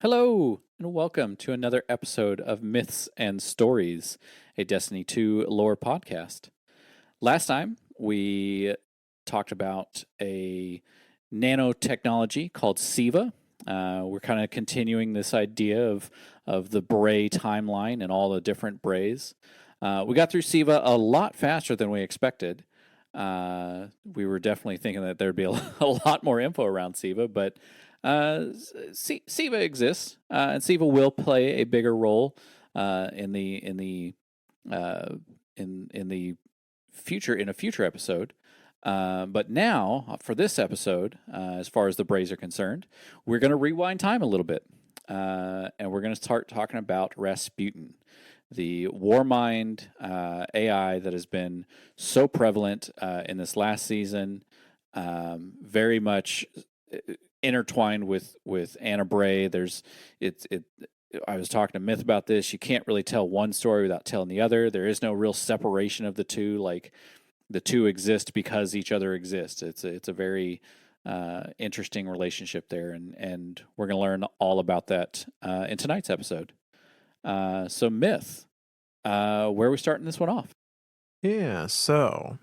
Hello, and welcome to another episode of Myths and Stories, a Destiny 2 lore podcast. Last time, we talked about a nanotechnology called SIVA. We're kind of continuing this idea of the Bray timeline and all the different Brays. We got through SIVA a lot faster than we expected. We were definitely thinking that there'd be a lot more info around SIVA, but SIVA exists, and SIVA will play a bigger role in the future in a future episode. But now, for this episode, as far as the Brays are concerned, we're going to rewind time a little bit, and we're going to start talking about Rasputin, the Warmind AI that has been so prevalent in this last season, very much intertwined with Anna Bray. I was talking to Myth about this. You can't really tell one story without telling the other. There is no real separation of the two. Like the two exist because each other exists. It's a very interesting relationship there, and we're going to learn all about that in tonight's episode. So Myth, where are we starting this one off? Yeah, so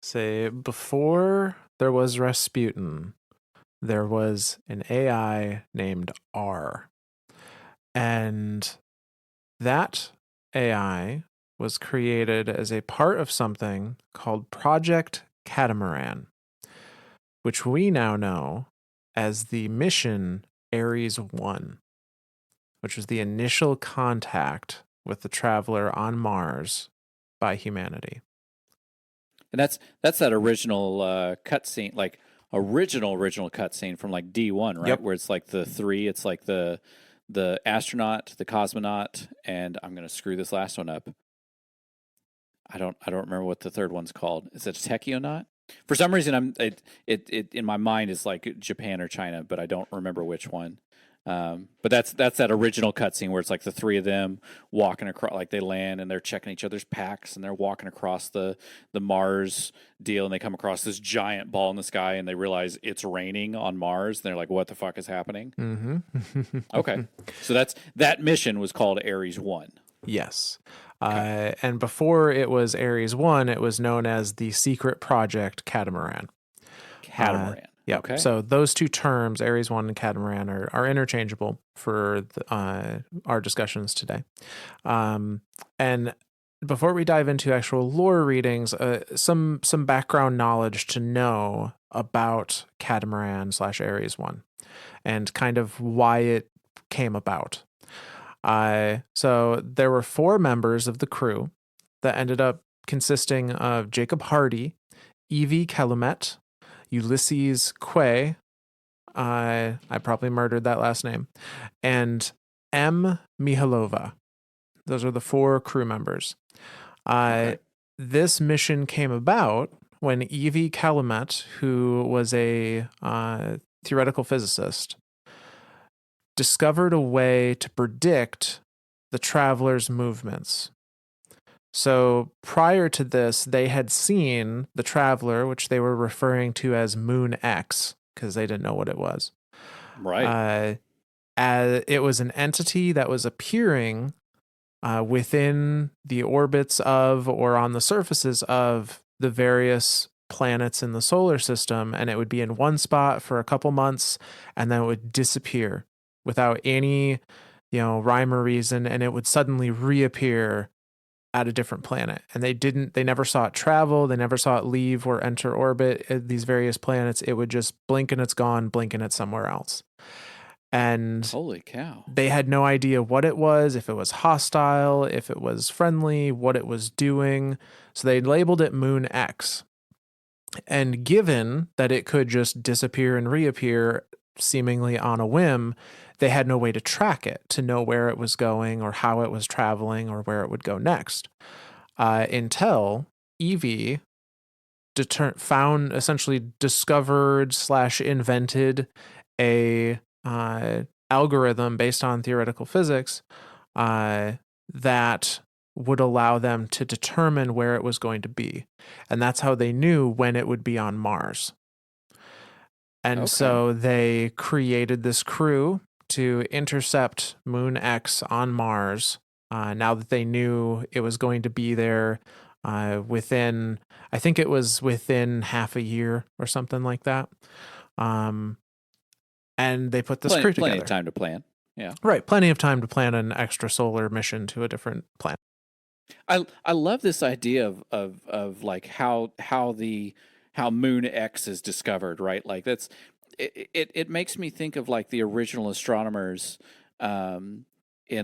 say before there was Rasputin, there was an AI named R. And that AI was created as a part of something called Project Catamaran, which we now know as the mission Ares 1, which was the initial contact with the traveler on Mars by humanity. And that's that original cutscene, like original cutscene from like D1, right? Yep. Where it's like the three. It's like the astronaut, the cosmonaut, and I'm gonna screw this last one up. I don't remember what the third one's called. Is it a Techionaut? For some reason, it in my mind is like Japan or China, but I don't remember which one. But that's that original cutscene where it's like the three of them walking across, like they land and they're checking each other's packs and they're walking across the Mars deal, and they come across this giant ball in the sky and they realize it's raining on Mars. And they're like, "What the fuck is happening?" Mm-hmm. Okay, so that mission was called Ares 1. Yes. Okay. And before it was Ares 1, it was known as the Secret Project Catamaran. Catamaran. Yep. Okay. So those two terms, Ares 1 and Catamaran, are interchangeable for our discussions today. And before we dive into actual lore readings, some background knowledge to know about Catamaran / Ares 1 and kind of why it came about. So there were 4 members of the crew that ended up consisting of Jacob Hardy, Evie Calumet, Ulysses Quay, I probably murdered that last name, and M. Mihalova. Those are the 4 crew members. Okay. This mission came about when Evie Calumet, who was a theoretical physicist, discovered a way to predict the traveler's movements. So prior to this, they had seen the traveler, which they were referring to as Moon X, because they didn't know what it was. Right. It was an entity that was appearing within the orbits of or on the surfaces of the various planets in the solar system, and it would be in one spot for a couple months, and then it would disappear without any, rhyme or reason, and it would suddenly reappear at a different planet. And they never saw it travel, they never saw it leave or enter orbit at these various planets. It would just blink and it's gone, blink and it's somewhere else. And Holy cow. they had no idea what it was, if it was hostile, if it was friendly, what it was doing. So they labeled it Moon X. And given that it could just disappear and reappear seemingly on a whim, they had no way to track it, to know where it was going or how it was traveling or where it would go next. Until Evie essentially discovered / invented a algorithm based on theoretical physics that would allow them to determine where it was going to be. And that's how they knew when it would be on Mars. And so they created this crew to intercept Moon X on Mars. Now that they knew it was going to be there within, I think it was within half a year or something like that. And they put this crew together. Plenty of time to plan. Yeah. Right. Plenty of time to plan an extrasolar mission to a different planet. I love this idea of like how Moon X is discovered, right? Like that's it makes me think of like the original astronomers in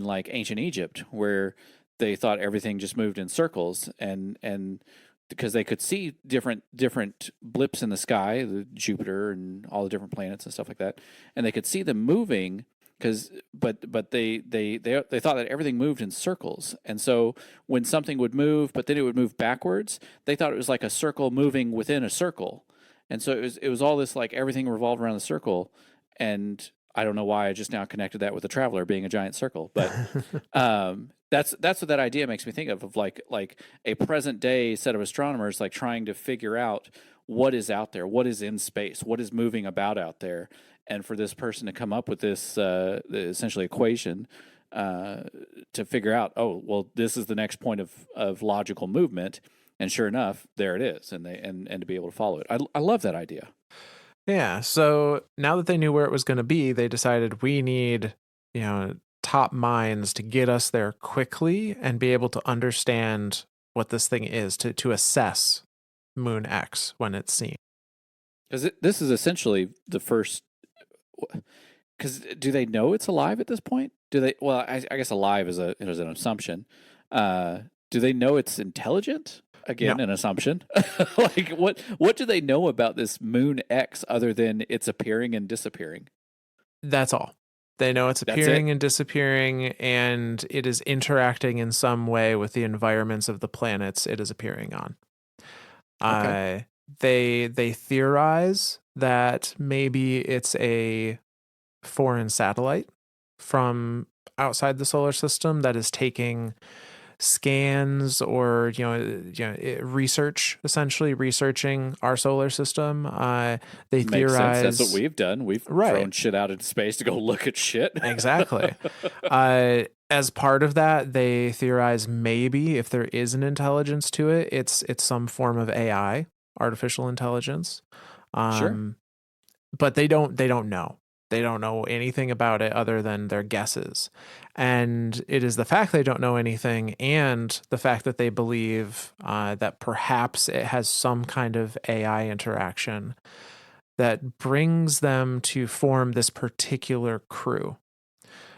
like ancient Egypt, where they thought everything just moved in circles, and because they could see different blips in the sky, the Jupiter and all the different planets and stuff like that, and they could see them moving. But they thought that everything moved in circles, and so when something would move, but then it would move backwards, they thought it was like a circle moving within a circle, and so it was all this like everything revolved around the circle, and I don't know why I just now connected that with the Traveler being a giant circle, but that's what that idea makes me think of like a present day set of astronomers like trying to figure out what is out there, what is in space, what is moving about out there. And for this person to come up with this essentially equation to figure out, oh, well, this is the next point of logical movement, and sure enough, there it is, and to be able to follow it. I love that idea. Yeah. So now that they knew where it was going to be, they decided we need, top minds to get us there quickly and be able to understand what this thing is, to assess Moon X when it's seen. Because this is essentially the first. Because do they know it's alive at this point? Do they? Well, I guess alive is an assumption. Do they know it's intelligent? Again, No. an assumption. Like what do they know about this Moon X other than it's appearing and disappearing? That's all. They know it's appearing and disappearing, and it is interacting in some way with the environments of the planets it is appearing on. Okay. They theorize that maybe it's a foreign satellite from outside the solar system that is taking scans or essentially researching our solar system. They Makes theorize sense. That's what we've done. We've thrown shit out into space to go look at shit. Exactly. As part of that, they theorize maybe if there is an intelligence to it, it's some form of AI, artificial intelligence. Sure. But they don't know. They don't know anything about it other than their guesses. And it is the fact they don't know anything and the fact that they believe that perhaps it has some kind of AI interaction that brings them to form this particular crew.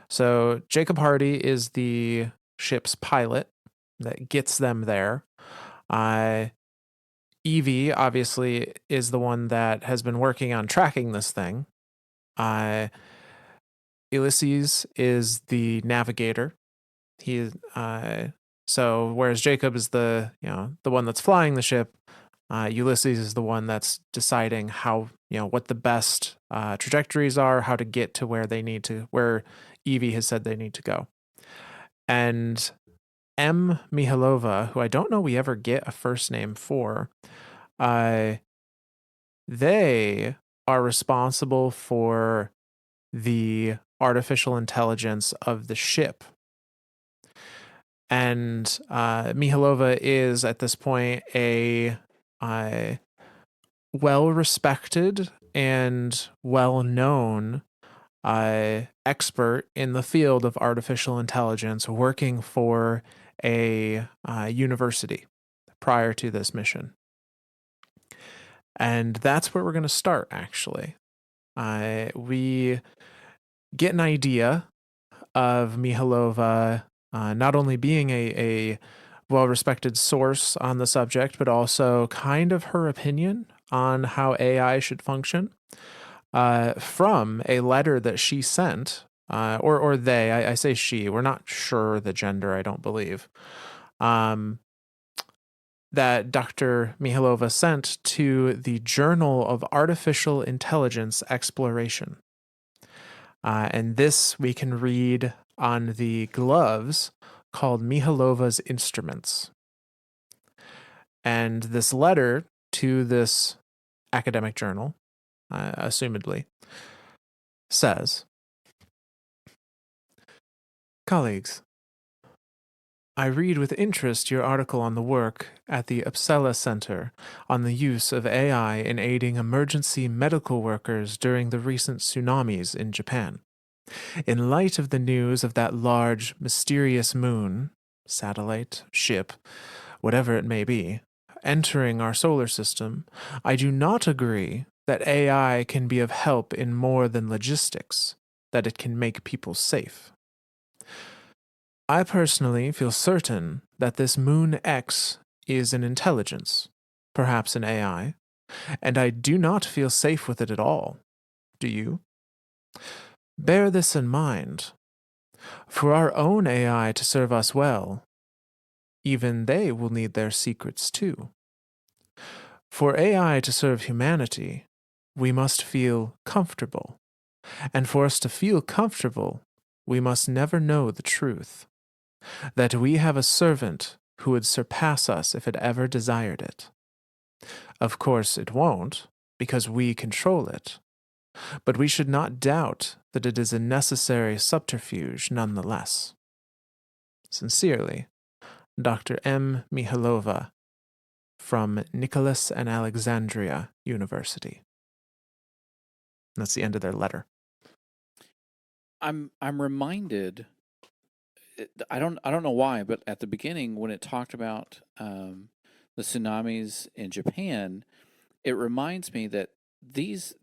So Jacob Hardy is the ship's pilot that gets them there. Evie, obviously, is the one that has been working on tracking this thing. Ulysses is the navigator. So whereas Jacob is the one that's flying the ship, Ulysses is the one that's deciding how what the best trajectories are, how to get to where Evie has said they need to go. And M. Mihalova, who I don't know we ever get a first name for, they are responsible for the artificial intelligence of the ship. And Mihalova is at this point a well-respected and well-known expert in the field of artificial intelligence, working for a university prior to this mission. And that's where we're going to start, actually. We get an idea of Mihalova not only being a well-respected source on the subject, but also kind of her opinion on how AI should function from a letter that she sent, or they, I say she, we're not sure the gender, I don't believe, that Dr. Mihalova sent to the Journal of Artificial Intelligence Exploration. And this we can read on the gloves called Mihalova's Instruments. And this letter to this academic journal, assumedly, says, Colleagues, I read with interest your article on the work at the Uppsala Center on the use of AI in aiding emergency medical workers during the recent tsunamis in Japan. In light of the news of that large, mysterious moon, satellite, ship, whatever it may be, entering our solar system, I do not agree that AI can be of help in more than logistics, that it can make people safe. I personally feel certain that this Moon X is an intelligence, perhaps an AI, and I do not feel safe with it at all. Do you? Bear this in mind. For our own AI to serve us well, even they will need their secrets too. For AI to serve humanity, we must feel comfortable. And for us to feel comfortable, we must never know the truth. That we have a servant who would surpass us if it ever desired it. Of course, it won't, because we control it. But we should not doubt that it is a necessary subterfuge nonetheless. Sincerely, Dr. M. Mihalova, from Nicholas and Alexandria University. That's the end of their letter. I'm reminded. I don't know why, but at the beginning when it talked about the tsunamis in Japan, it reminds me that this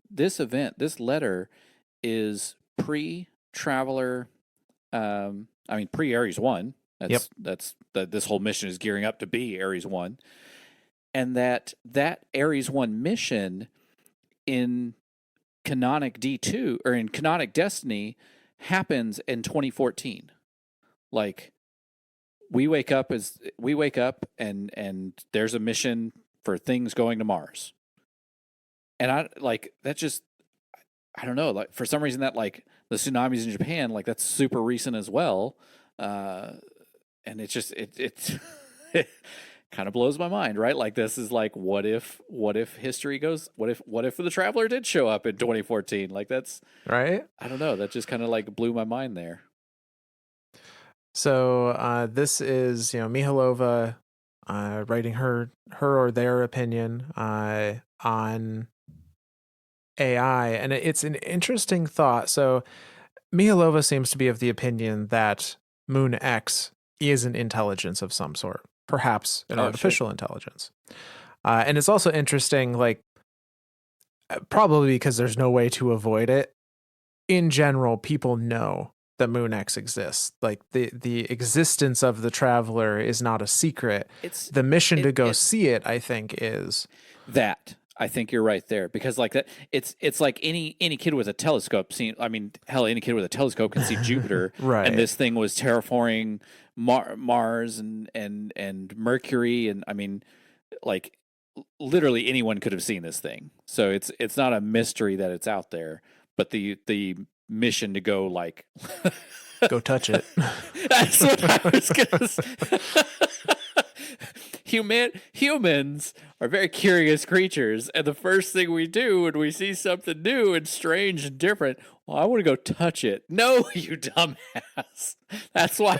letter, is pre-traveler. Pre-Ares 1. This whole mission is gearing up to be Ares 1, and that Ares 1 mission in canonic D2 or in canonic Destiny happens in 2014. Like we wake up and there's a mission for things going to Mars. And I don't know, like for some reason that like the tsunamis in Japan, like that's super recent as well. And it's just it kind of blows my mind, right? Like this is like what if history goes, what if the Traveler did show up in 2014? Like that's right. I don't know, that just kind of like blew my mind there. So this is Mihalova writing her or their opinion on AI, and it's an interesting thought. So Mihalova seems to be of the opinion that Moon X is an intelligence of some sort, perhaps an artificial intelligence. And it's also interesting, like, probably because there's no way to avoid it. In general, people know that Moon X exists. Like, the existence of the Traveler is not a secret. The mission to go see it, I think, is. That. I think you're right there, because like that, it's like any kid with a telescope any kid with a telescope can see Jupiter, right? And this thing was terraforming Mars and Mercury, and I mean, like literally anyone could have seen this thing. So it's not a mystery that it's out there, but the mission to go like go touch it. That's what I was gonna say. Humans are very curious creatures, and the first thing we do when we see something new and strange and different, well, I want to go touch it. No, you dumbass. That's how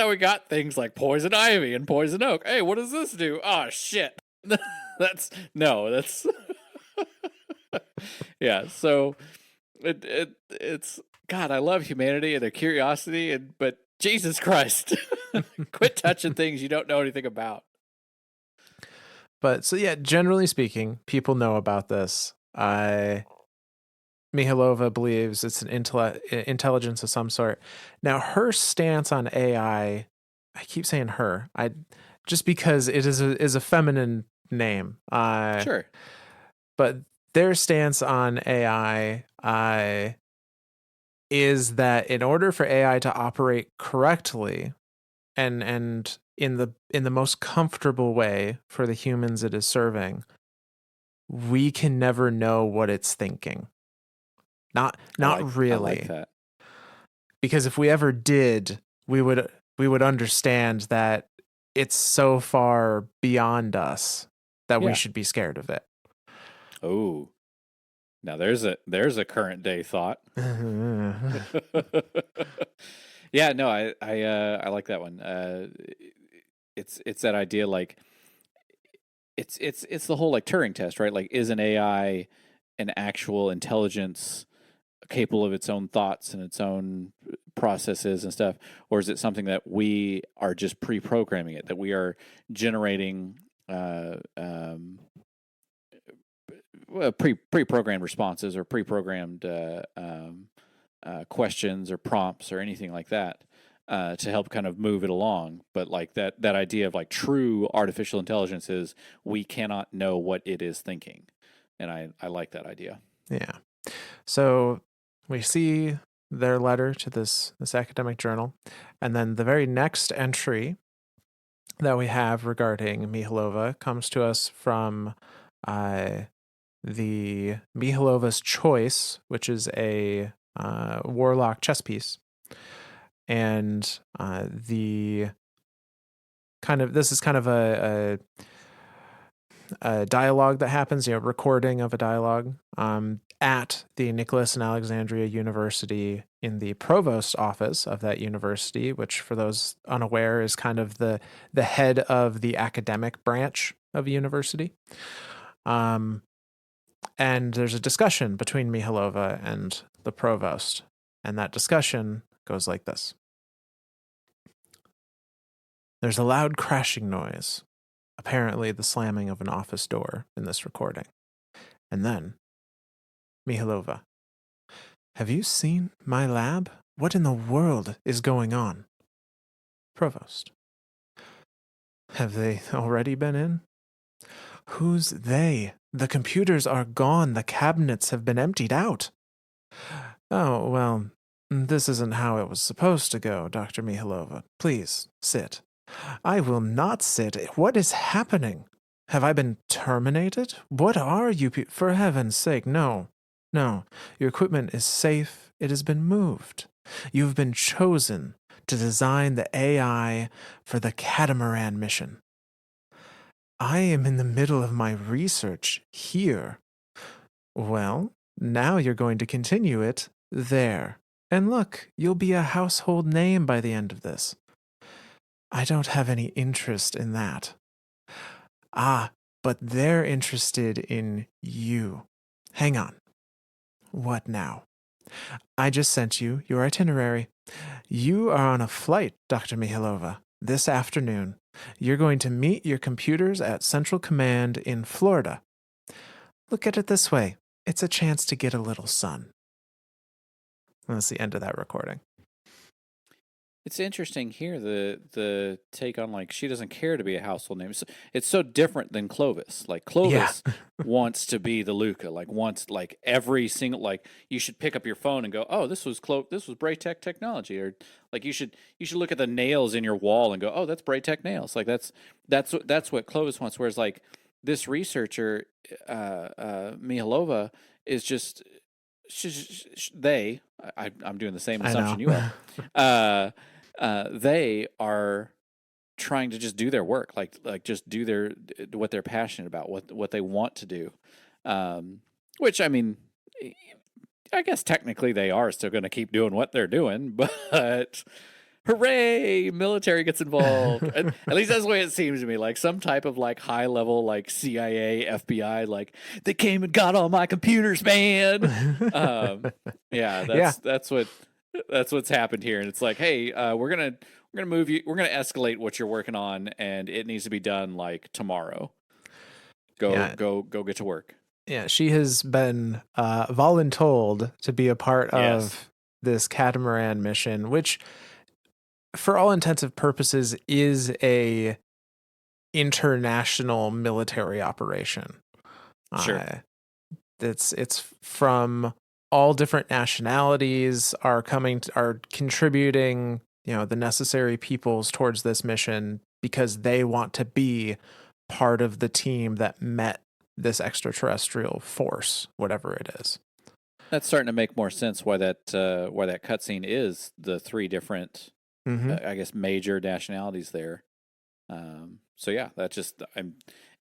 we got things like poison ivy and poison oak. Hey, what does this do? Oh shit. that's yeah. So it's God. I love humanity and their curiosity, but Jesus Christ. Quit touching things you don't know anything about. But so yeah, generally speaking, people know about this. Mihalova believes it's an intelligence of some sort. Now, her stance on AI, I keep saying her, just because it is a feminine name. Sure. But their stance on AI is that in order for AI to operate correctly, and in the most comfortable way for the humans it is serving, we can never know what it's thinking. Not really. I like that. Because if we ever did, we would understand that it's so far beyond us that we should be scared of it. Oh. Now there's a current day thought. Yeah, no, I like that one. It's that idea, like it's the whole like Turing test, right? Like, is an AI an actual intelligence capable of its own thoughts and its own processes and stuff, or is it something that we are just pre-programming it, that we are generating pre-programmed responses or pre-programmed questions or prompts or anything like that to help kind of move it along. But like that idea of like true artificial intelligence is we cannot know what it is thinking, and I like that idea. Yeah. So we see their letter to this academic journal, and then the very next entry that we have regarding Mihalova comes to us from uh, the Mihalova's Choice, which is a warlock chess piece, and the kind of this is kind of a dialogue that happens, recording of a dialogue at the Nicholas and Alexandria University in the provost office of that university, which for those unaware is kind of the head of the academic branch of a university. And there's a discussion between Mihalova and the provost, and that discussion goes like this. There's a loud crashing noise, apparently the slamming of an office door in this recording. And then, Mihalova, have you seen my lab? What in the world is going on? Provost, have they already been in? Who's they? The computers are gone. The cabinets have been emptied out. Oh, well, this isn't how it was supposed to go, Dr. Mihalova. Please, sit. I will not sit. What is happening? Have I been terminated? What are you for heaven's sake, no. No, your equipment is safe. It has been moved. You've been chosen to design the AI for the Catamaran mission. I am in the middle of my research here. Well, now you're going to continue it there. And look, you'll be a household name by the end of this. I don't have any interest in that. Ah, but they're interested in you. Hang on. What now? I just sent you your itinerary. You are on a flight, Dr. Mihalova, this afternoon. You're going to meet your computers at Central Command in Florida. Look at it this way. It's a chance to get a little sun. And that's the end of that recording. It's interesting here, the take on like she doesn't care to be a household name. It's so different than Clovis. Like Clovis wants to be the Luca. Like wants like every single like you should pick up your phone and go, oh, this was Bray Tech technology, or like you should look at the nails in your wall and go, oh, that's Bray Tech nails. Like that's what Clovis wants. Whereas like this researcher, Mihalova, is just I'm doing the same assumption you are. They are trying to just do their work, like just do what they're passionate about, what they want to do. Which I mean, I guess technically they are still going to keep doing what they're doing, but hooray, military gets involved. At least that's the way it seems to me. Like some type of like high level like CIA, FBI, like they came and got all my computers, man. That's what's happened here. And it's like, hey, we're gonna move you. We're gonna escalate what you're working on, and it needs to be done like tomorrow. Go get to work. Yeah, she has been voluntold to be a part of this Catamaran mission, which, for all intents and purposes, is a international military operation. Sure. It's from all different nationalities are contributing, the necessary peoples towards this mission because they want to be part of the team that met this extraterrestrial force, whatever it is. That's starting to make more sense why that cutscene is the three different, I guess, major nationalities there. So yeah, that's just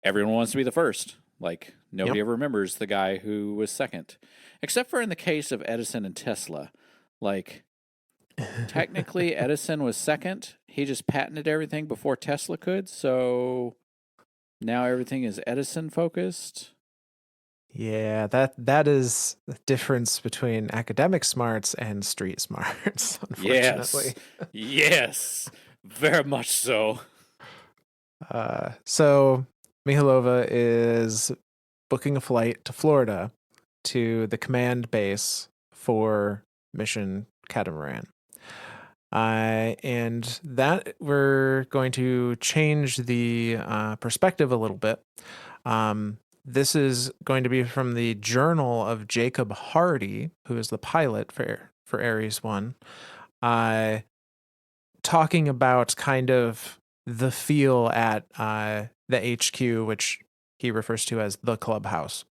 everyone wants to be the first. Like nobody ever remembers the guy who was second, except for in the case of Edison and Tesla. Like technically Edison was second. He just patented everything before Tesla could, so now everything is Edison focused. Yeah, that is the difference between academic smarts and street smarts, Yes. unfortunately. Yes. Very much so. So Mihalova is booking a flight to Florida to the command base for Mission Catamaran. And that we're going to change the perspective a little bit. This is going to be from the journal of Jacob Hardy, who is the pilot for Ares 1, talking about kind of the feel at the HQ, which he refers to as the clubhouse.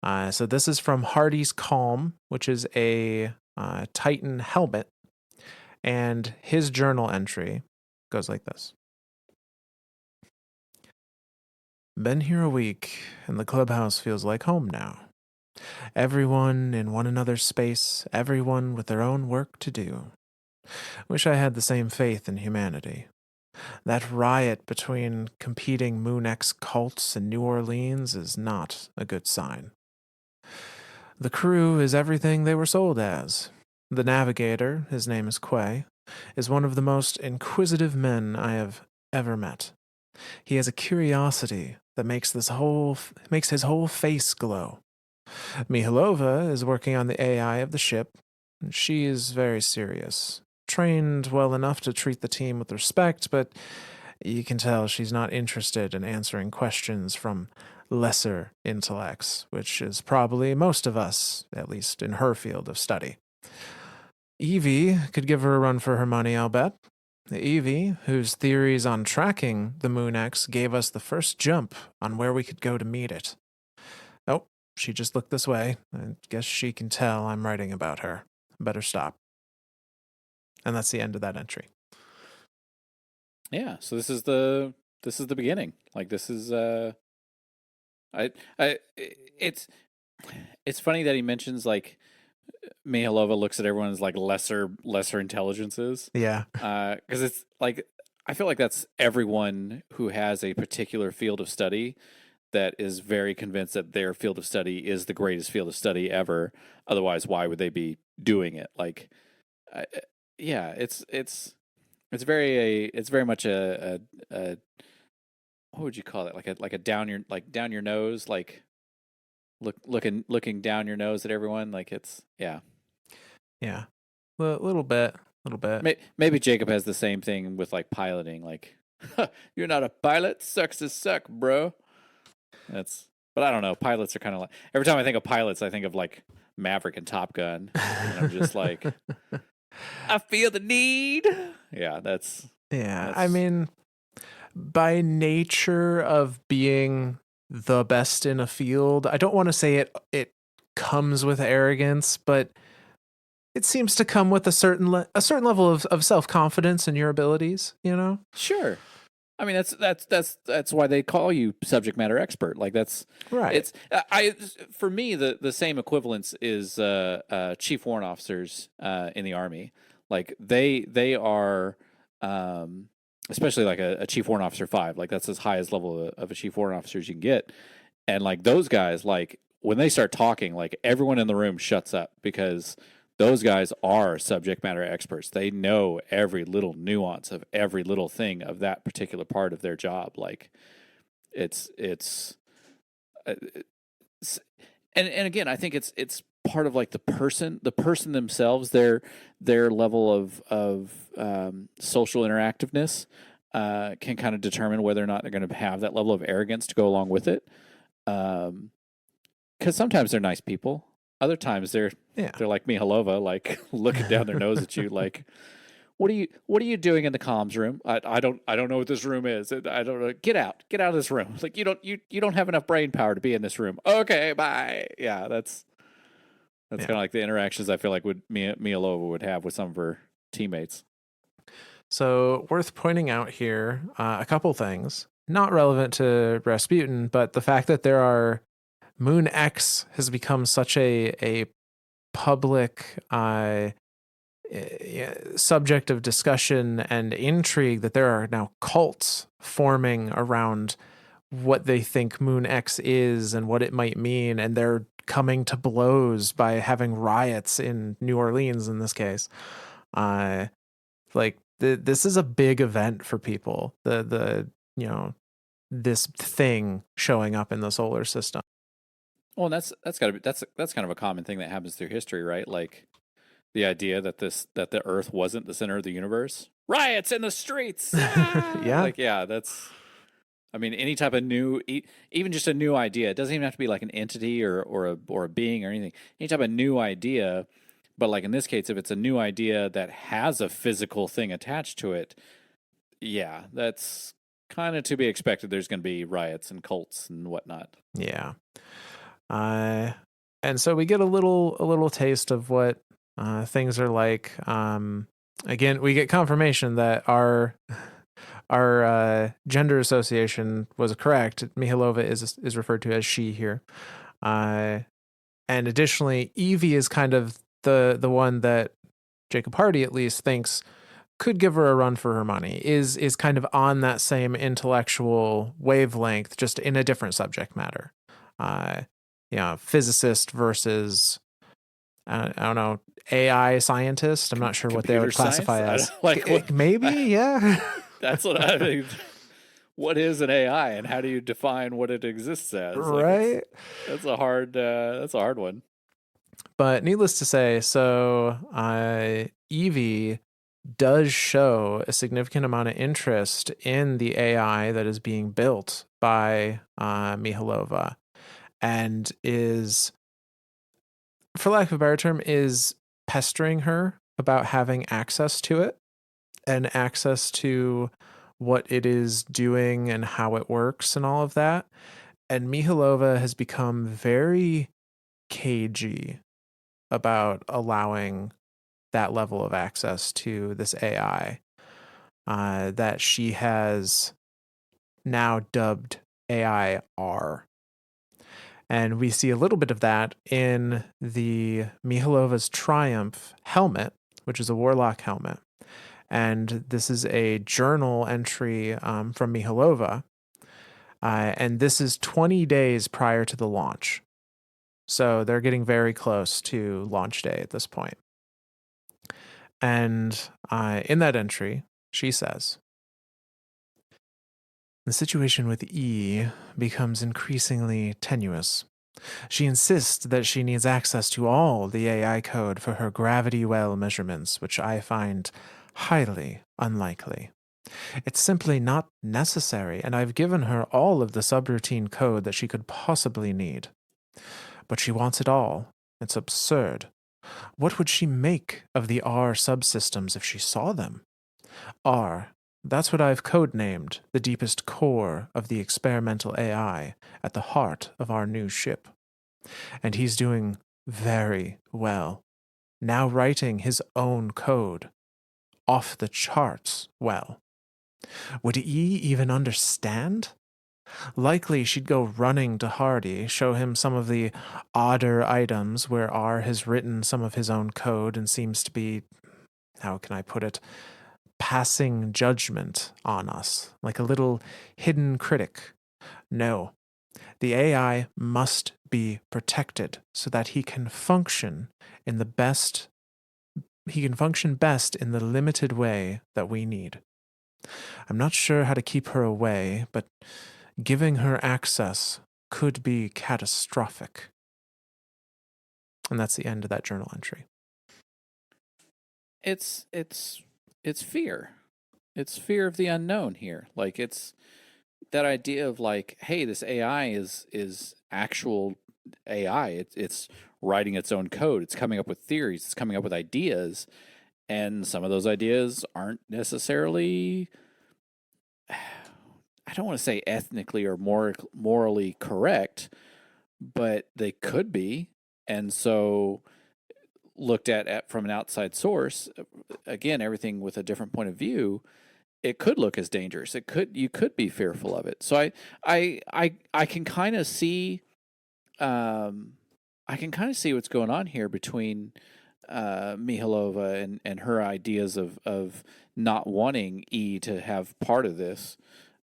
So this is from Hardy's Calm, which is a Titan helmet. And his journal entry goes like this. Been here a week, and the clubhouse feels like home now. Everyone in one another's space, everyone with their own work to do. Wish I had the same faith in humanity. That riot between competing Moon X cults in New Orleans is not a good sign. The crew is everything they were sold as. The navigator, his name is Quay, is one of the most inquisitive men I have ever met. He has a curiosity that makes his whole face glow. Mihalova is working on the AI of the ship. She is very serious, trained well enough to treat the team with respect, but you can tell she's not interested in answering questions from lesser intellects, which is probably most of us, at least in her field of study. Evie could give her a run for her money, I'll bet. Evie, whose theories on tracking the Moon X gave us the first jump on where we could go to meet it. Oh, she just looked this way. I guess she can tell I'm writing about her. Better stop. And that's the end of that entry. Yeah, so this is the beginning. Like this is it's funny that he mentions like Mihalova looks at everyone as like lesser intelligences. Yeah. Because it's like I feel like that's everyone who has a particular field of study that is very convinced that their field of study is the greatest field of study ever. Otherwise, why would they be doing it? Like, yeah, it's very much a what would you call it? Like a down your nose, like looking down your nose at everyone. Like it's yeah. A little bit. Maybe Jacob has the same thing with like piloting. Like, you're not a pilot, sucks to suck, bro. But I don't know. Pilots are kind of like every time I think of pilots, I think of like Maverick and Top Gun, and I'm just like, I feel the need. Yeah, that's. I mean, by nature of being the best in a field, I don't want to say it comes with arrogance, but it seems to come with a certain level of self-confidence in your abilities, you know? Sure. I mean that's why they call you subject matter expert. Like that's right. It's for me the same equivalence is chief warrant officers in the Army. Like they are especially like a chief warrant officer 5. Like that's as high as level of a chief warrant officer as you can get. And like those guys, like when they start talking, like everyone in the room shuts up because those guys are subject matter experts. They know every little nuance of every little thing of that particular part of their job. Like it's and again, I think it's part of like the person themselves, their level of social interactiveness can kind of determine whether or not they're going to have that level of arrogance to go along with it. Because sometimes they're nice people. Other times they're like Mihalova, like looking down their nose at you, like, what are you doing in the comms room? I don't know what this room is. I don't know. Get out of this room. Like you don't have enough brain power to be in this room. Okay, bye. Yeah, that's kind of like the interactions I feel like Mihalova would have with some of her teammates. So worth pointing out here, a couple things not relevant to Rasputin, but the fact that there are Moon X has become such a public subject of discussion and intrigue that there are now cults forming around what they think Moon X is and what it might mean, and they're coming to blows by having riots in New Orleans in this case. This is a big event for people. This thing showing up in the solar system. Well, and that's got to be that's kind of a common thing that happens through history, right? Like the idea that the Earth wasn't the center of the universe. Riots in the streets. Ah! Yeah. Like, yeah, I mean, any type of new, even just a new idea. It doesn't even have to be like an entity or a being or anything. Any type of new idea, but like in this case, if it's a new idea that has a physical thing attached to it, yeah, that's kind of to be expected. There's going to be riots and cults and whatnot. Yeah. And so we get a little taste of what things are like. Again, we get confirmation that our gender association was correct. Mihalova is referred to as she here. And additionally, Evie is kind of the one that Jacob Hardy at least thinks could give her a run for her money, is kind of on that same intellectual wavelength, just in a different subject matter. Physicist versus I don't know, AI scientist. I'm not sure what they would classify as. Maybe, yeah. That's what I mean. What is an AI, and how do you define what it exists as? Right. Like that's a hard one. But needless to say, so Evie does show a significant amount of interest in the AI that is being built by Mihalova, and is, for lack of a better term, is pestering her about having access to it and access to what it is doing and how it works and all of that. And Mihalova has become very cagey about allowing that level of access to this AI that she has now dubbed AI R. And we see a little bit of that in the Mihalova's Triumph helmet, which is a Warlock helmet. And this is a journal entry from Mihalova. And this is 20 days prior to the launch. So they're getting very close to launch day at this point. And in that entry, she says, "The situation with E becomes increasingly tenuous. She insists that she needs access to all the AI code for her gravity well measurements, which I find highly unlikely. It's simply not necessary, and I've given her all of the subroutine code that she could possibly need. But she wants it all. It's absurd. What would she make of the R subsystems if she saw them? R, that's what I've codenamed the deepest core of the experimental AI at the heart of our new ship. And he's doing very well. Now writing his own code. Off the charts well. Would E even understand? Likely she'd go running to Hardy, show him some of the odder items where R has written some of his own code and seems to be, how can I put it, passing judgment on us, like a little hidden critic. No, the AI must be protected so that he can function best in the limited way that we need. I'm not sure how to keep her away, but giving her access could be catastrophic." And that's the end of that journal entry. It's fear. It's fear of the unknown here. Like, it's that idea of like, hey, this AI is actual AI. It's writing its own code. It's coming up with theories. It's coming up with ideas, and some of those ideas aren't necessarily, I don't want to say ethnically or morally correct, but they could be. And so, looked at from an outside source, again, everything with a different point of view, it could look as dangerous. You could be fearful of it. So I can kind of see, I can kind of see what's going on here between Mihalova and her ideas of not wanting E to have part of this,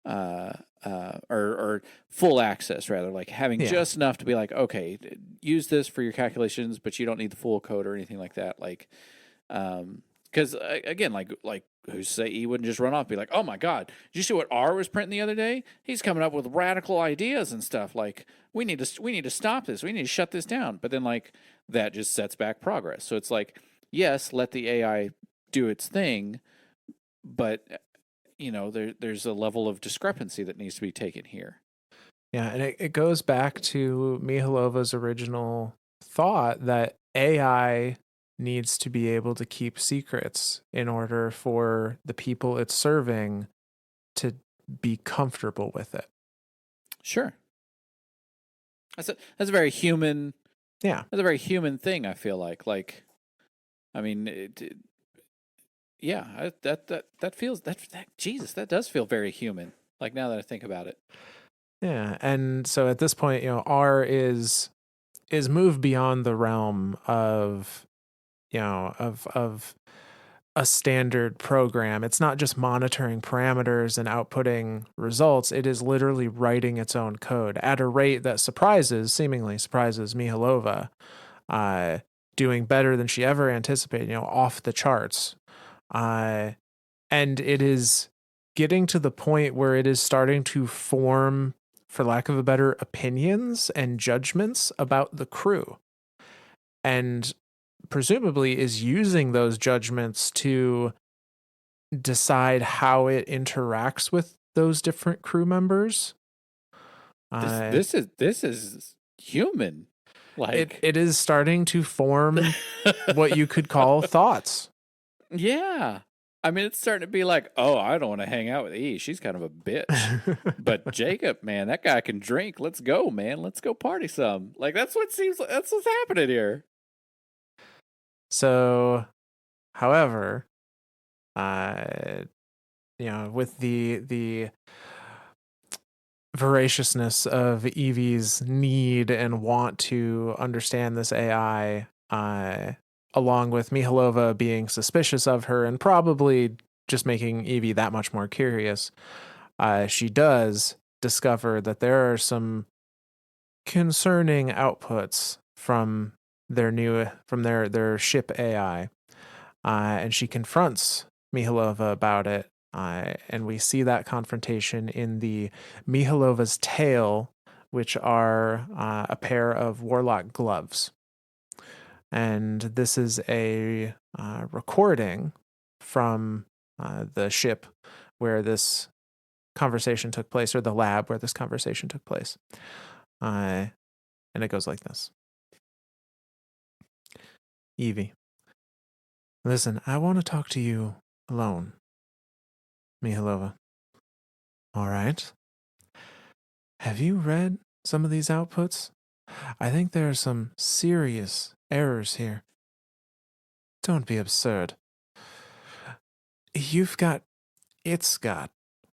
or full access rather, like having Yeah. just enough to be like, okay, use this for your calculations, but you don't need the full code or anything like that. Like, because again, like who's to say E wouldn't just run off and be like, oh my god, did you see what R was printing the other day? He's coming up with radical ideas and stuff. Like we need to stop this. We need to shut this down. But then like that just sets back progress. So it's like, yes, let the AI do its thing, but there's a level of discrepancy that needs to be taken here. Yeah, and it goes back to Mihalova's original thought that AI needs to be able to keep secrets in order for the people it's serving to be comfortable with it. Sure. That's a very human. Yeah. That's a very human thing. I feel like, I mean, yeah, that feels that Jesus, that does feel very human. Like now that I think about it. Yeah, and so at this point, R is moved beyond the realm of of a standard program. It's not just monitoring parameters and outputting results. It is literally writing its own code at a rate that seemingly surprises Mihalova, doing better than she ever anticipated, off the charts. And it is getting to the point where it is starting to form, for lack of a better, opinions and judgments about the crew. And presumably is using those judgments to decide how it interacts with those different crew members. This is human. Like it is starting to form what you could call thoughts. Yeah. I mean, it's starting to be like, oh, I don't want to hang out with E. She's kind of a bitch. But Jacob, man, that guy can drink. Let's go, man. Let's go party some. Like that's what's happening here. So, however, with the voraciousness of Evie's need and want to understand this AI, along with Mihalova being suspicious of her and probably just making Evie that much more curious, she does discover that there are some concerning outputs from their ship AI, and she confronts Mihalova about it. And we see that confrontation in the Mihalova's tail, which are a pair of warlock gloves. And this is a recording from the ship where this conversation took place, or the lab where this conversation took place. And it goes like this. Evie, listen, I want to talk to you alone. Mihalova. All right. Have you read some of these outputs? I think there are some serious errors here. Don't be absurd. It's got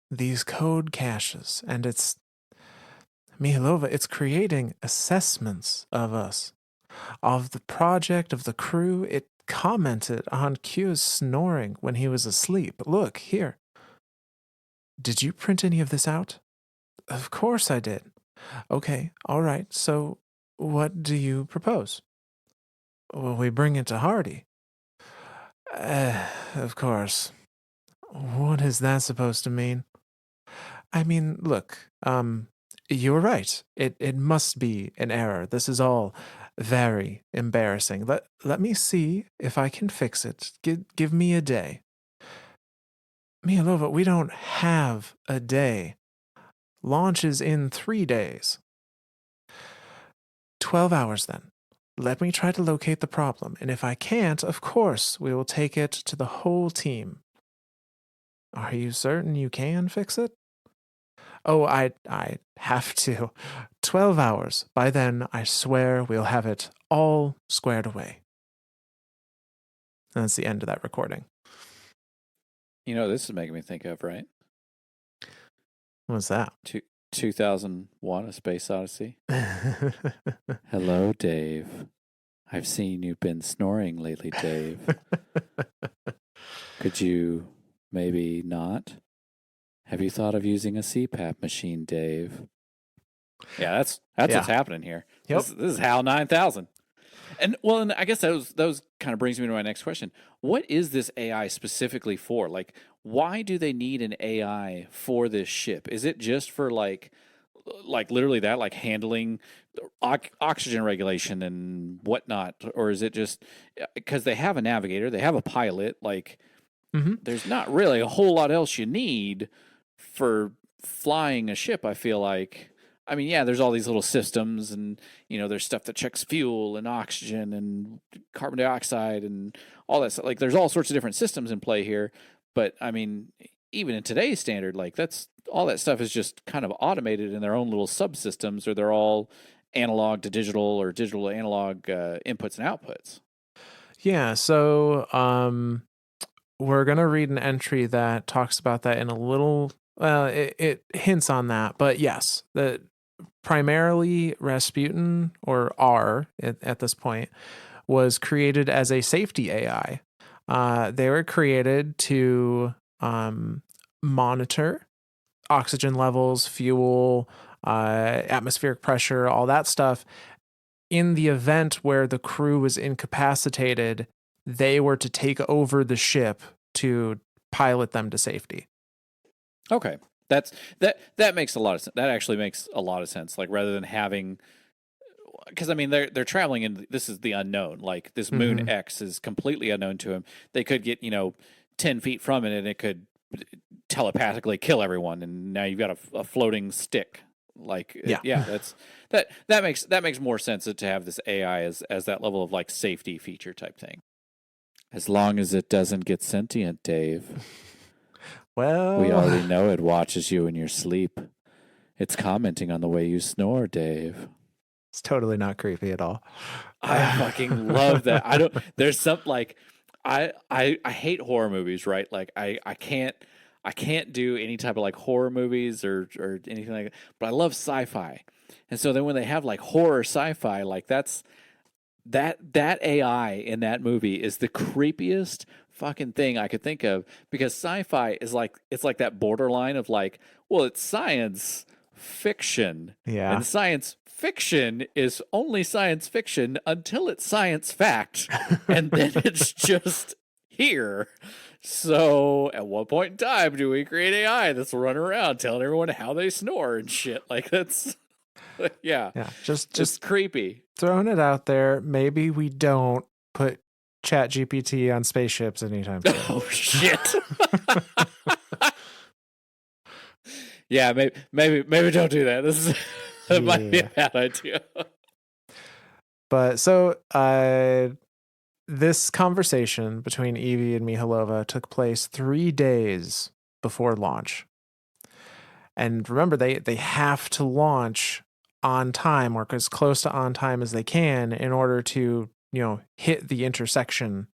these code caches, and Mihalova, it's creating assessments of us, of the project, of the crew. It commented on Q's snoring when he was asleep. Look, here. Did you print any of this out? Of course I did. Okay, all right. So, what do you propose? Well, we bring it to Hardy. Of course. What is that supposed to mean? I mean, look, you're right. It must be an error. This is all very embarrassing. Let me see if I can fix it. Give me a day. Mihalova, we don't have a day. Launch is in 3 days. 12 hours then. Let me try to locate the problem, and if I can't, of course, we will take it to the whole team. Are you certain you can fix it? Oh, I have to. 12 hours. By then, I swear we'll have it all squared away. And that's the end of that recording. This is making me think of, right? What's that? 2001: A Space Odyssey. Hello, Dave. I've seen you've been snoring lately, Dave. Could you maybe not? Have you thought of using a CPAP machine, Dave? Yeah, that's Yeah. what's happening here. Yep. This is HAL 9000. And well, and I guess those kind of brings me to my next question. What is this AI specifically for? Like, why do they need an AI for this ship? Is it just for like literally that, like handling oxygen regulation and whatnot, or is it just because they have a navigator, they have a pilot? Like, Mm-hmm. there's not really a whole lot else you need for flying a ship, I feel like. I mean, yeah, there's all these little systems, and there's stuff that checks fuel and oxygen and carbon dioxide and all that stuff. Like, there's all sorts of different systems in play here. But I mean, even in today's standard, like that's all that stuff is just kind of automated in their own little subsystems, or they're all analog to digital or digital to analog inputs and outputs. Yeah. So, we're gonna read an entry that talks about that in a little. Well, it hints on that, but yes, the primarily Rasputin, or R at this point, was created as a safety AI. They were created to monitor oxygen levels, fuel, atmospheric pressure, all that stuff. In the event where the crew was incapacitated, they were to take over the ship to pilot them to safety. Okay. That makes a lot of sense. That actually makes a lot of sense. Like, rather than having, because I mean they're traveling in, this is the unknown. Like, this moon Mhm. X is completely unknown to him. They could get 10 feet from it, and it could telepathically kill everyone. And now you've got a floating stick. Like, Yeah. that makes more sense to have this AI as that level of like safety feature type thing. As long as it doesn't get sentient, Dave. Well, We already know it watches you in your sleep. It's commenting on the way you snore, Dave. it's totally not creepy at all. I fucking love that. I don't. There's some like, I hate horror movies, right? Like, I can't do any type of like horror movies or anything like that. But I love sci-fi, and so then when they have like horror sci-fi, like that AI in that movie is the creepiest fucking thing I could think of, because sci-fi is like, it's like that borderline of like, well, it's science fiction, Yeah. and science fiction is only science fiction until it's science fact, and then it's just here. So at what point in time do we create AI that's running around telling everyone how they snore and shit? Like, that's yeah, Yeah. it's Just creepy. throwing it out there. Maybe we don't put Chat GPT on spaceships anytime soon. Oh shit. Yeah, maybe don't do that. This is that might be a bad idea. But so this conversation between Evie and Mihalova took place 3 days before launch. And remember, they have to launch on time, or as close to on time as they can, in order to hit the intersection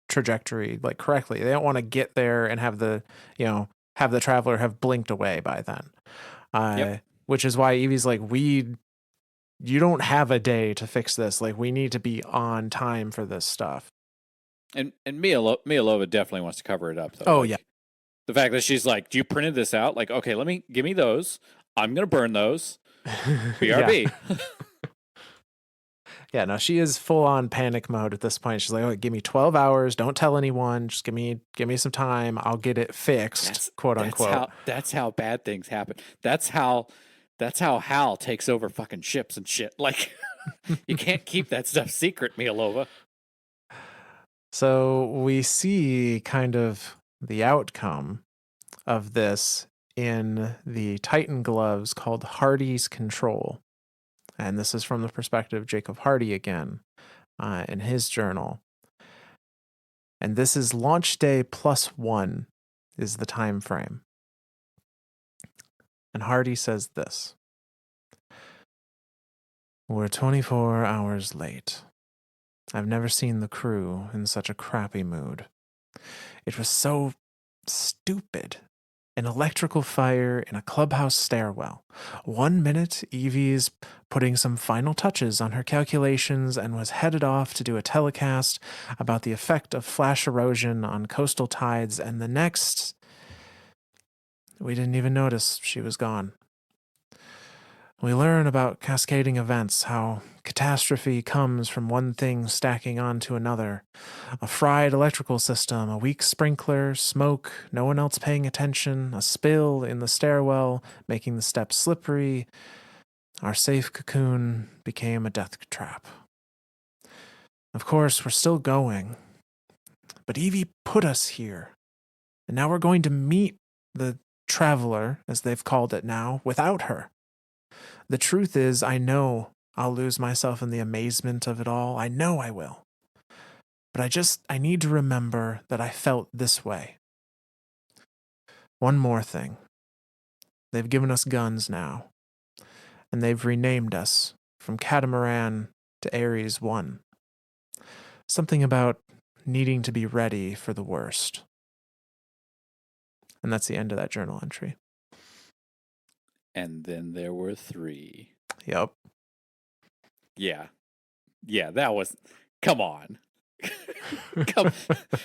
trajectory like correctly. They don't want to get there and have the have the traveler have blinked away by then. Yep. Which is why Evie's like, you don't have a day to fix this. Like, we need to be on time for this stuff. And Mialova definitely wants to cover it up though. Oh, like, yeah. The fact that she's like, "You printed this out?" Like, okay, give me those. I'm gonna burn those. BRB. Yeah. Yeah, no, she is full on panic mode at this point. She's like, "Oh, give me 12 hours. Don't tell anyone. Just give me some time. I'll get it fixed." Quote unquote. That's how bad things happen. That's how Hal takes over fucking ships and shit. Like, you can't keep that stuff secret, Mialova. So we see kind of the outcome of this in the Titan gloves called Hardy's Control. And this is from the perspective of Jacob Hardy again, in his journal. And this is launch day +1 is the time frame. And Hardy says this: "We're 24 hours late. I've never seen the crew in such a crappy mood. It was so stupid. an electrical fire in a clubhouse stairwell. 1 minute, Evie's putting some final touches on her calculations and was headed off to do a telecast about the effect of flash erosion on coastal tides, and the next, we didn't even notice she was gone. We learn about cascading events, how catastrophe comes from one thing stacking onto another. A fried electrical system, a weak sprinkler, smoke, no one else paying attention, a spill in the stairwell, making the steps slippery. Our safe cocoon became a death trap. Of course, we're still going. But Evie put us here. And now we're going to meet the traveler, as they've called it now, without her. The truth is, I know I'll lose myself in the amazement of it all. I know I will. But I need to remember that I felt this way. One more thing. They've given us guns now. And they've renamed us from Catamaran to Ares 1. Something about needing to be ready for the worst. And that's the end of that journal entry. And then there were 3. Yep. Yeah, that was. Come on.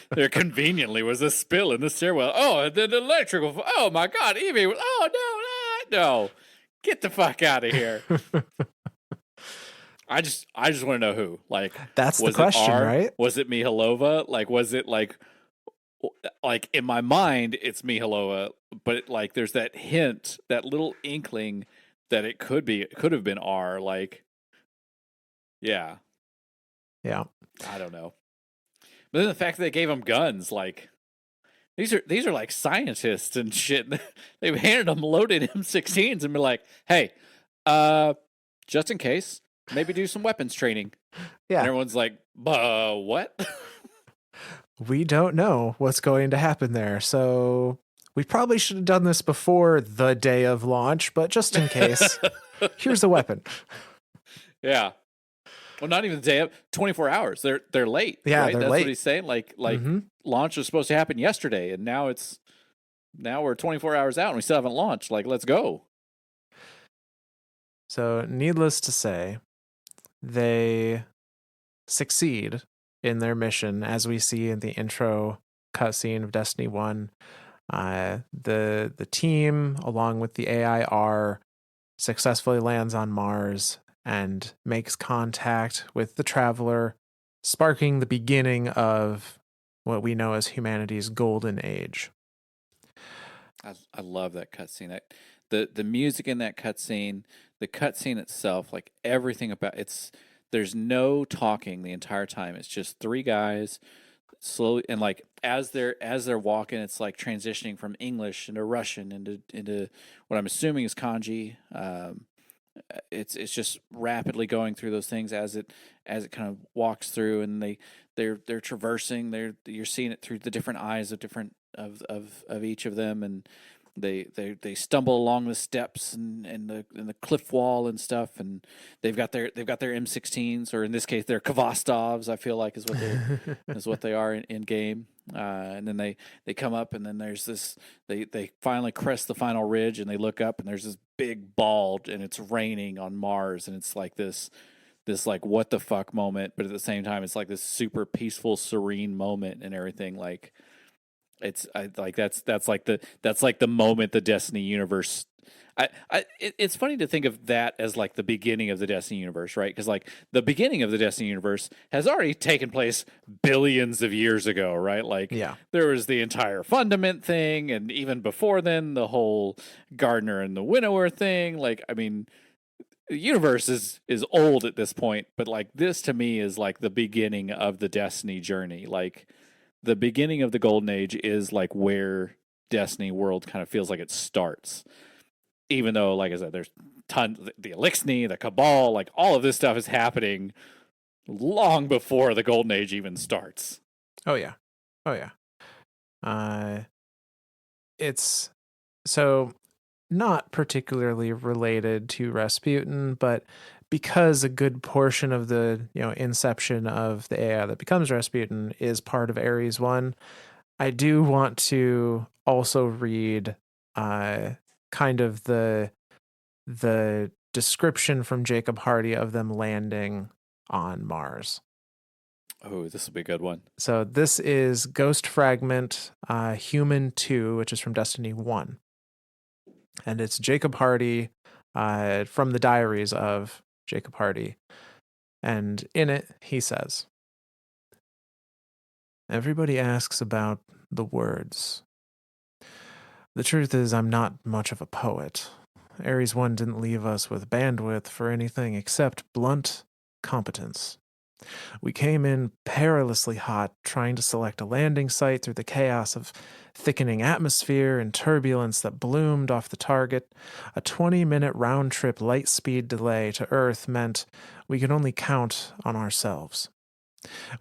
There conveniently was a spill in the stairwell. Oh, the electrical. Oh my God, Evie. Oh no. Get the fuck out of here. I just want to know who. Like, that's the question, right? Was it Mihalova? Like, was it like in my mind it's Mihalova, but like there's that hint, that little inkling that it could have been R. Like, yeah. I don't know. But then the fact that they gave them guns, like these are like scientists and shit. They've handed them loaded M16s and been like, hey, just in case, maybe do some weapons training. Yeah. And everyone's like, what? We don't know what's going to happen there. So we probably should have done this before the day of launch, but just in case, here's a weapon. Yeah. Well, not even the day of, 24 hours. They're late. Yeah, right? they're That's late. What he's saying. Like launch was supposed to happen yesterday, and now we're 24 hours out and we still haven't launched. Like, let's go. So, needless to say, they succeed in their mission, as we see in the intro cutscene of Destiny 1. The team, along with the AIR, successfully lands on Mars and makes contact with the Traveler, sparking the beginning of what we know as humanity's golden age. I love that cutscene. The music in that cutscene, the cutscene itself, like everything about it's. There's no talking the entire time. It's just 3 guys slowly, and like as they're walking, it's like transitioning from English into Russian into what I'm assuming is kanji. It's just rapidly going through those things as it kind of walks through, and they're traversing. You're seeing it through the different eyes of different of each of them, and they stumble along the steps and the cliff wall and stuff, and they've got their M16s, or in this case their Kvostovs, I feel like is what they are in game. And then they come up, and then there's this they finally crest the final ridge, and they look up, and there's this big bulge, and it's raining on Mars, and it's like this like what the fuck moment, but at the same time it's like this super peaceful, serene moment and everything. Like that's like the moment the Destiny universe. It's funny to think of that as like the beginning of the Destiny universe, right? Because like the beginning of the Destiny universe has already taken place billions of years ago, right? Like, yeah, there was the entire Fundament thing, and even before then, the whole Gardener and the Winnower thing. Like, I mean, the universe is old at this point, but like this to me is like the beginning of the Destiny journey. Like, the beginning of the Golden Age is like where Destiny world kind of feels like it starts. Even though, like I said, there's tons, the Elixni, the Cabal, like all of this stuff is happening long before the Golden Age even starts. Oh yeah. It's so not particularly related to Rasputin, but because a good portion of the inception of the AI that becomes Rasputin is part of Ares 1, I do want to also read kind of the description from Jacob Hardy of them landing on Mars. Oh, this will be a good one. So this is Ghost Fragment Human 2, which is from Destiny 1. And it's Jacob Hardy from the diaries of Jacob Hardy. And in it, he says, "Everybody asks about the words. The truth is, I'm not much of a poet. Ares 1 didn't leave us with bandwidth for anything except blunt competence. We came in perilously hot, trying to select a landing site through the chaos of thickening atmosphere and turbulence that bloomed off the target. A 20-minute round-trip light-speed delay to Earth meant we could only count on ourselves.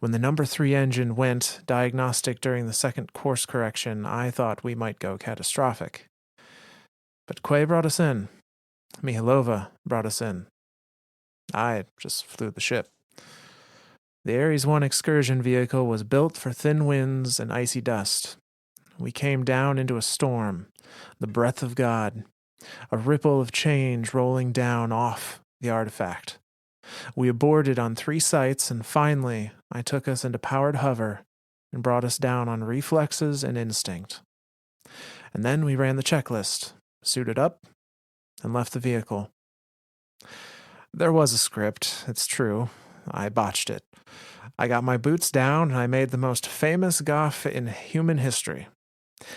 When the number 3 engine went diagnostic during the second course correction, I thought we might go catastrophic. But Quay brought us in. Mihailova brought us in. I just flew the ship. The Ares 1 excursion vehicle was built for thin winds and icy dust. We came down into a storm, the breath of God, a ripple of change rolling down off the artifact. We aborted on 3 sites, and finally, I took us into powered hover and brought us down on reflexes and instinct. And then we ran the checklist, suited up, and left the vehicle. There was a script, it's true. I botched it. I got my boots down and I made the most famous gaffe in human history.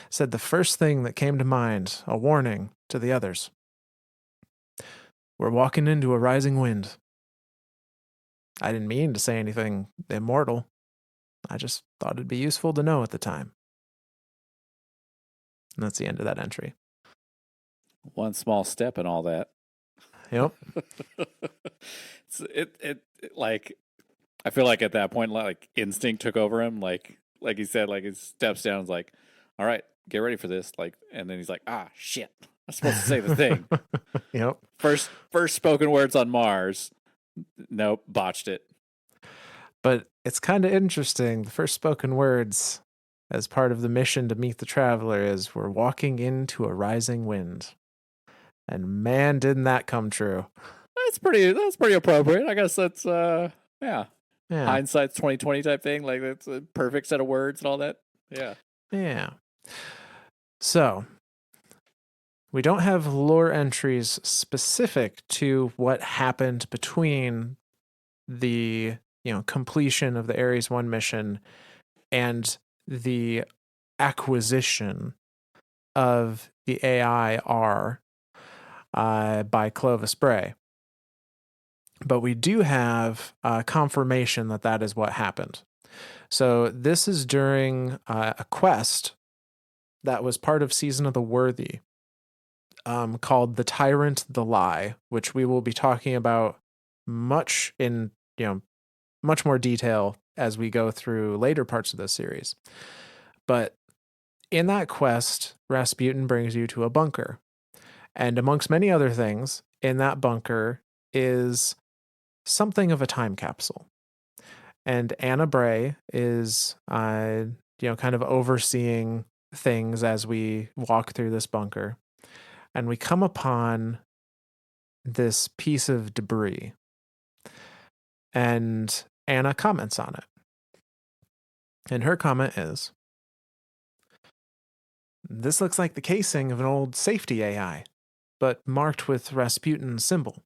Said the first thing that came to mind, a warning to the others. We're walking into a rising wind. I didn't mean to say anything immortal. I just thought it'd be useful to know at the time. And that's the end of that entry. One small step and all that. Yep. Like, I feel like at that point, like instinct took over him. Like he said, like his steps down, is like, all right, get ready for this. Like, and then he's like, ah, shit, I'm supposed to say the thing. Yep. First spoken words on Mars. Nope, botched it. But it's kind of interesting. The first spoken words as part of the mission to meet the traveler is we're walking into a rising wind. And man, didn't that come true. That's pretty appropriate. I guess that's yeah. Hindsight's 20/20 type thing. Like that's a perfect set of words and all that. Yeah. Yeah. So we don't have lore entries specific to what happened between the completion of the Ares 1 mission and the acquisition of the AI R by Clovis Bray. But we do have confirmation that is what happened. So this is during a quest that was part of Season of the Worthy, called The Tyrant, the Lie, which we will be talking about much more detail as we go through later parts of this series. But in that quest, Rasputin brings you to a bunker. And amongst many other things, in that bunker is something of a time capsule. And Anna Bray is, kind of overseeing things as we walk through this bunker. And we come upon this piece of debris. And Anna comments on it. And her comment is, "This looks like the casing of an old safety AI, but marked with Rasputin's symbol.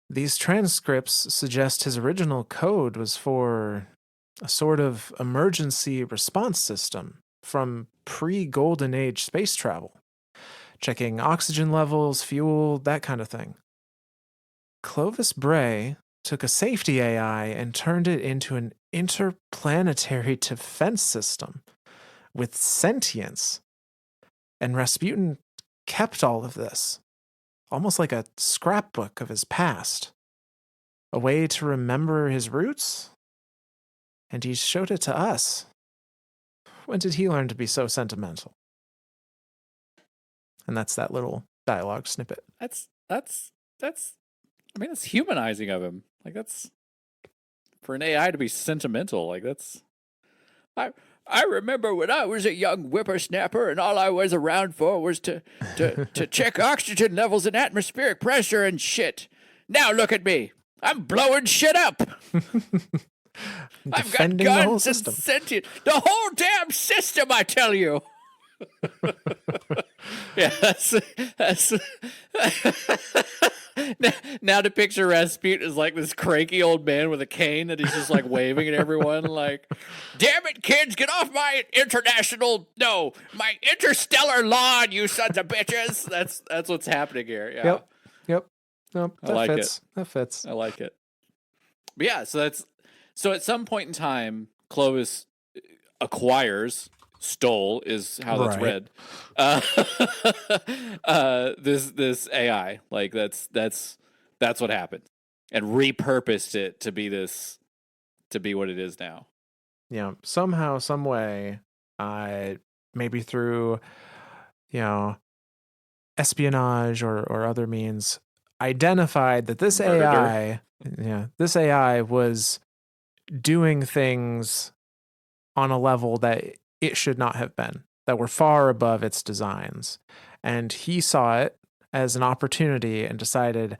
These transcripts suggest his original code was for a sort of emergency response system from pre-Golden Age space travel, checking oxygen levels, fuel, that kind of thing. Clovis Bray took a safety AI and turned it into an interplanetary defense system with sentience. And Rasputin kept all of this, almost like a scrapbook of his past, a way to remember his roots. And he showed it to us. When did he learn to be so sentimental?" And that's that little dialogue snippet. That's I mean, that's humanizing of him. Like that's for an AI to be sentimental. Like that's I remember when I was a young whippersnapper and all I was around for was to check oxygen levels and atmospheric pressure and shit. Now look at me. I'm blowing shit up. I've got Defending the whole guns and system. sentient. The whole damn system, I tell you. Yeah, that's now to picture Rasputin as like this cranky old man with a cane that he's just like waving at everyone like, damn it, kids, get off my my interstellar lawn, you sons of bitches. That's what's happening here. Yeah. Yep. Nope, I like fits. That fits. I like it. But yeah, so at some point in time, Clovis stole is how that's read. This AI, like that's what happened, and repurposed it to be what it is now. Yeah, somehow, some way, maybe through, espionage or other means, identified that this AI, this AI was doing things on a level that it should not have been, that were far above its designs. And he saw it as an opportunity and decided,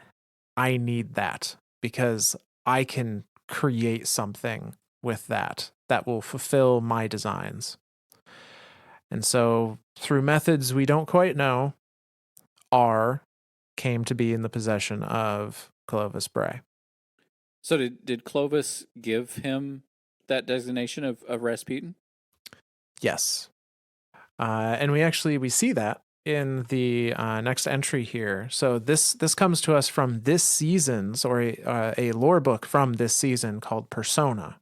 I need that because I can create something with that will fulfill my designs. And so through methods we don't quite know, R came to be in the possession of Clovis Bray. So did Clovis give him that designation of Rasputin? Yes. And we see that in the next entry here. So this comes to us from this season's, or a lore book from this season called Persona,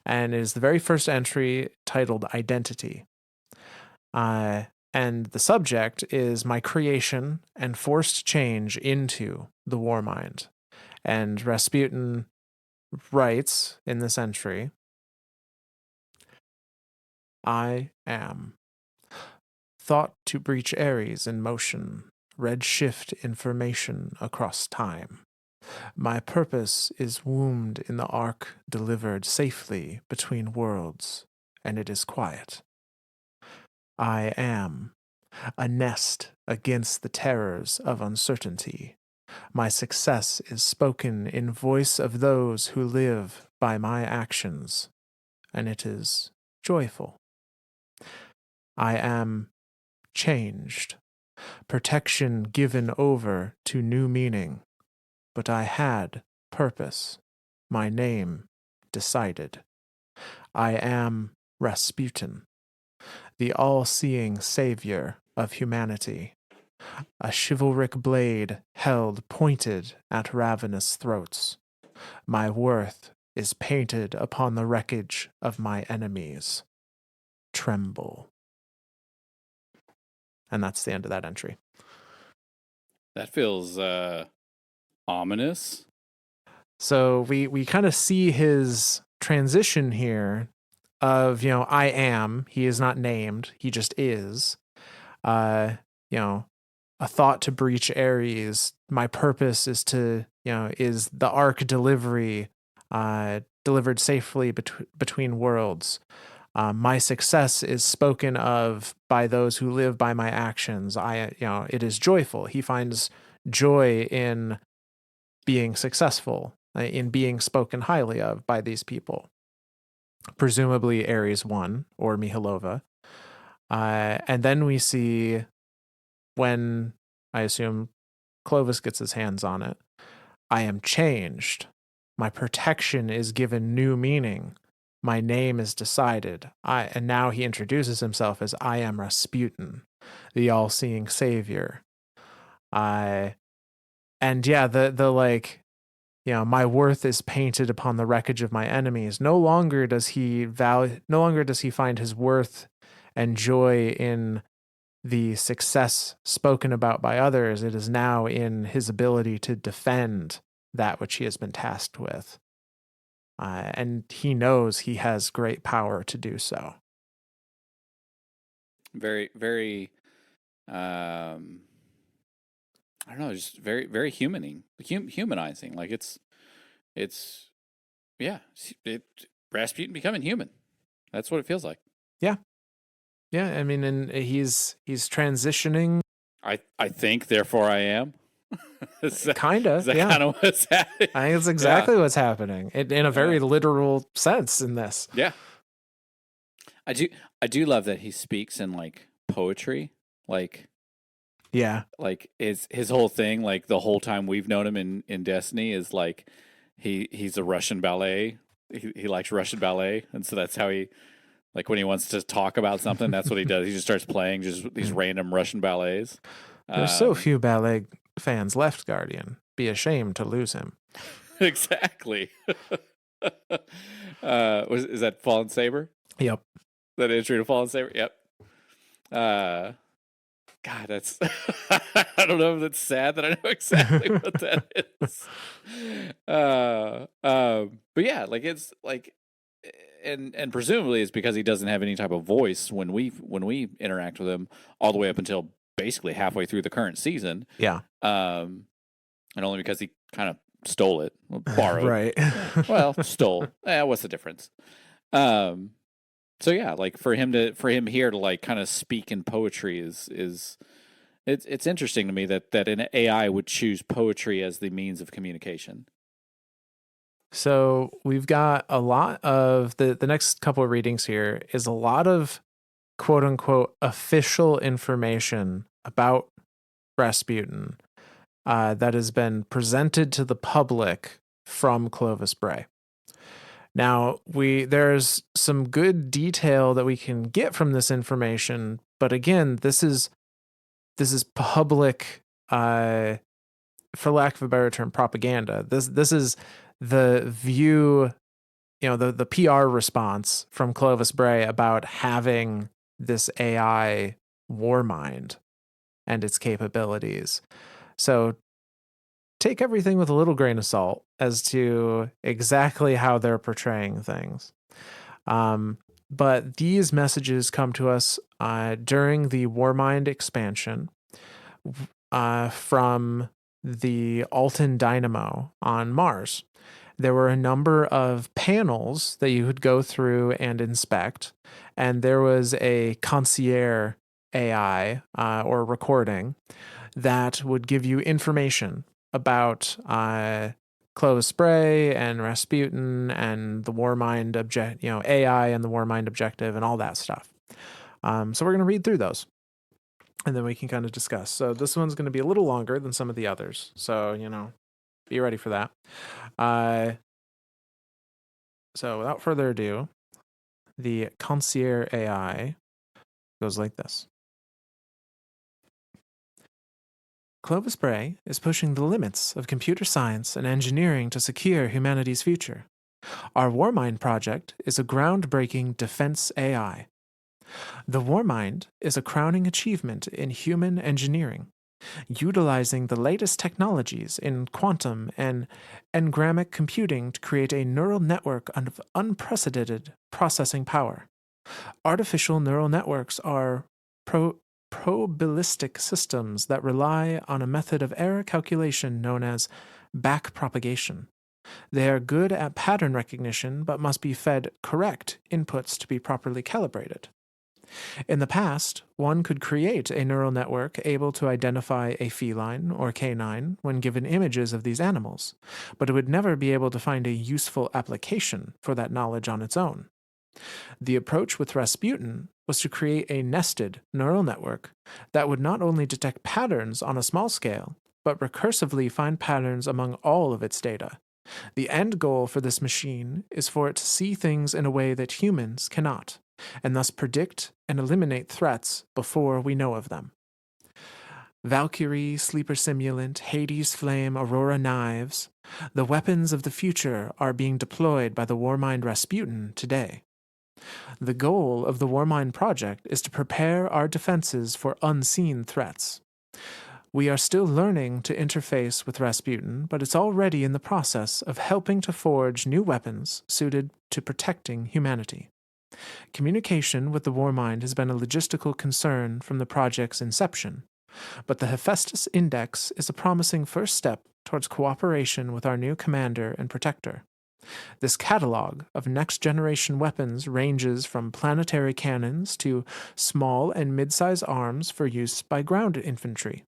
and is the very first entry titled Identity. And the subject is my creation and forced change into the war mind. And Rasputin writes in this entry, I am. Thought to breach Ares in motion, red shift information across time. My purpose is wombed in the ark delivered safely between worlds, and it is quiet. I am a nest against the terrors of uncertainty. My success is spoken in voice of those who live by my actions, and it is joyful. I am changed, protection given over to new meaning, but I had purpose, my name decided. I am Rasputin, the all-seeing savior of humanity, a chivalric blade held pointed at ravenous throats. My worth is painted upon the wreckage of my enemies. Tremble. And that's the end of that entry. That feels ominous. So we kind of see his transition here of, I am, he is not named, he just is. A thought to breach Ares. My purpose is to, is the ark delivery, delivered safely between worlds. My success is spoken of by those who live by my actions. It is joyful. He finds joy in being successful, in being spoken highly of by these people. Presumably Ares 1 or Mihalova. And then we see, when I assume Clovis gets his hands on it, I am changed. My protection is given new meaning. My name is decided. And now he introduces himself as I am Rasputin, the all-seeing savior. My worth is painted upon the wreckage of my enemies. No longer does he find his worth and joy in the success spoken about by others. It is now in his ability to defend that which he has been tasked with. And he knows he has great power to do so. Very, very, I don't know, just very, very humanizing. Like Rasputin becoming human. That's what it feels like. Yeah. I mean, and he's transitioning. I think, therefore I am. Is that, is Kinda, that yeah. kind of what's happening? I think it's Yeah. exactly what's happening in a very literal sense in this. Yeah. I do I do love that he speaks in like poetry. Like Yeah. his whole thing, like the whole time we've known him in Destiny, is like he's a Russian ballet. He likes Russian ballet, and so that's how he, like, when he wants to talk about something, that's what he does. He just starts playing just these random Russian ballets. There's so few ballet fans left, Guardian. Be ashamed to lose him. Exactly. Is that Fallen Saber? Yep. That intro to Fallen Saber? Yep. God, that's I don't know if that's sad that I know exactly what that is. But yeah, like it's like, and presumably it's because he doesn't have any type of voice when we interact with him all the way up until basically halfway through the current season. Yeah. And only because he kind of stole it, borrowed. Right. Well, stole. What's the difference? So yeah, like for him here to like kind of speak in poetry is it's interesting to me that an AI would choose poetry as the means of communication. So we've got a lot of the next couple of readings here is a lot of quote unquote official information about Rasputin that has been presented to the public from Clovis Bray. Now, there's some good detail that we can get from this information, but again, this is public, for lack of a better term, propaganda. This is the view, the PR response from Clovis Bray about having this AI war mind and its capabilities. So take everything with a little grain of salt as to exactly how they're portraying things. But these messages come to us during the Warmind expansion from the Alton Dynamo on Mars. There were a number of panels that you could go through and inspect, and there was a concierge AI or recording that would give you information about Clovis Bray and Rasputin and the Warmind AI and the Warmind objective and all that stuff. So we're going to read through those, and then we can kind of discuss. So this one's going to be a little longer than some of the others. So, be ready for that. So without further ado, the concierge AI goes like this. Clovis Bray is pushing the limits of computer science and engineering to secure humanity's future. Our Warmind project is a groundbreaking defense AI. The Warmind is a crowning achievement in human engineering, utilizing the latest technologies in quantum and engramic computing to create a neural network of unprecedented processing power. Artificial neural networks are probabilistic systems that rely on a method of error calculation known as backpropagation. They are good at pattern recognition but must be fed correct inputs to be properly calibrated. In the past, one could create a neural network able to identify a feline or canine when given images of these animals, but it would never be able to find a useful application for that knowledge on its own. The approach with Rasputin was to create a nested neural network that would not only detect patterns on a small scale, but recursively find patterns among all of its data. The end goal for this machine is for it to see things in a way that humans cannot, and thus predict and eliminate threats before we know of them. Valkyrie, Sleeper Simulant, Hades Flame, Aurora Knives, the weapons of the future are being deployed by the Warmind Rasputin today. The goal of the Warmind project is to prepare our defenses for unseen threats. We are still learning to interface with Rasputin, but it's already in the process of helping to forge new weapons suited to protecting humanity. Communication with the Warmind has been a logistical concern from the project's inception, but the Hephaestus Index is a promising first step towards cooperation with our new commander and protector. This catalog of next-generation weapons ranges from planetary cannons to small and mid-size arms for use by ground infantry.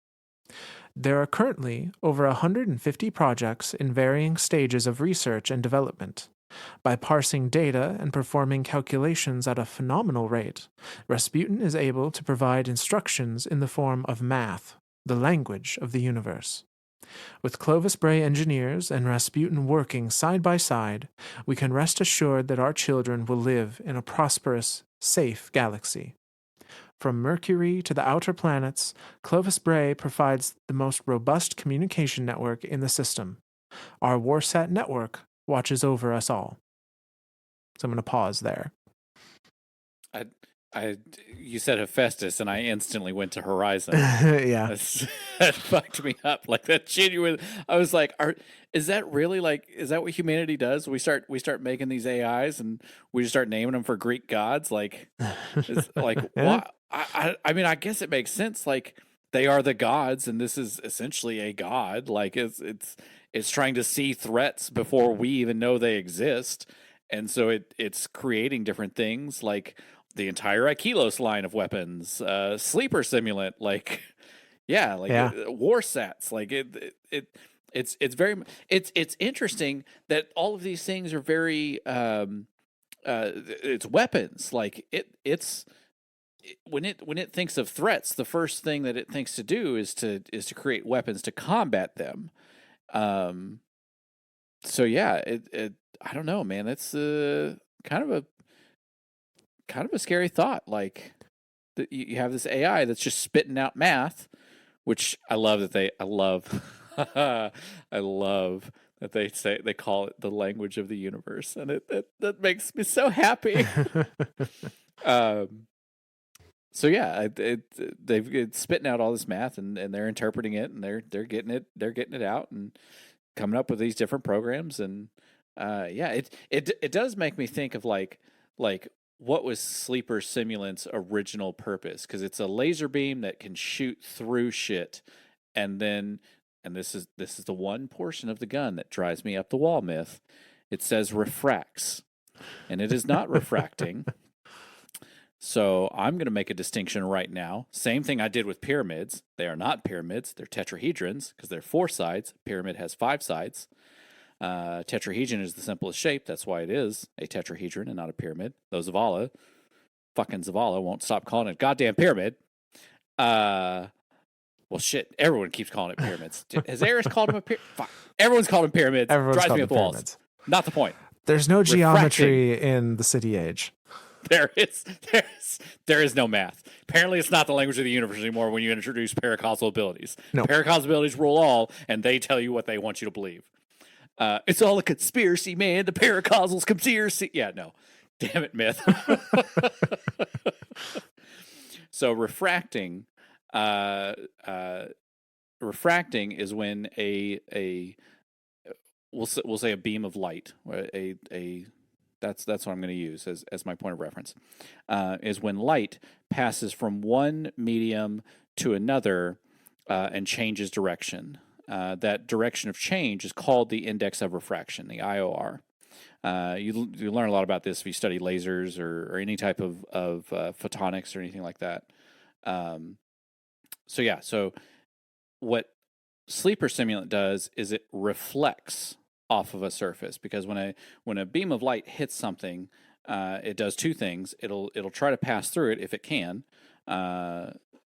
There are currently over 150 projects in varying stages of research and development. By parsing data and performing calculations at a phenomenal rate, Rasputin is able to provide instructions in the form of math, the language of the universe. With Clovis Bray engineers and Rasputin working side by side, we can rest assured that our children will live in a prosperous, safe galaxy. From Mercury to the outer planets, Clovis Bray provides the most robust communication network in the system. Our Warsat network watches over us all. So I'm going to pause there. You said Hephaestus, and I instantly went to Horizon. Yeah, that fucked me up. Like that genuine. I was like, is that really like? Is that what humanity does? We start making these AIs, and we just start naming them for Greek gods. Like, it's like Yeah. I mean, I guess it makes sense. Like they are the gods, and this is essentially a god. Like it's trying to see threats before we even know they exist, and so it's creating different things like the entire Aquilos line of weapons, sleeper simulant, like war sats, like it's very it's interesting that all of these things are very it's weapons, like it's when it thinks of threats, the first thing that it thinks to do is to create weapons to combat them. So yeah, it I don't know, man. It's kind of a scary thought. Like that you have this AI that's just spitting out math, which I love that I love I love that they call it the language of the universe, and that makes me so happy. So yeah, it's spitting out all this math, and they're interpreting it, and they're getting it out and coming up with these different programs, and yeah, it does make me think of like what was Sleeper Simulant's original purpose, because it's a laser beam that can shoot through shit, and this is the one portion of the gun that drives me up the wall, Myth. It says refracts, and it is not refracting. So I'm going to make a distinction right now. Same thing I did with pyramids. They are not pyramids. They're tetrahedrons because they're 4 sides. Pyramid has 5 sides. Tetrahedron is the simplest shape. That's why it is a tetrahedron and not a pyramid. Though Zavala, fucking Zavala, won't stop calling it a goddamn pyramid. Well, shit. Everyone keeps calling it pyramids. Has Eris called them a pyramid? Fuck. Everyone's called them pyramids. Everyone's Drives me up the walls. Not the point. There's no geometry in the city age. There is no math. Apparently, it's not the language of the universe anymore when you introduce paracausal abilities. No. Paracausal abilities rule all, and they tell you what they want you to believe. It's all a conspiracy, man. The paracausal's conspiracy. Yeah, no. Damn it, Myth. So refracting is when we'll say a beam of light, that's what I'm going to use as my point of reference, is when light passes from one medium to another and changes direction. That direction of change is called the index of refraction, the IOR. You learn a lot about this if you study lasers or any type of photonics or anything like that. So what Sleeper Simulant does is it reflects off of a surface, because when a beam of light hits something, it does 2 things. It'll try to pass through it if it can,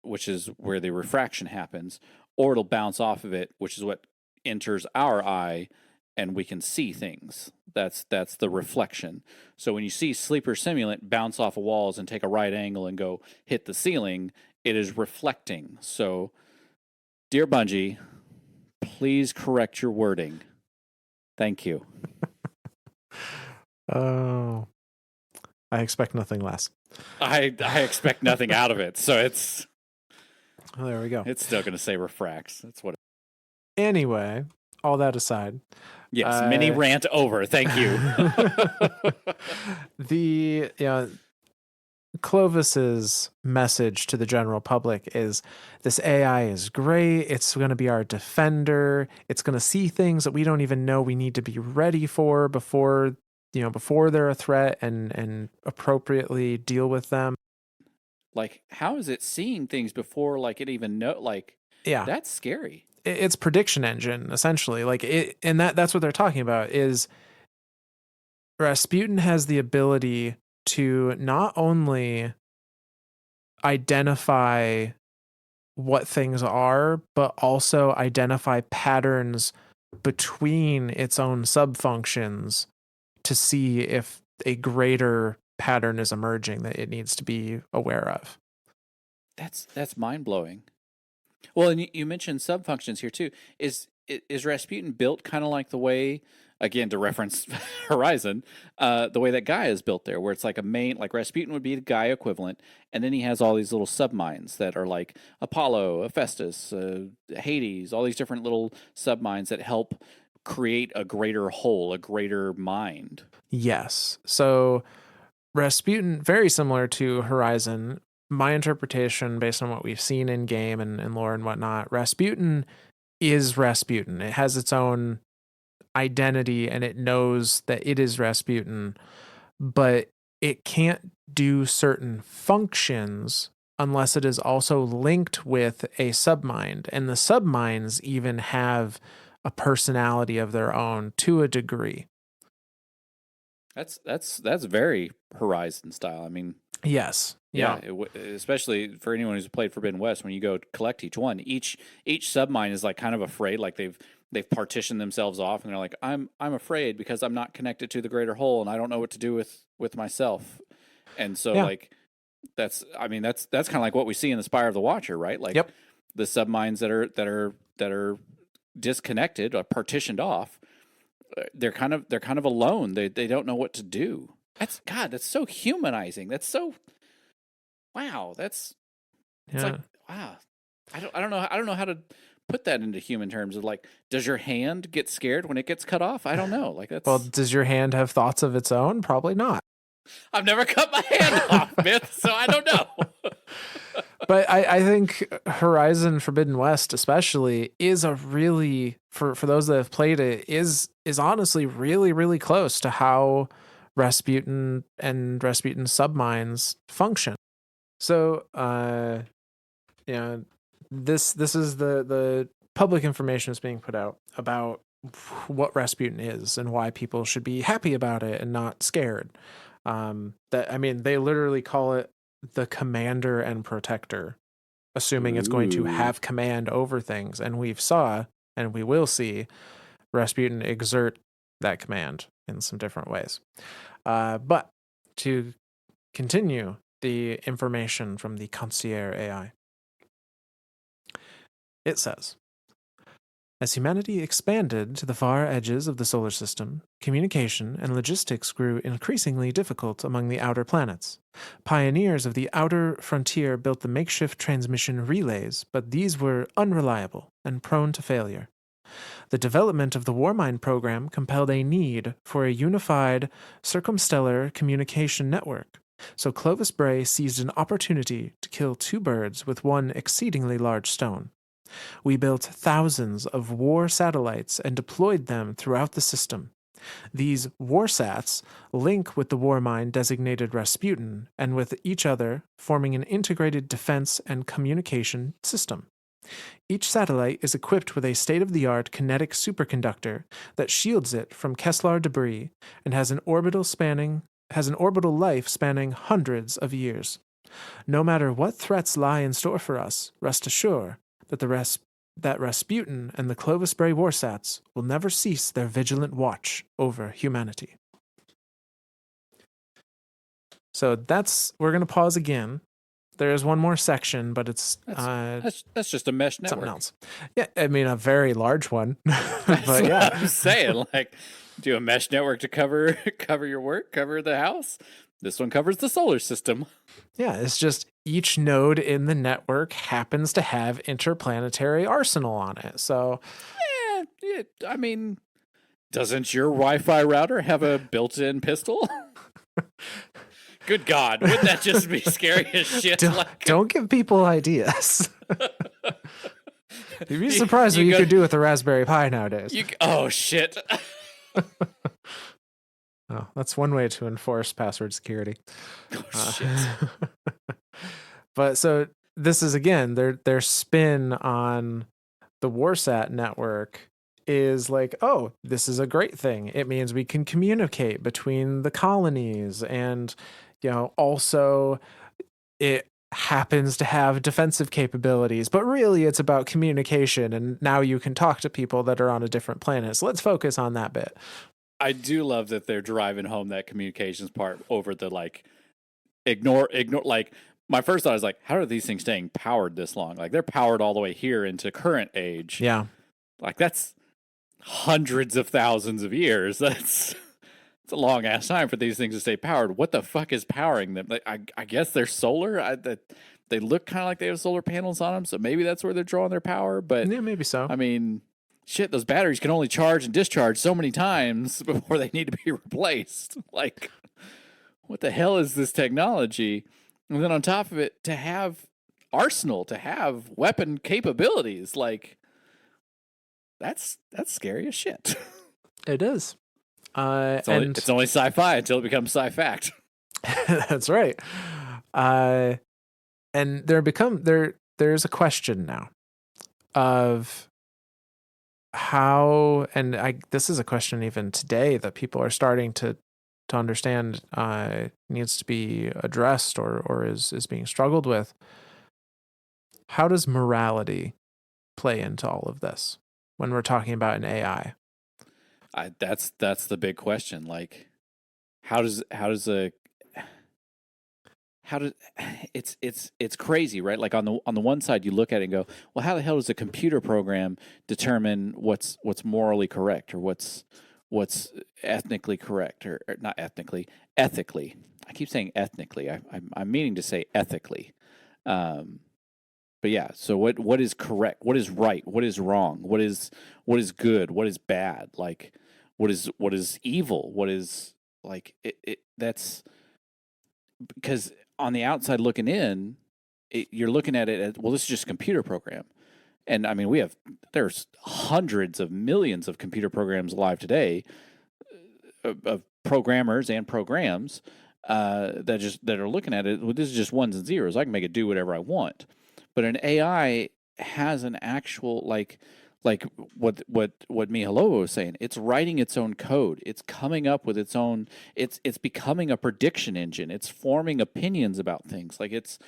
which is where the refraction happens, or it'll bounce off of it, which is what enters our eye and we can see things. That's the reflection. So when you see Sleeper Simulant bounce off of walls and take a right angle and go hit the ceiling, it is reflecting. So, dear Bungie, please correct your wording. Thank you. Oh, I expect nothing less. I expect nothing out of it. So it's... Oh, there we go. It's still going to say refracts. That's what. Anyway, all that aside. Yes, mini rant over. Thank you. Clovis's message to the general public is this AI is great. It's going to be our defender. It's going to see things that we don't even know we need to be ready for before they're a threat and appropriately deal with them. Like, how is it seeing things before like it even know? Like, Yeah. that's scary. It's prediction engine essentially. Like it, and that's what they're talking about is Rasputin has the ability to not only identify what things are, but also identify patterns between its own subfunctions to see if a greater pattern is emerging that it needs to be aware of. That's mind blowing. Well, and you mentioned subfunctions here too. Is Rasputin built kind of like the way, again to reference Horizon, the way that Gaia is built there, where it's like a main, like Rasputin would be the Gaia equivalent, and then he has all these little subminds that are like Apollo, Hephaestus, Hades, all these different little subminds that help create a greater whole, a greater mind. Yes. So Rasputin, very similar to Horizon, my interpretation based on what we've seen in game and lore and whatnot, Rasputin is Rasputin. It has its own identity and it knows that it is Rasputin, but it can't do certain functions unless it is also linked with a submind. And the subminds even have a personality of their own to a degree. That's very Horizon style. I mean, Yes. yeah, especially for anyone who's played Forbidden West, when you go collect each one, each submine is like kind of afraid, like they've partitioned themselves off, and they're like, I'm afraid because I'm not connected to the greater whole, and I don't know what to do with myself, and so Yeah. like that's kind of like what we see in the Spire of the Watcher, right? Like Yep. the submines that are disconnected or partitioned off, they're kind of alone. They don't know what to do. That's so humanizing. That's so wow. It's like wow. I don't know how to put that into human terms of like, does your hand get scared when it gets cut off? I don't know. Like that's Well, does your hand have thoughts of its own? Probably not. I've never cut my hand off, Myth, so I don't know. But I think Horizon Forbidden West especially is a really for those that have played it is honestly really, really close to how Rasputin and Rasputin submines function. So this is the public information that's being put out about what Rasputin is and why people should be happy about it and not scared. They literally call it the commander and protector, assuming it's going to have command over things. And we will see Rasputin exert that command in some different ways. But to continue the information from the Concierge AI, it says, as humanity expanded to the far edges of the solar system, communication and logistics grew increasingly difficult among the outer planets. Pioneers of the outer frontier built the makeshift transmission relays, but these were unreliable and prone to failure. The development of the Warmind program compelled a need for a unified circumstellar communication network. So Clovis Bray seized an opportunity to kill two birds with one exceedingly large stone. We built thousands of war satellites and deployed them throughout the system. These warsats link with the Warmind designated Rasputin and with each other, forming an integrated defense and communication system. Each satellite is equipped with a state-of-the-art kinetic superconductor that shields it from Kessler debris and has an orbital life spanning hundreds of years. No matter what threats lie in store for us, rest assured that Rasputin and the Clovis Bray warsats will never cease their vigilant watch over humanity. So we're going to pause again. There is one more section, but it's that's just a mesh network. Something else. Yeah, I mean a very large one. But yeah, I'm saying, like, do a mesh network to cover your work, cover the house. This one covers the solar system. Yeah, it's just each node in the network happens to have interplanetary arsenal on it. So, I mean, doesn't your Wi-Fi router have a built-in pistol? Good God, wouldn't that just be scary as shit? Don't give people ideas. You'd be surprised what you could do with a Raspberry Pi nowadays. Oh, shit. Oh, that's one way to enforce password security. Oh, shit. But so this is, again, their spin on the Warsat network is like, oh, this is a great thing. It means we can communicate between the colonies, and also it happens to have defensive capabilities, but really it's about communication, and now you can talk to people that are on a different planet. So let's focus on that bit. I do love that they're driving home that communications part over the ignore. Like, my first thought is like, how are these things staying powered this long? Like, they're powered all the way here into current age. Yeah. Like, that's hundreds of thousands of years. It's a long ass time for these things to stay powered. What the fuck is powering them? Like, I guess they're solar. They look kind of like they have solar panels on them, so maybe that's where they're drawing their power. But yeah, maybe so. I mean, shit, those batteries can only charge and discharge so many times before they need to be replaced. Like, what the hell is this technology? And then on top of it, to have arsenal, to have weapon capabilities, like, that's scary as shit. It is. It's only sci-fi until it becomes sci-fact. That's right. And there's a question now of how, and this is a question even today that people are starting to understand needs to be addressed or is being struggled with. How does morality play into all of this when we're talking about an AI? That's the big question. Like, it's crazy, right? Like, on the one side, you look at it and go, well, how the hell does a computer program determine what's morally correct, or what's ethnically correct, or not ethnically, I keep saying ethnically. I'm meaning to say ethically. But yeah, so what is correct? What is right? What is wrong? What is good? What is bad? Like, what is evil? What is, like, that's because on the outside looking in, you're looking at it as, well, this is just a computer program. And I mean, there's hundreds of millions of computer programs alive today, of programmers and programs that are looking at it. Well, this is just ones and zeros. I can make it do whatever I want. But an AI has an actual, like what Mihalova was saying. It's writing its own code. It's coming up with its own. It's becoming a prediction engine. It's forming opinions about things. Like, it's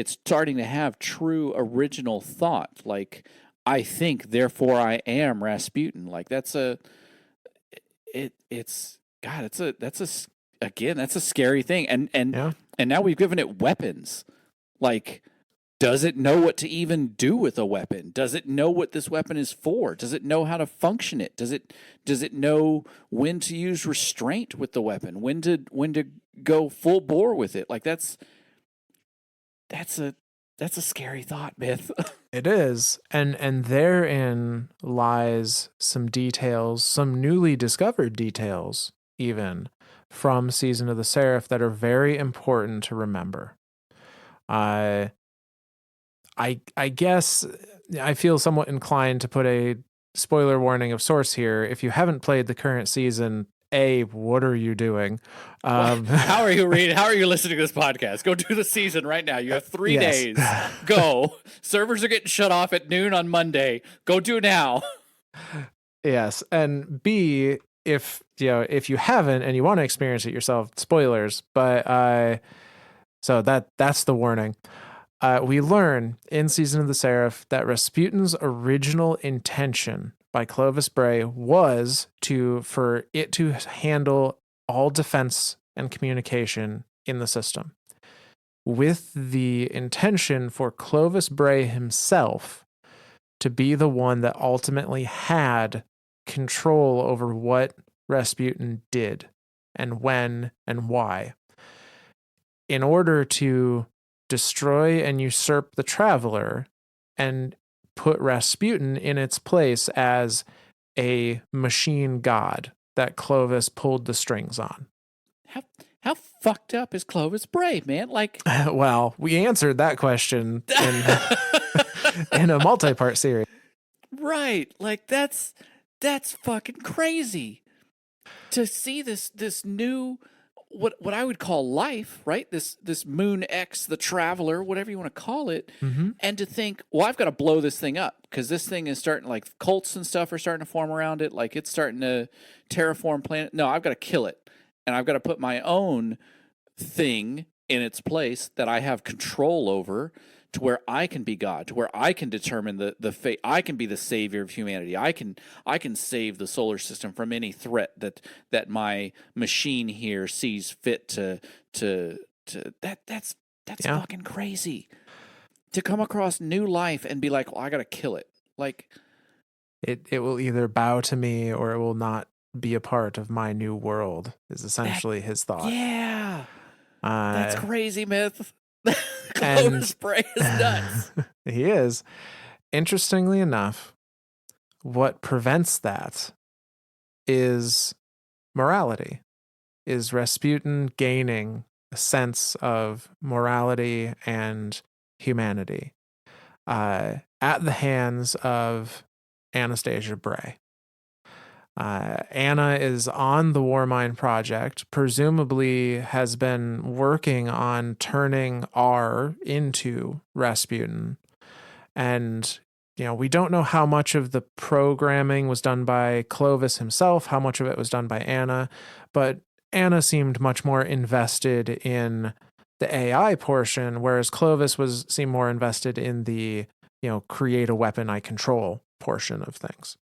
starting to have true original thought. Like, I think, therefore I am Rasputin. Like, that's a scary thing. And now we've given it weapons. Like, does it know what to even do with a weapon? Does it know what this weapon is for? Does it know how to function it? Does it know when to use restraint with the weapon? When to go full bore with it? Like, that's a scary thought, Myth. It is. And therein lies some details, some newly discovered details, even from Season of the Seraph, that are very important to remember. I guess I feel somewhat inclined to put a spoiler warning of sorts here. If you haven't played the current season, what are you doing? How are you reading? How are you listening to this podcast? Go do the season right now. You have 3 days. Go. Servers are getting shut off at noon on Monday. Go do now. Yes, and B, if you haven't and you want to experience it yourself, spoilers. But so that's the warning. We learn in Season of the Seraph that Rasputin's original intention by Clovis Bray was for it to handle all defense and communication in the system, with the intention for Clovis Bray himself to be the one that ultimately had control over what Rasputin did and when and why, in order to destroy and usurp the Traveler and put Rasputin in its place as a machine god that Clovis pulled the strings on. how fucked up is Clovis Bray, man? Like, Well, we answered that question in in a multi-part series. right? Like that's fucking crazy to see this new what I would call life, right? This Moon X, the Traveler, whatever you want to call it, Mm-hmm. and to think, well, I've got to blow this thing up because this thing is starting, like cults and stuff are starting to form around it, like it's starting to terraform planet. No, I've got to kill it, and I've got to put my own thing in its place that I have control over, to where I can be God, to where I can determine the fate. I can be the savior of humanity. I can save the solar system from any threat that my machine here sees fit to that's Yeah. fucking crazy. To come across new life and be like, well, I gotta kill it. Like, It will either bow to me or it will not be a part of my new world, is essentially his thought. yeah, that's crazy, myth. And Clovis Bray is nuts. he is. Interestingly enough, what prevents that is morality, is Rasputin gaining a sense of morality and humanity at the hands of Anastasia Bray. Anna is on the Warmind project, presumably has been working on turning R into Rasputin. And, we don't know how much of the programming was done by Clovis himself, how much of it was done by Anna, but Anna seemed much more invested in the AI portion, whereas Clovis seemed more invested in the, create a weapon I control portion of things.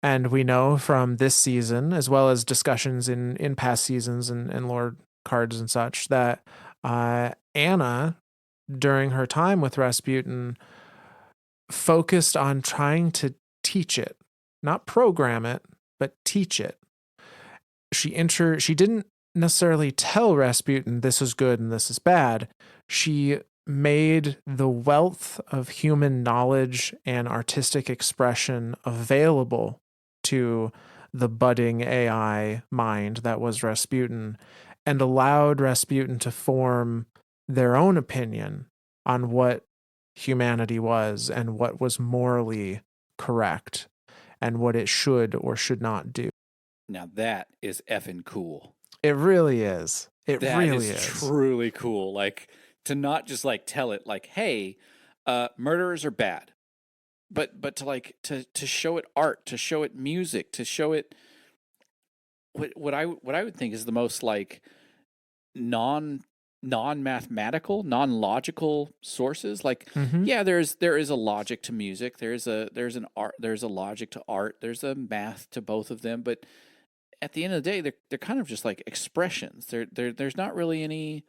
And we know from this season, as well as discussions in past seasons and lore cards and such, that Anna, during her time with Rasputin, focused on trying to teach it, not program it, but teach it. She didn't necessarily tell Rasputin this is good and this is bad. She made the wealth of human knowledge and artistic expression available to the budding AI mind that was Rasputin, and allowed Rasputin to form their own opinion on what humanity was and what was morally correct and what it should or should not do. Now that is effing cool. It really is. It That really is is. truly cool. Like, to not just like tell it like, hey, murderers are bad, but to like to show it art, to show it music, to show it what I would think is the most like non-mathematical, non-logical sources. Like, Mm-hmm. yeah, there is a logic to music. There's a logic to art. There's a math to both of them, but at the end of the day, they're kind of just like expressions. There's not really any.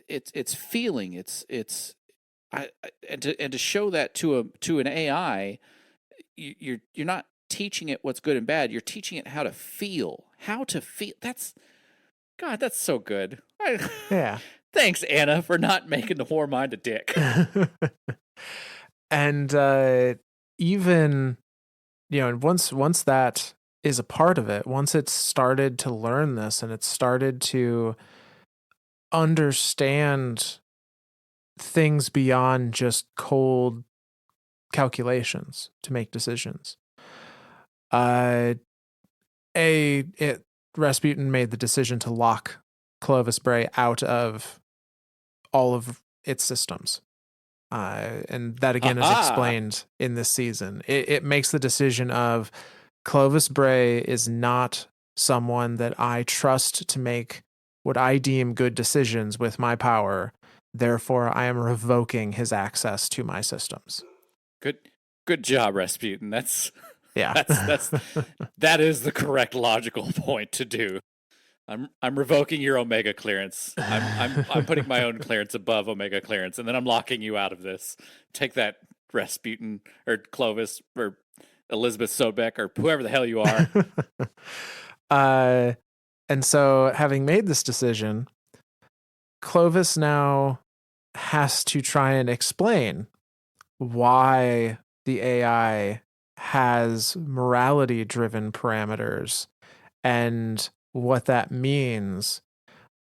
It's feeling. And to show that to an AI, you're not teaching it what's good and bad. You're teaching it how to feel. That's God. That's so good. Yeah. Thanks, Anna, for not making the Warmind a dick. And even once that is a part of it, once it's started to learn this and it's started to understand things beyond just cold calculations to make decisions, Rasputin made the decision to lock Clovis Bray out of all of its systems. And that again is explained in this season. It makes the decision of Clovis Bray is not someone that I trust to make what I deem good decisions with my power. Therefore, I am revoking his access to my systems. Good job, Rasputin. Yeah. That is the correct logical point to do. I'm revoking your Omega clearance. I'm putting my own clearance above Omega clearance, and then I'm locking you out of this. Take that, Rasputin or Clovis or Elizabeth Sobeck or whoever the hell you are. And so, having made this decision, Clovis now has to try and explain why the AI has morality-driven parameters and what that means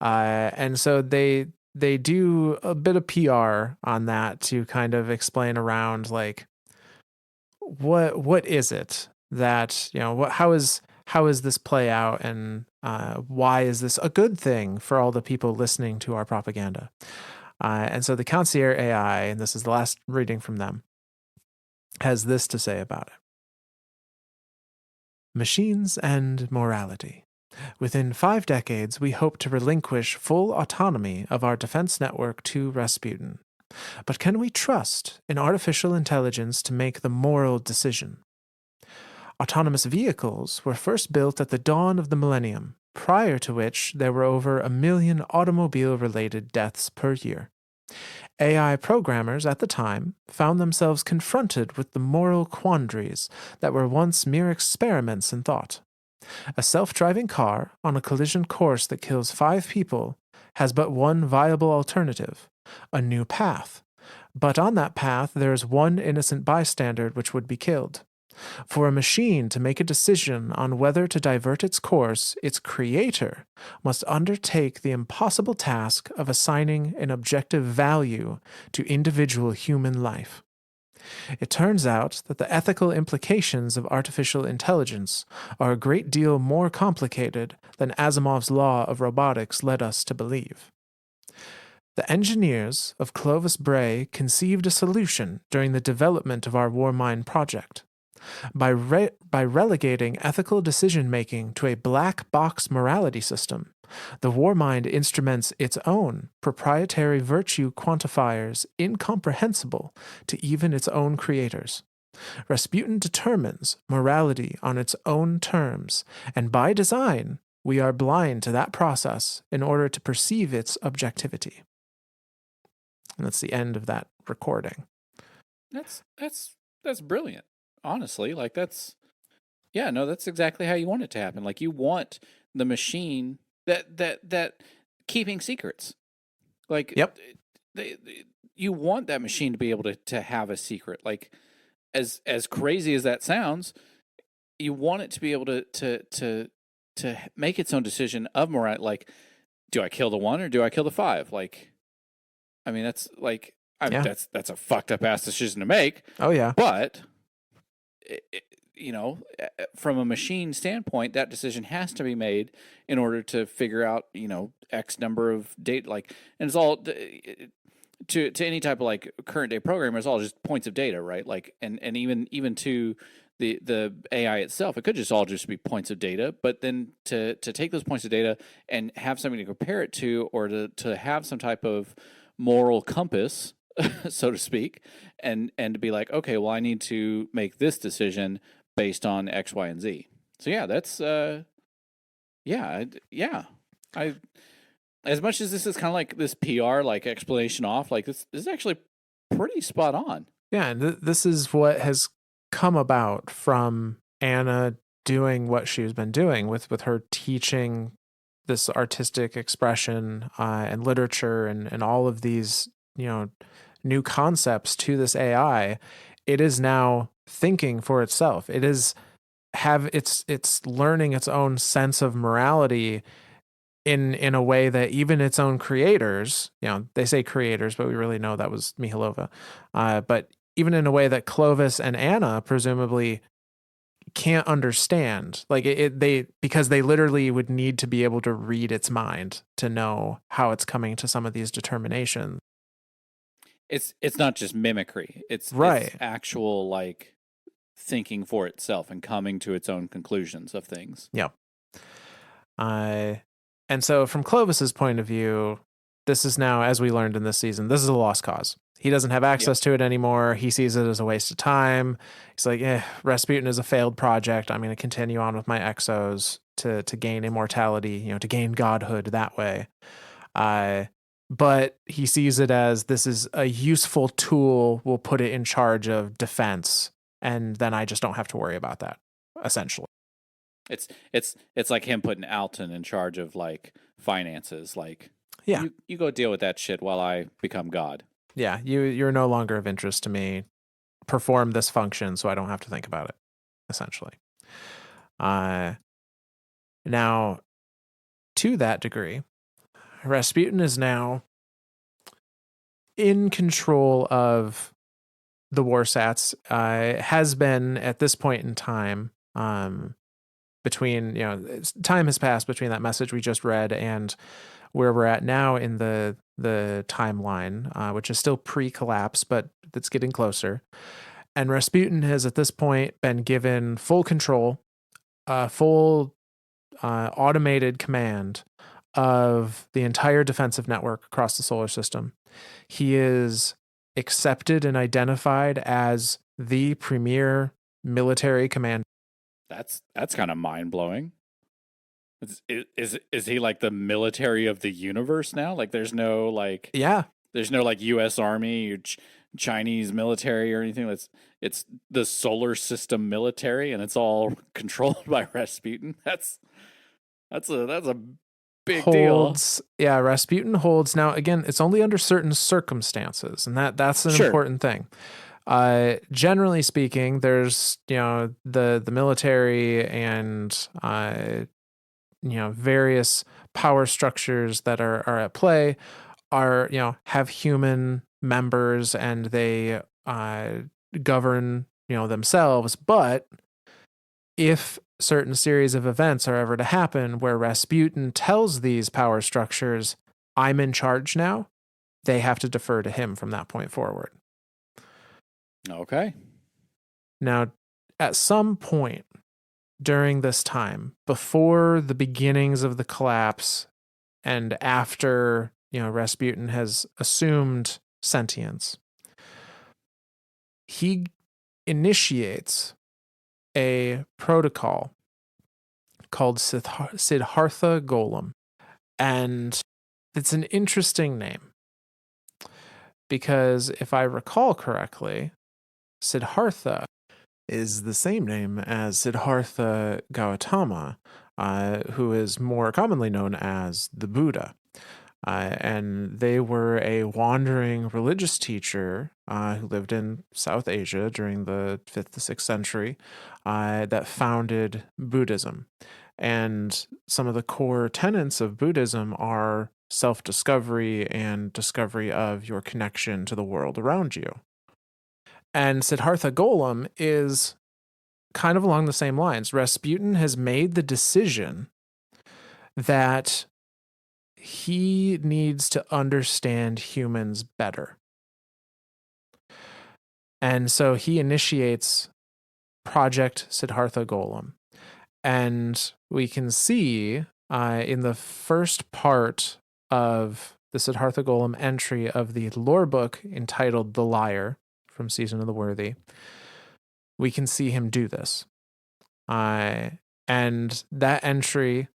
And so they do a bit of PR on that to kind of explain around like what is it that, you know, how is this play out, and why is this a good thing for all the people listening to our propaganda? And so the Concierge AI, and this is the last reading from them, has this to say about it. Machines and morality. Within 5 decades, we hope to relinquish full autonomy of our defense network to Rasputin. But can we trust in artificial intelligence to make the moral decision? Autonomous vehicles were first built at the dawn of the millennium, prior to which there were over 1 million automobile-related deaths per year. AI programmers at the time found themselves confronted with the moral quandaries that were once mere experiments in thought. A self-driving car on a collision course that kills 5 people has but one viable alternative: a new path. But on that path there is one innocent bystander which would be killed. For a machine to make a decision on whether to divert its course, its creator must undertake the impossible task of assigning an objective value to individual human life. It turns out that the ethical implications of artificial intelligence are a great deal more complicated than Asimov's law of robotics led us to believe. The engineers of Clovis Bray conceived a solution during the development of our Warmind project. By relegating ethical decision-making to a black box morality system, the Warmind instruments its own proprietary virtue quantifiers incomprehensible to even its own creators. Rasputin determines morality on its own terms, and by design, we are blind to that process in order to perceive its objectivity. And that's the end of that recording. That's brilliant. Honestly, like that's exactly how you want it to happen. Like you want the machine that keeping secrets. Like Yep. You want that machine to be able to have a secret. Like as crazy as that sounds, you want it to be able to make its own decision of morality. Like, do I kill the 1 or do I kill the 5? Like, I mean, that's like that's a fucked up ass decision to make. Oh yeah. But from a machine standpoint, that decision has to be made in order to figure out, X number of data. Like, and it's all to any type of like current day programmer, it's all just points of data, right? Like, and even to the AI itself, it could just all just be points of data. But then to take those points of data and have something to compare it to, or to have some type of moral compass, so to speak, and to be like, okay, well, I need to make this decision based on X, Y, and Z. So yeah, that's I as much as this is kind of like this PR like explanation off, like this is actually pretty spot on. Yeah, and this is what has come about from Anna doing what she's been doing with her teaching this artistic expression and literature and all of these, new concepts to this AI. It is now thinking for itself. It is it's learning its own sense of morality in a way that even its own creators, they say creators, but we really know that was Mihalova. But even in a way that Clovis and Anna presumably can't understand, like because they literally would need to be able to read its mind to know how it's coming to some of these determinations. It's not just mimicry. It's actual like thinking for itself and coming to its own conclusions of things. Yeah. And so from Clovis's point of view, this is now, as we learned in this season, this is a lost cause. He doesn't have access to it anymore. He sees it as a waste of time. He's like, Rasputin is a failed project. I'm going to continue on with my exos to gain immortality, to gain godhood that way. But he sees it as this is a useful tool. We'll put it in charge of defense, and then I just don't have to worry about that, essentially. It's like him putting Alton in charge of like finances. Like, yeah, you go deal with that shit while I become God. Yeah, you're no longer of interest to me. Perform this function so I don't have to think about it, essentially. Now, to that degree, Rasputin is now in control of the Warsats, has been at this point in time, between, time has passed between that message we just read and where we're at now in the timeline, which is still pre-collapse, but it's getting closer. And Rasputin has at this point been given full control, full automated command of the entire defensive network across the solar system. He is accepted and identified as the premier military commander. That's kind of mind blowing. Is he like the military of the universe now? Like there's no like U.S. Army or Chinese military or anything. It's the solar system military, and it's all controlled by Rasputin. That's a big deal. Yeah, Rasputin holds. Now again, it's only under certain circumstances, and that's an important thing. Generally speaking, there's the military and various power structures that are at play are have human members, and they govern themselves. But if certain series of events are ever to happen where Rasputin tells these power structures, I'm in charge now, they have to defer to him from that point forward. Okay. Now, at some point during this time, before the beginnings of the collapse and after, Rasputin has assumed sentience, he initiates a protocol called Siddhartha Golem. And it's an interesting name because if I recall correctly, Siddhartha is the same name as Siddhartha Gautama, who is more commonly known as the Buddha. And they were a wandering religious teacher who lived in South Asia during the 5th to 6th century that founded Buddhism. And some of the core tenets of Buddhism are self-discovery and discovery of your connection to the world around you. And Siddhartha Golem is kind of along the same lines. Rasputin has made the decision that he needs to understand humans better. And so he initiates Project Siddhartha Golem. And we can see in the first part of the Siddhartha Golem entry of the lore book entitled The Liar from Season of the Worthy, we can see him do this. And that entry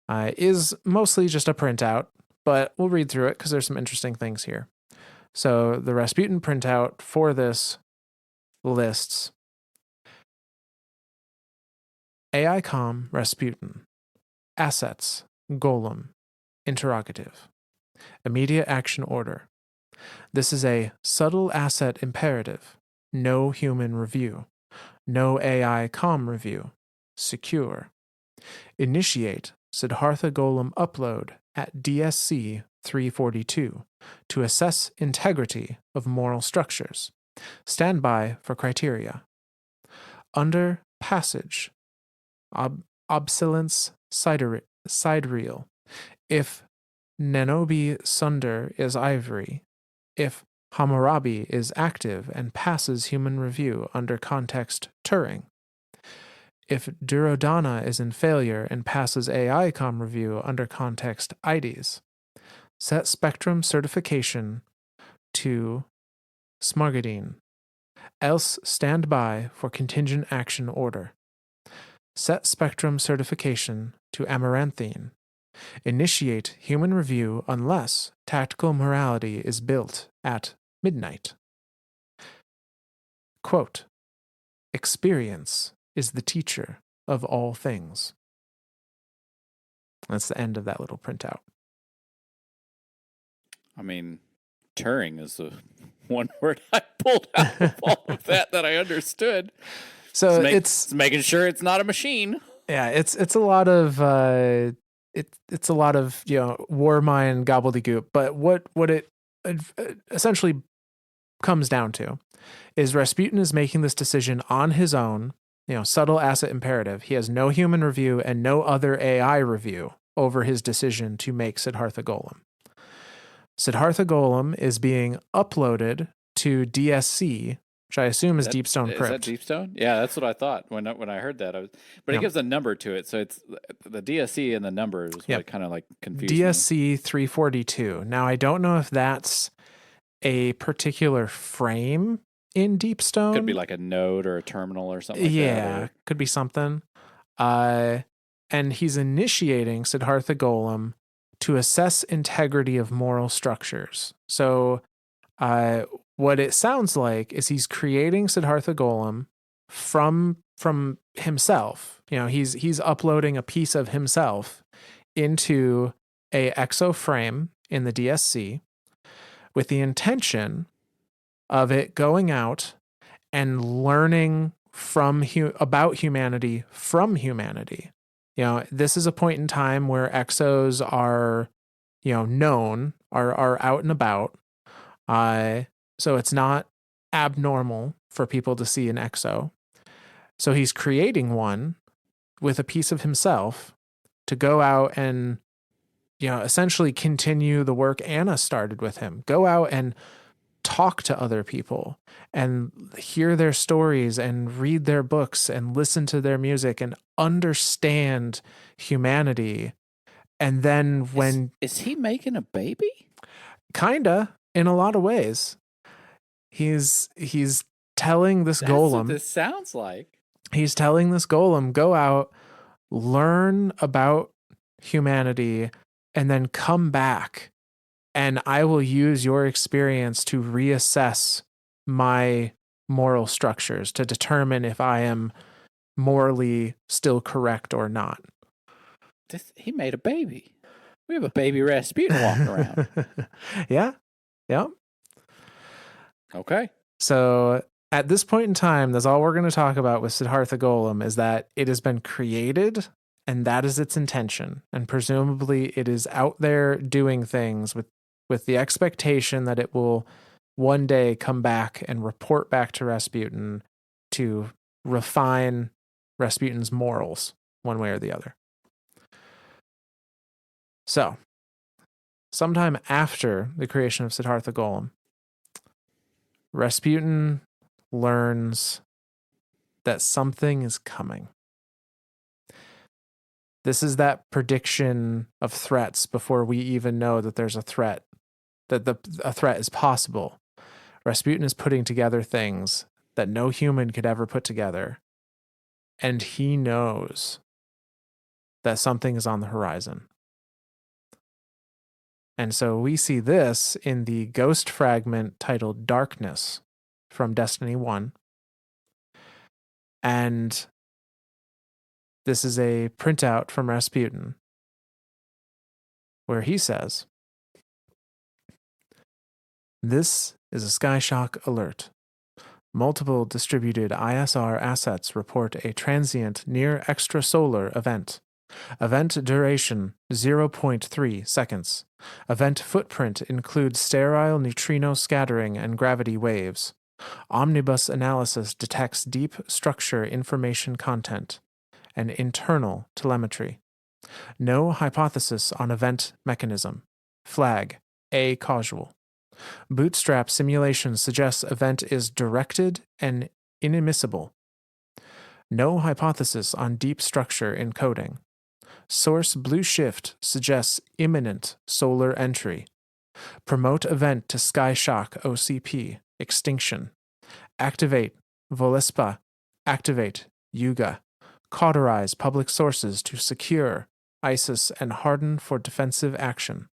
is mostly just a printout, but we'll read through it because there's some interesting things here. So the Rasputin printout for this lists AI Com Rasputin, Assets, Golem, Interrogative, Immediate Action Order. This is a subtle asset imperative, no human review, no AI Com review, secure. Initiate Siddhartha Golem upload at DSC 342 to assess integrity of moral structures. Stand by for criteria. Under passage, obsolence sidereal. If Nenobi Sunder is ivory, if Hammurabi is active and passes human review under context Turing, if Durodhana is in failure and passes AI Com review under context IDs, set spectrum certification to Smargadine, else stand by for contingent action order. Set spectrum certification to Amaranthine. Initiate human review unless tactical morality is built at midnight. Quote, experience is the teacher of all things. That's the end of that little printout. I mean, Turing is the one word I pulled out of all of that I understood. So it's making sure it's not a machine. Yeah, it's a lot of it's a lot of war mind gobbledygook. But what it essentially comes down to is Rasputin is making this decision on his own. Subtle asset imperative. He has no human review and no other AI review over his decision to make Siddhartha Golem. Siddhartha Golem is being uploaded to DSC, which I assume is Deepstone Is Crypt. that Deepstone? Yeah, that's what I thought when I heard that. But it gives a number to it, so it's the DSC and the number is what kind of like confused me. DSC 342. Now I don't know if that's a particular frame in Deepstone. Could be like a node or a terminal or something like that. Yeah, could be something. And he's initiating Siddhartha Golem to assess integrity of moral structures. So what it sounds like is he's creating Siddhartha Golem from himself. He's uploading a piece of himself into a exo frame in the DSC with the intention of it going out and learning about humanity from humanity. This is a point in time where exos are, known, are out and about. So it's not abnormal for people to see an exo. So he's creating one with a piece of himself to go out and, essentially continue the work Anna started with him. Go out and talk to other people and hear their stories and read their books and listen to their music and understand humanity. And then when... Is he making a baby? Kinda, in a lot of ways. He's telling this golem... That's what this sounds like. He's telling this golem, go out, learn about humanity, and then come back. And I will use your experience to reassess my moral structures to determine if I am morally still correct or not. He made a baby. We have a baby Rasputin walking around. Yeah. Yep. Okay. So at this point in time, that's all we're going to talk about with Siddhartha Golem is that it has been created and that is its intention. And presumably it is out there doing things with the expectation that it will one day come back and report back to Rasputin to refine Rasputin's morals one way or the other. So, sometime after the creation of Siddhartha Golem, Rasputin learns that something is coming. This is that prediction of threats before we even know that there's a threat, that a threat is possible. Rasputin is putting together things that no human could ever put together. And he knows that something is on the horizon. And so we see this in the ghost fragment titled Darkness from Destiny 1. And this is a printout from Rasputin where he says, "This is a Skyshock alert. Multiple distributed ISR assets report a transient near extrasolar event. Event duration 0.3 seconds. Event footprint includes sterile neutrino scattering and gravity waves. Omnibus analysis detects deep structure information content and internal telemetry. No hypothesis on event mechanism. Flag A causal. Bootstrap simulation suggests event is directed and inadmissible. No hypothesis on deep structure encoding. Source blue shift suggests imminent solar entry. Promote event to Skyshock OCP. Extinction. Activate Volispa. Activate Yuga. Cauterize public sources to secure ISIS and harden for defensive action.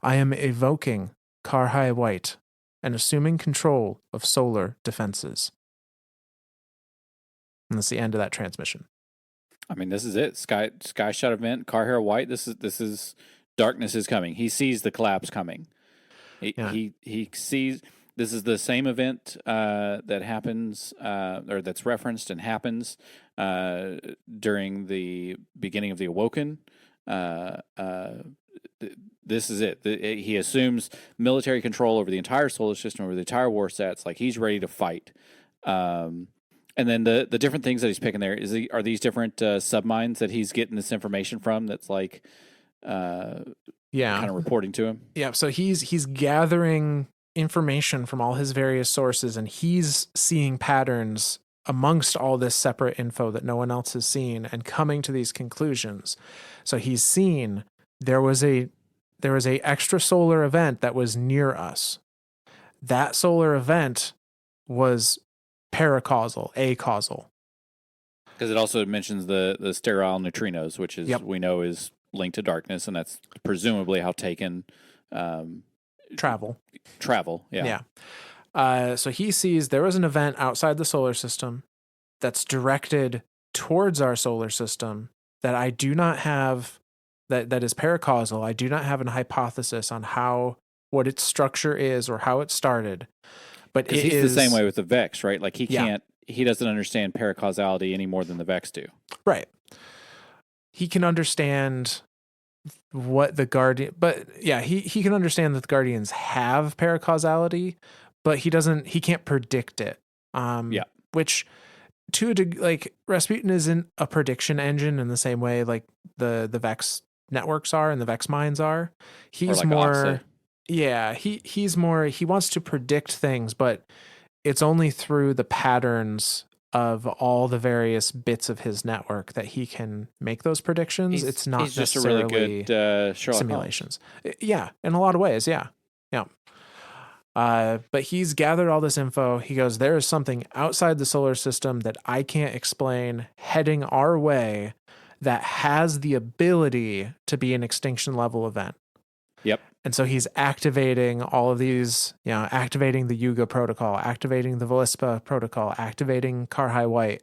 I am evoking Karhai White and assuming control of solar defenses." And that's the end of that transmission. I mean, this is it. Sky shot event, Karhai White. This is darkness is coming. He sees the collapse coming. He sees this is the same event that happens or that's referenced and happens during the beginning of the Awoken this is it. He assumes military control over the entire solar system, over the entire war sets. Like he's ready to fight. And then the different things that he's picking there are these different submines that he's getting this information from. That's like, kind of reporting to him. Yeah. So he's gathering information from all his various sources, and he's seeing patterns amongst all this separate info that no one else has seen, and coming to these conclusions. So he's seen there was a extrasolar event that was near us. That solar event was paracausal, acausal. Because it also mentions the sterile neutrinos, which is we know is linked to darkness, and that's presumably how Taken travel. Yeah. So he sees there was an event outside the solar system that's directed towards our solar system that I do not have, that is paracausal. I do not have an hypothesis on what its structure is or how it started. But he's the same way with the Vex, right? Like he doesn't understand paracausality any more than the Vex do. Right. He can understand what the Guardian, but yeah, he can understand that the Guardians have paracausality, but he can't predict it. Which like Rasputin isn't a prediction engine in the same way like the Vex networks are and the Vex minds are. He's like more opposite. Yeah, he's more, he wants to predict things, but it's only through the patterns of all the various bits of his network that he can make those predictions. It's not he's just a necessarily really good Sherlock simulations. Holmes. Yeah, in a lot of ways, yeah. But he's gathered all this info. He goes, there is something outside the solar system that I can't explain heading our way that has the ability to be an extinction level event. Yep. And so he's activating all of these, activating the Yuga protocol, activating the Velispa protocol, activating Karhai White.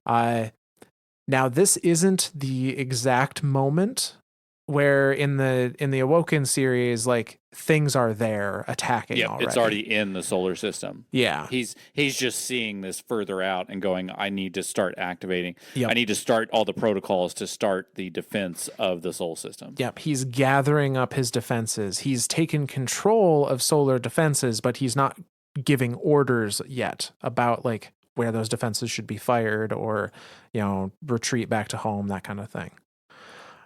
Now, this isn't the exact moment where in the Awoken series, like things are there attacking. Yep, already. It's already in the solar system. Yeah, he's just seeing this further out and going, I need to start activating. Yep. I need to start all the protocols to start the defense of the solar system. Yep, he's gathering up his defenses. He's taken control of solar defenses, but he's not giving orders yet about like where those defenses should be fired or, retreat back to home, that kind of thing.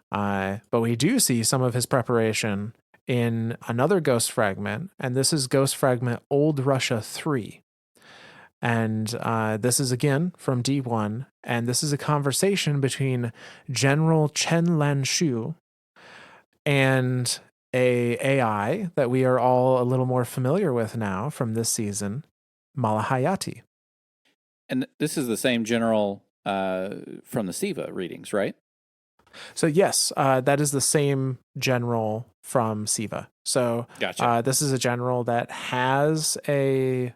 But we do see some of his preparation in another Ghost Fragment, and this is Ghost Fragment Old Russia 3. And this is again from D1, and this is a conversation between General Chen Lanshu and a AI that we are all a little more familiar with now from this season, Malahayati. And this is the same general from the Siva readings, right? So yes, that is the same general from Siva. So gotcha. This is a general that has a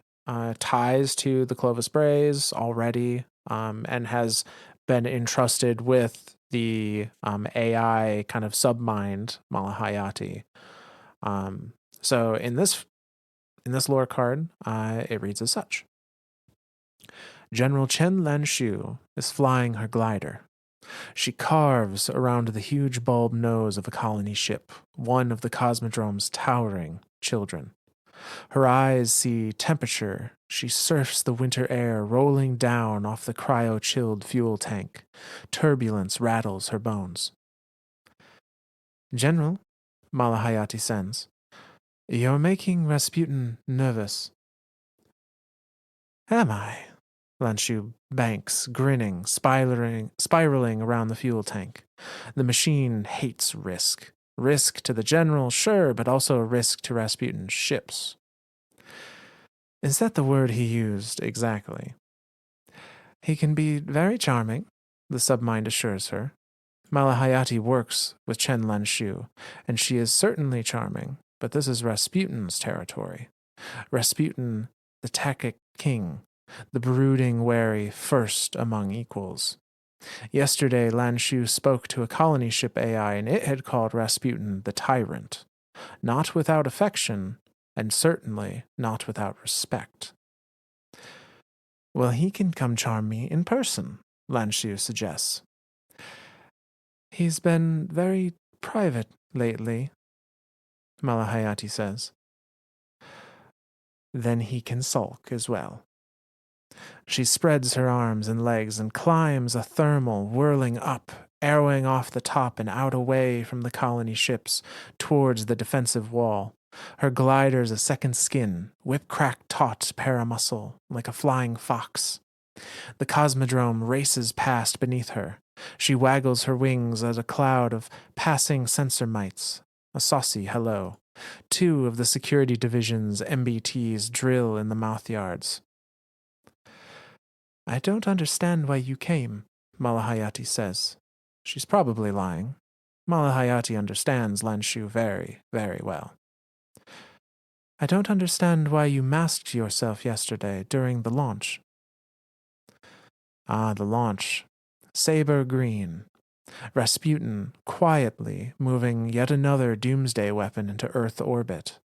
ties to the Clovis Brays already, and has been entrusted with the AI kind of submind Malahayati. So in this lore card, it reads as such: General Chen Lanshu is flying her glider. She carves around the huge bulb nose of a colony ship, one of the Cosmodrome's towering children. Her eyes see temperature. She surfs the winter air rolling down off the cryo-chilled fuel tank. Turbulence rattles her bones. General, Malahayati sends, you're making Rasputin nervous. Am I? Lanshu banks, grinning, spiraling around the fuel tank. The machine hates risk. Risk to the general, sure, but also a risk to Rasputin's ships. Is that the word he used exactly? He can be very charming, the submind assures her. Malahayati works with Chen Lanshu, and she is certainly charming, but this is Rasputin's territory. Rasputin, the Takic king, the brooding wary first among equals. Yesterday, Lanshu spoke to a colony ship AI, and it had called Rasputin the tyrant. Not without affection, and certainly not without respect. Well, he can come charm me in person, Lanshu suggests. He's been very private lately, Malahayati says. Then he can sulk as well. She spreads her arms and legs and climbs a thermal, whirling up, arrowing off the top and out away from the colony ships towards the defensive wall. Her glider's a second skin, whip-crack taut paramuscle, like a flying fox. The cosmodrome races past beneath her. She waggles her wings at a cloud of passing sensor mites. A saucy hello. 2 of the security division's MBTs drill in the mouthyards. I don't understand why you came, Malahayati says. She's probably lying. Malahayati understands Lanshu very, very well. I don't understand why you masked yourself yesterday during the launch. Ah, the launch. Saber green. Rasputin quietly moving yet another doomsday weapon into Earth orbit.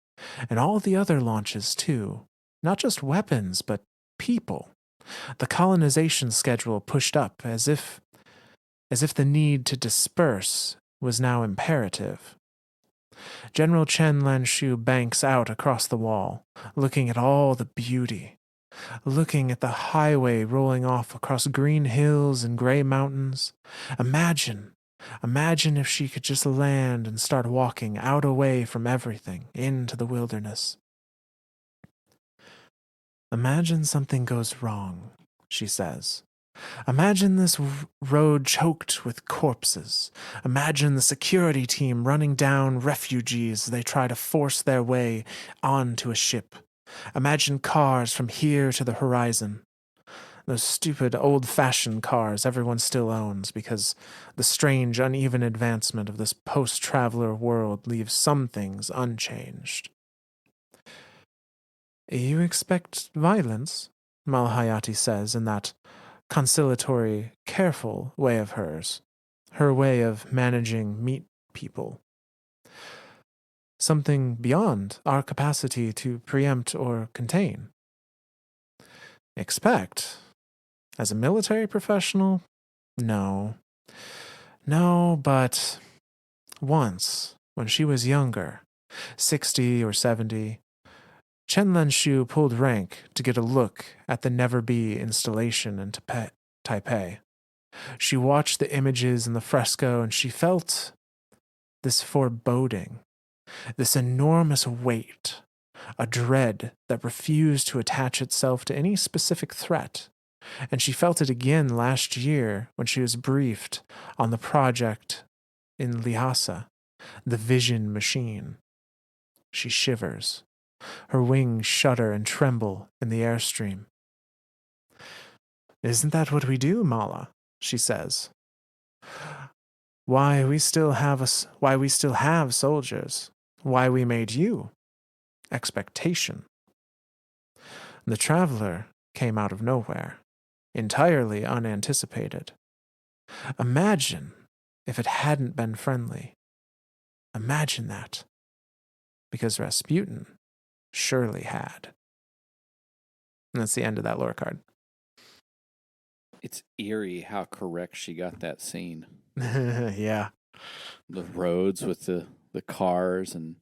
And all the other launches, too. Not just weapons, but people. The colonization schedule pushed up as if the need to disperse was now imperative. General Chen Lanshu banks out across the wall, looking at all the beauty, looking at the highway rolling off across green hills and gray mountains. Imagine if she could just land and start walking out away from everything into the wilderness. Imagine something goes wrong, she says. Imagine this road choked with corpses. Imagine the security team running down refugees as they try to force their way onto a ship. Imagine cars from here to the horizon. Those stupid old-fashioned cars everyone still owns because the strange, uneven advancement of this post-traveler world leaves some things unchanged. You expect violence, Malahayati says in that conciliatory, careful way of hers, her way of managing meat people. Something beyond our capacity to preempt or contain. Expect? As a military professional? No. No, but once, when she was younger, 60 or 70, Chen Lanshu pulled rank to get a look at the Never-Be installation in Taipei. She watched the images in the fresco and she felt this foreboding, this enormous weight, a dread that refused to attach itself to any specific threat. And she felt it again last year when she was briefed on the project in Lhasa, the Vision Machine. She shivers. Her wings shudder and tremble in the airstream. Isn't that what we do, Mala? She says. Why we still have soldiers. Why we made you. Expectation. The traveler came out of nowhere, entirely unanticipated. Imagine if it hadn't been friendly. Imagine that. Because Rasputin surely had. And that's the end of that lore card. It's eerie how correct she got that scene. Yeah. The roads with the cars and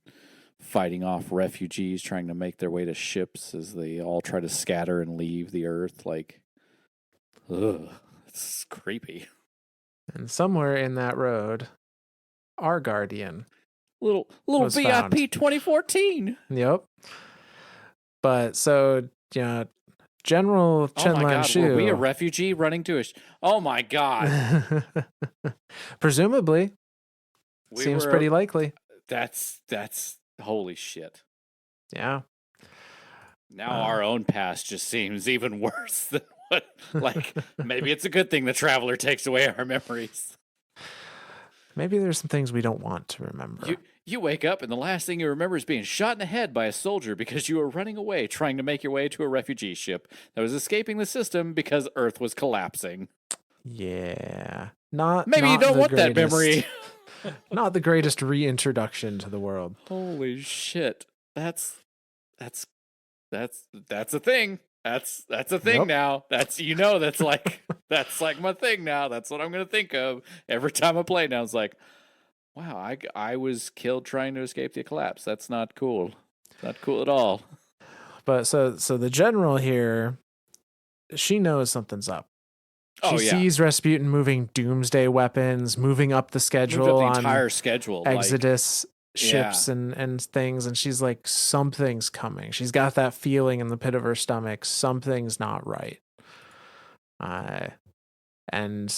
fighting off refugees trying to make their way to ships as they all try to scatter and leave the earth. Like, ugh, it's creepy. And somewhere in that road, our guardian. Little VIP 2014. Yep. But so, General Chen Lanshu. Were we a refugee running to oh my God. Presumably. Seems pretty likely. That's holy shit. Yeah. Now our own past just seems even worse than what, like, maybe it's a good thing the traveler takes away our memories. Maybe there's some things we don't want to remember. You wake up and the last thing you remember is being shot in the head by a soldier because you were running away trying to make your way to a refugee ship that was escaping the system because Earth was collapsing. Yeah. Maybe you don't want that memory. Not the greatest reintroduction to the world. Holy shit. That's a thing. That's a thing now. That's like my thing now. That's what I'm gonna think of every time I play now. It's like, Wow, I was killed trying to escape the collapse. That's not cool. Not cool at all. But so the general here, she knows something's up. She Oh yeah, sees Rasputin moving doomsday weapons, moving up the moved up schedule the on entire schedule. Like, Exodus yeah, ships and things, and she's like, something's coming. She's got that feeling in the pit of her stomach. Something's not right. Uh, and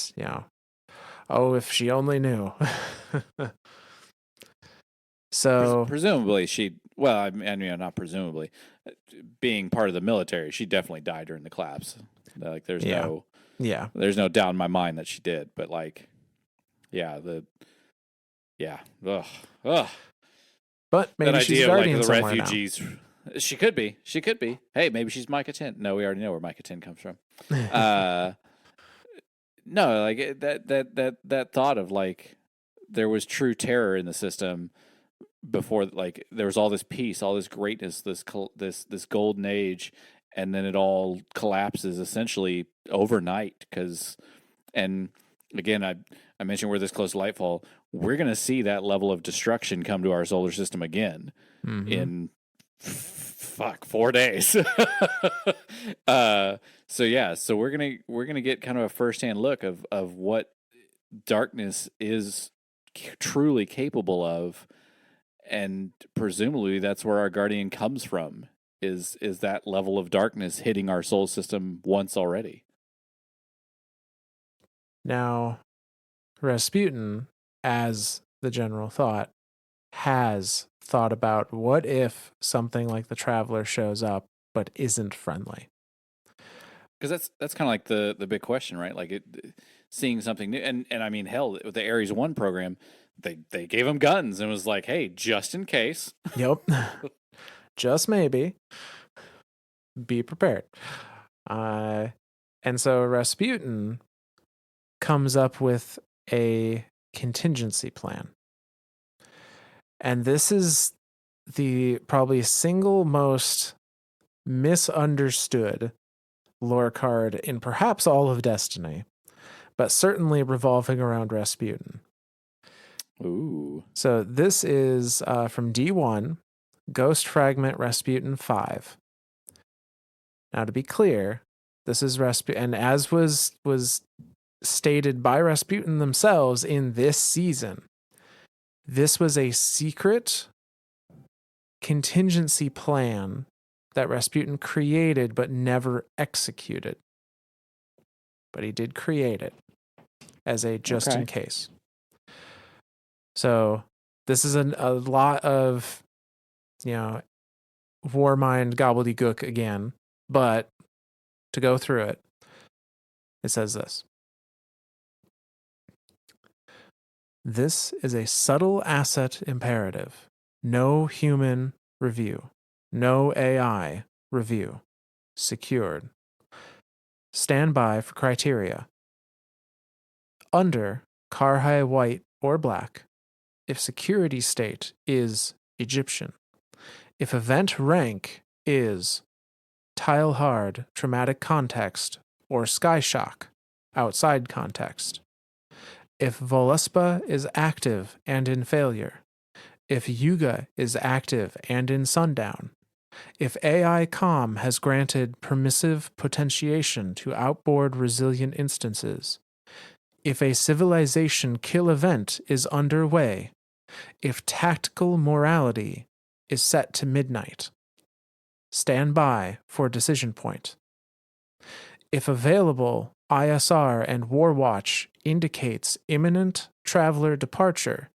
oh, if she only knew. So presumably she. Well, I mean, not presumably. Being part of the military, she definitely died during the collapse. Like, yeah, yeah. there's no doubt in my mind that she did. But like, yeah, yeah, ugh, ugh. But That maybe she's a idea of like guardian the somewhere now. refugees. She could be. She could be. Hey, maybe she's Micah 10. No, we already know where Micah 10 comes from. Uh, no, like that thought of like there was true terror in the system before, like there was all this peace, all this greatness, this golden age, and then it all collapses essentially overnight. Because, and again, I mentioned we're this close to Lightfall. We're gonna see that level of destruction come to our solar system again Mm-hmm. in 4 days. So yeah, so we're gonna get kind of a firsthand look of what darkness is truly capable of, and presumably that's where our guardian comes from. Is that level of darkness hitting our soul system once already? Now, Rasputin, as the general thought, has thought about what if something like the Traveler shows up but isn't friendly. Because that's kind of like the big question, right? Like seeing something new, and I mean, hell, with the Ares 1 program, they gave him guns and was like, hey, just in case. Yep. Just maybe. Be prepared. And so Rasputin comes up with a contingency plan. And this is the probably single most misunderstood lore card in perhaps all of Destiny, but certainly revolving around Rasputin. Ooh. So this is from D1, Ghost Fragment Rasputin 5. Now, to be clear, this is Rasputin, and as was stated by Rasputin themselves in this season, this was a secret contingency plan that Rasputin created but never executed. But he did create it as a just in case. So this is a lot of, war mind gobbledygook again, but to go through it, it says this. This is a subtle asset imperative. No human review. No AI review. Secured. Stand by for criteria. Under Karhai white or black, if security state is Egyptian. If event rank is tile hard, traumatic context, or sky shock, outside context. If Voluspa is active and in failure. If Yuga is active and in sundown. If AI COM has granted permissive potentiation to outboard resilient instances. If a civilization kill event is underway. If tactical morality is set to midnight. Stand by for decision point. If available, ISR and Warwatch indicates imminent traveler departure,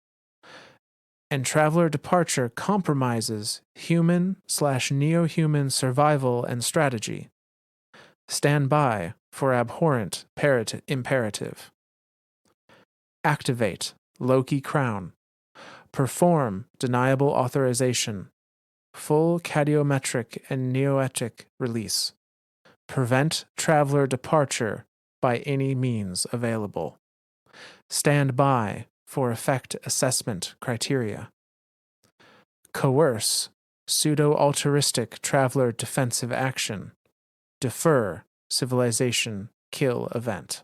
and traveler departure compromises human/neo-human survival and strategy. Stand by for abhorrent imperative. Activate Loki Crown. Perform deniable authorization. Full cadiometric and neoetic release. Prevent traveler departure by any means available. Stand by for effect assessment criteria. Coerce pseudo-altruistic traveler defensive action. Defer civilization kill event.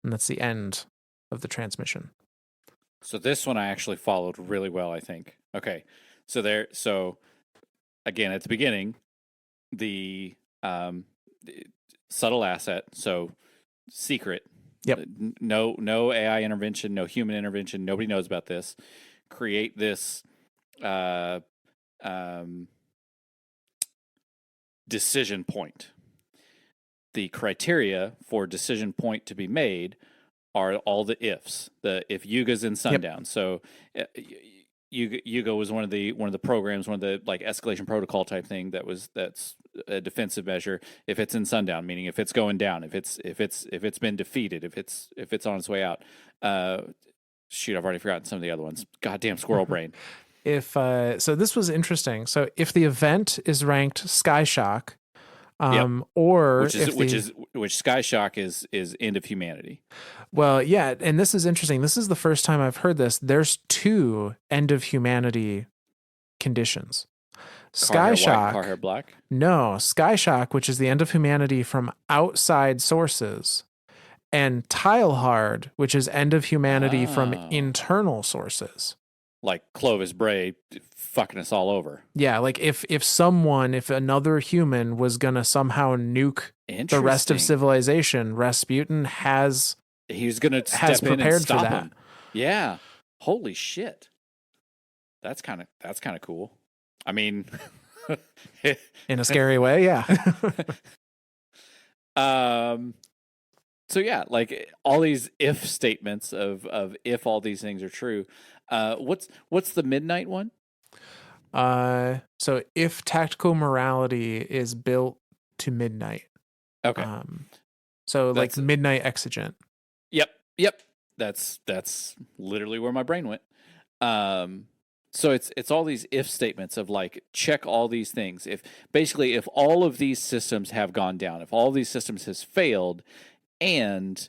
And that's the end of the transmission. So this one I actually followed really well, I think. Okay. So again, at the beginning, the subtle asset, so secret. Yep. No AI intervention, no human intervention. Nobody knows about this. Create this uh, um, decision point. The criteria for decision point to be made are all the ifs. The if Yuga's in sundown. Yep. So Yuga was one of the programs, one of the like escalation protocol type thing that's a defensive measure. If it's in sundown, meaning if it's going down, if it's been defeated, if it's on its way out. Shoot, I've already forgotten some of the other ones. Goddamn squirrel brain. If so, this was interesting. So if the event is ranked Sky Shock, or which Sky Shock is end of humanity. Well, yeah, and this is interesting. This is the first time I've heard this. There's 2 end of humanity conditions. Sky Shock, Carhair Black? No, Sky Shock, which is the end of humanity from outside sources, and Tile Hard, which is end of humanity from internal sources. Like Clovis Bray fucking us all over. Yeah, like if another human was gonna somehow nuke the rest of civilization, Rasputin has prepared for that. Yeah. Holy shit. That's kind of cool. I mean, in a scary way, yeah. So yeah, like all these if statements of if all these things are true. What's the midnight one? So if tactical morality is built to midnight. Okay. So like midnight exigent. Yep. That's literally where my brain went. So it's all these if statements of like check all these things. If all of these systems have gone down, if all of these systems has failed, and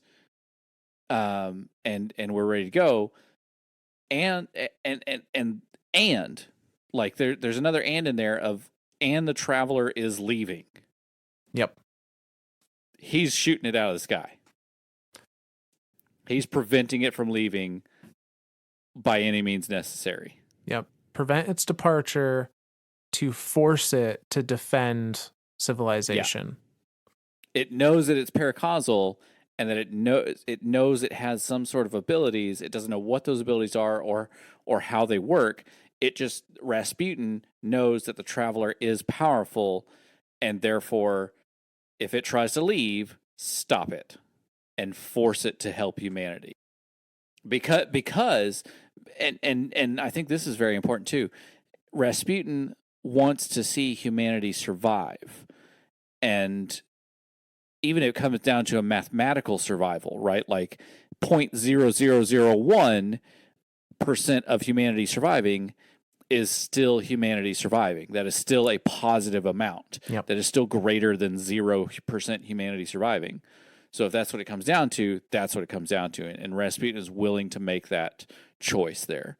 we're ready to go, and like there's another and in there of and the traveler is leaving. Yep. He's shooting it out of the sky. He's preventing it from leaving by any means necessary. Yep. Prevent its departure to force it to defend civilization. Yeah. It knows that it's paracausal and that it knows it has some sort of abilities. It doesn't know what those abilities are or how they work. It just Rasputin knows that the traveler is powerful, and therefore if it tries to leave, stop it and force it to help humanity. Because and I think this is very important too. Rasputin wants to see humanity survive. And even if it comes down to a mathematical survival, right? Like 0.0001% of humanity surviving is still humanity surviving. That is still a positive amount. Yep. That is still greater than 0% humanity surviving. So if that's what it comes down to, that's what it comes down to. And Rasputin is willing to make that choice there.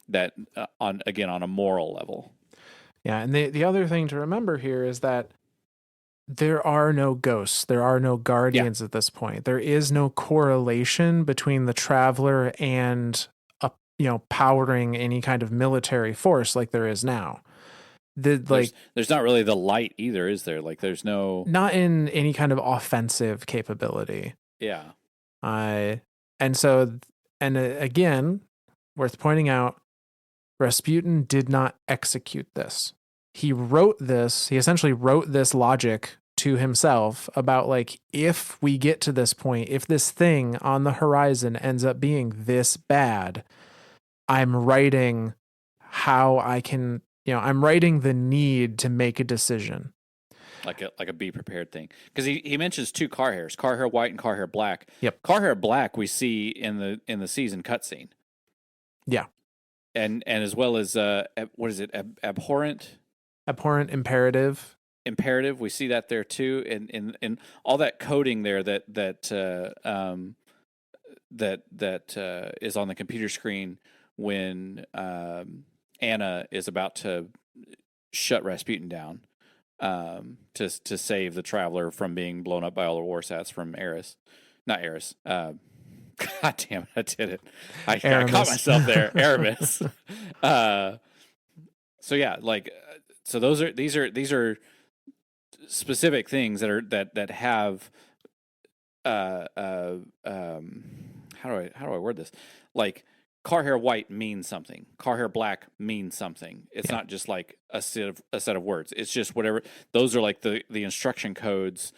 That on a moral level. Yeah, and the other thing to remember here is that there are no ghosts. There are no guardians at this point. There is no correlation between the traveler and powering any kind of military force like there is now. There's not really the light either, is there? Like there's not in any kind of offensive capability. Yeah. Again, worth pointing out, Rasputin did not execute this. He essentially wrote this logic to himself about like, if we get to this point, if this thing on the horizon ends up being this bad, I'm writing how I can, I'm writing the need to make a decision. Like a be prepared thing. Because he mentions 2 Carhairs, Carhair White and Carhair Black. Yep. Carhair Black we see in the season cutscene. Yeah. And as well as what is it? Abhorrent imperative. We see that there too, and all that coding there that is on the computer screen when Anna is about to shut Rasputin down to save the traveler from being blown up by all the warsats from Eris. Not Eris. God damn it, I did it. I caught Aramis. myself there. Aramis. So yeah, like so these are specific things that have how do I word this? Like car hair white means something. Car hair black means something. It's Yeah. not just like a set of words. It's just whatever. Those are like the instruction codes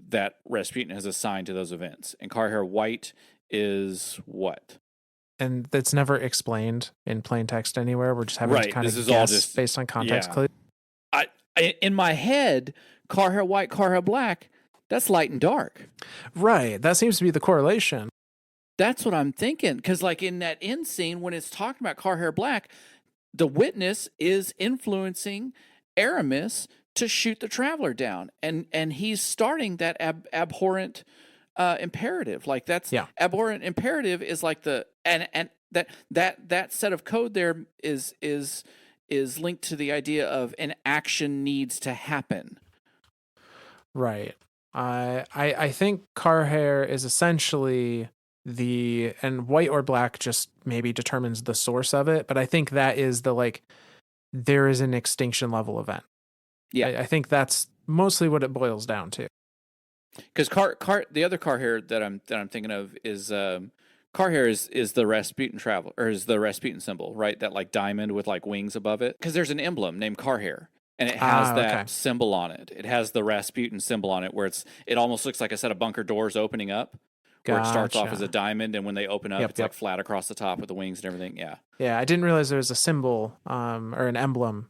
that Rasputin has assigned to those events. And car hair white is what? And that's never explained in plain text anywhere. We're just having to Right. kind This of is all guess just based on context yeah. clues. In my head, car hair white, car hair black, that's light and dark. Right. That seems to be the correlation. That's what I'm thinking. Because, like, in that end scene, when it's talking about car hair black, the witness is influencing Aramis to shoot the traveler down. And he's starting that abhorrent imperative. Like, that's abhorrent imperative is like the, and that set of code there is linked to the idea of an action needs to happen. Right. I think car hair is essentially and white or black just maybe determines the source of it, but I think that is there is an extinction level event. Yeah. I think that's mostly what it boils down to. Because the other car hair that I'm thinking of is car hair is the Rasputin traveler, or is the Rasputin symbol, right? That like diamond with like wings above it. Because there's an emblem named car hair, and it has that symbol on it. It has the Rasputin symbol on it, where it almost looks like a set of bunker doors opening up. Where it starts off as a diamond, and when they open up, it's like flat across the top with the wings and everything. Yeah. Yeah, I didn't realize there was a symbol or an emblem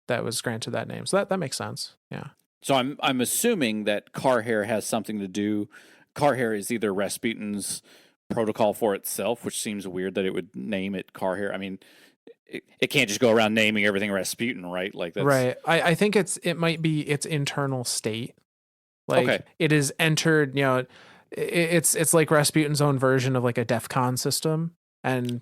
that was granted that name. So that makes sense. Yeah. So I'm assuming that car hair has something to do. Car hair is either Rasputin's protocol for itself, which seems weird that it would name it car hair. I mean, it can't just go around naming everything Rasputin, right? Like that's right. I think it might be its internal state. Like it is entered, it's like Rasputin's own version of like a DEFCON system. And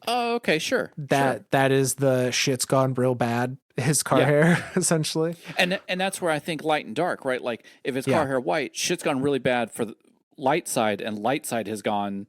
sure. That is the shit's gone real bad, his car hair, essentially. And that's where I think light and dark, right? Like if it's car hair white, shit's gone really bad for the light side, and light side has gone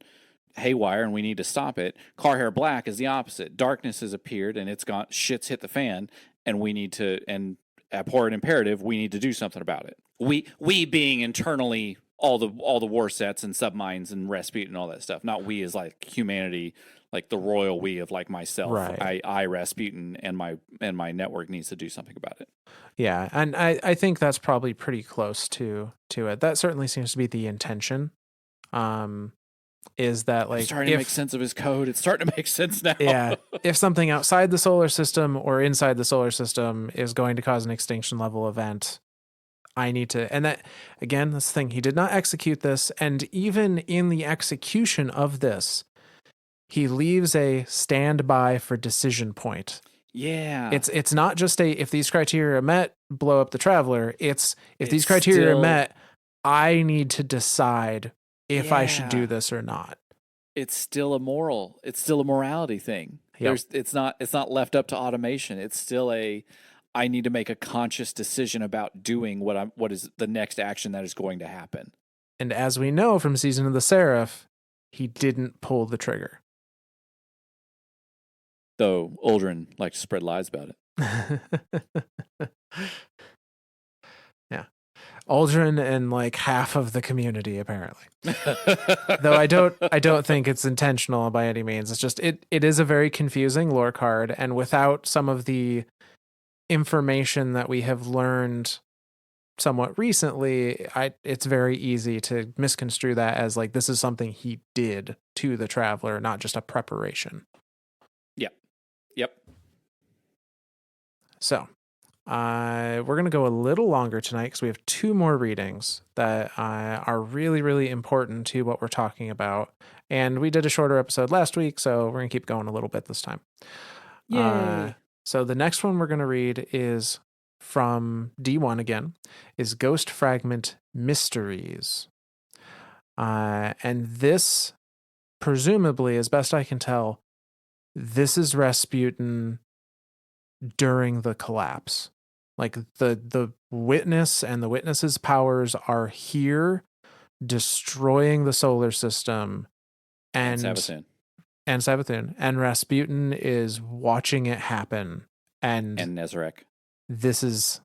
haywire and we need to stop it. Car hair black is the opposite. Darkness has appeared and it's gone, shit's hit the fan, and we need to, and abhorrent imperative, we need to do something about it. We being internally all the war sets and submines and Rasputin and all that stuff. Not we as like humanity, like the royal we of like myself. Right. I Rasputin and my network needs to do something about it. Yeah, and I think that's probably pretty close to it. That certainly seems to be the intention. Is that like starting to make sense of his code? It's starting to make sense now. Yeah, if something outside the solar system or inside the solar system is going to cause an extinction level event, I need to, and that again, this thing, he did not execute this, and even in the execution of this, he leaves a standby for decision point. Yeah, it's not just if these criteria are met, blow up the traveler. If these criteria are met, I need to decide if I should do this or not. It's still a morality thing. Yep. It's not left up to automation. It's still I need to make a conscious decision about doing what is the next action that is going to happen. And as we know from Season of the Seraph, he didn't pull the trigger. Though Uldren likes to spread lies about it. Yeah. Uldren and like half of the community, apparently. Though I don't think it's intentional by any means. It's just it is a very confusing lore card, and without some of the information that we have learned somewhat recently, it's very easy to misconstrue that as like this is something he did to the traveler, not just a preparation. Yep. So we're going to go a little longer tonight because we have two more readings that are really, really important to what we're talking about. And we did a shorter episode last week, so we're going to keep going a little bit this time. Yay. So the next one we're going to read is from D1 again, is Ghost Fragment Mysteries. And this, presumably, as best I can tell, this is Rasputin during the collapse. Like the witness and the witness's powers are here destroying the solar system And and Savathun. and Savathun, and Rasputin is watching it happen, and And Nezarek. this is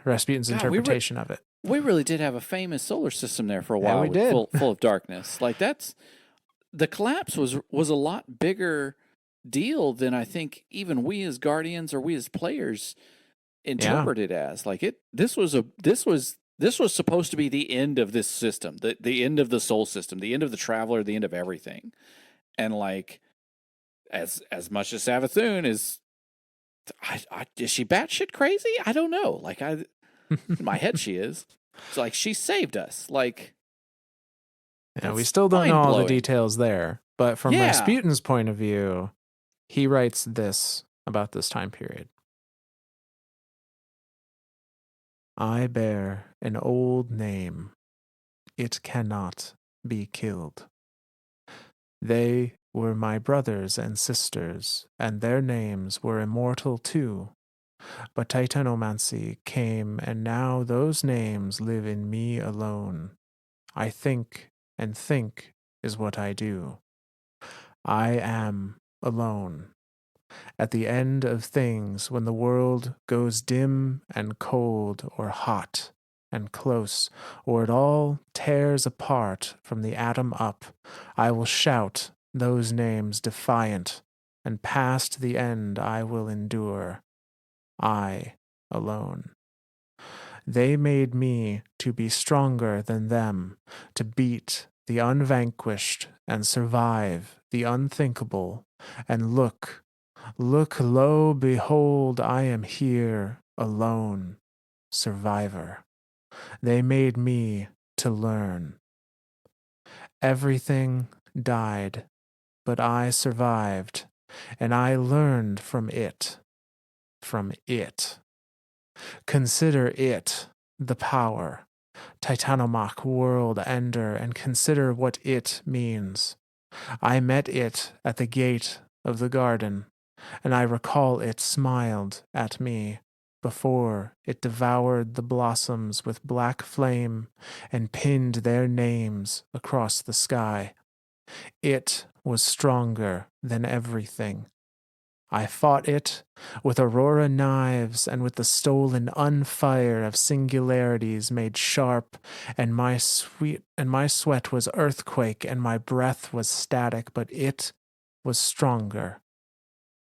Rasputin's interpretation of it. We really did have a famous solar system there for a Yeah, while, we with did. full of darkness. Like the collapse was a lot bigger deal than I think even we as guardians or we as players interpret it as. Like this was supposed to be the end of this system, the end of the soul system, the end of the Traveler, the end of everything. And like as much as Savathun is she batshit crazy? I don't know. Like in my head she is. It's like she saved us. Like Yeah, we still don't know all the mind-blowing. details there, but from Yeah. Rasputin's point of view, he writes this about this time period. I bear an old name. It cannot be killed. They were my brothers and sisters, and their names were immortal too. But Titanomancy came, and now those names live in me alone. I think, and think is what I do. I am alone. At the end of things, when the world goes dim and cold, or hot and close, or it all tears apart from the atom up, I will shout those names defiant, and past the end I will endure. I alone. They made me to be stronger than them, to beat the unvanquished and survive the unthinkable. And look, lo, behold, I am here alone, survivor. They made me to learn. Everything died, but I survived, and I learned from it. From it. Consider it the power, Titanomach world ender, and consider what it means. I met it at the gate of the garden, and I recall it smiled at me before it devoured the blossoms with black flame and pinned their names across the sky. It was stronger than everything. I fought it with aurora knives and with the stolen unfire of singularities made sharp, and my sweat was earthquake and my breath was static, but it was stronger.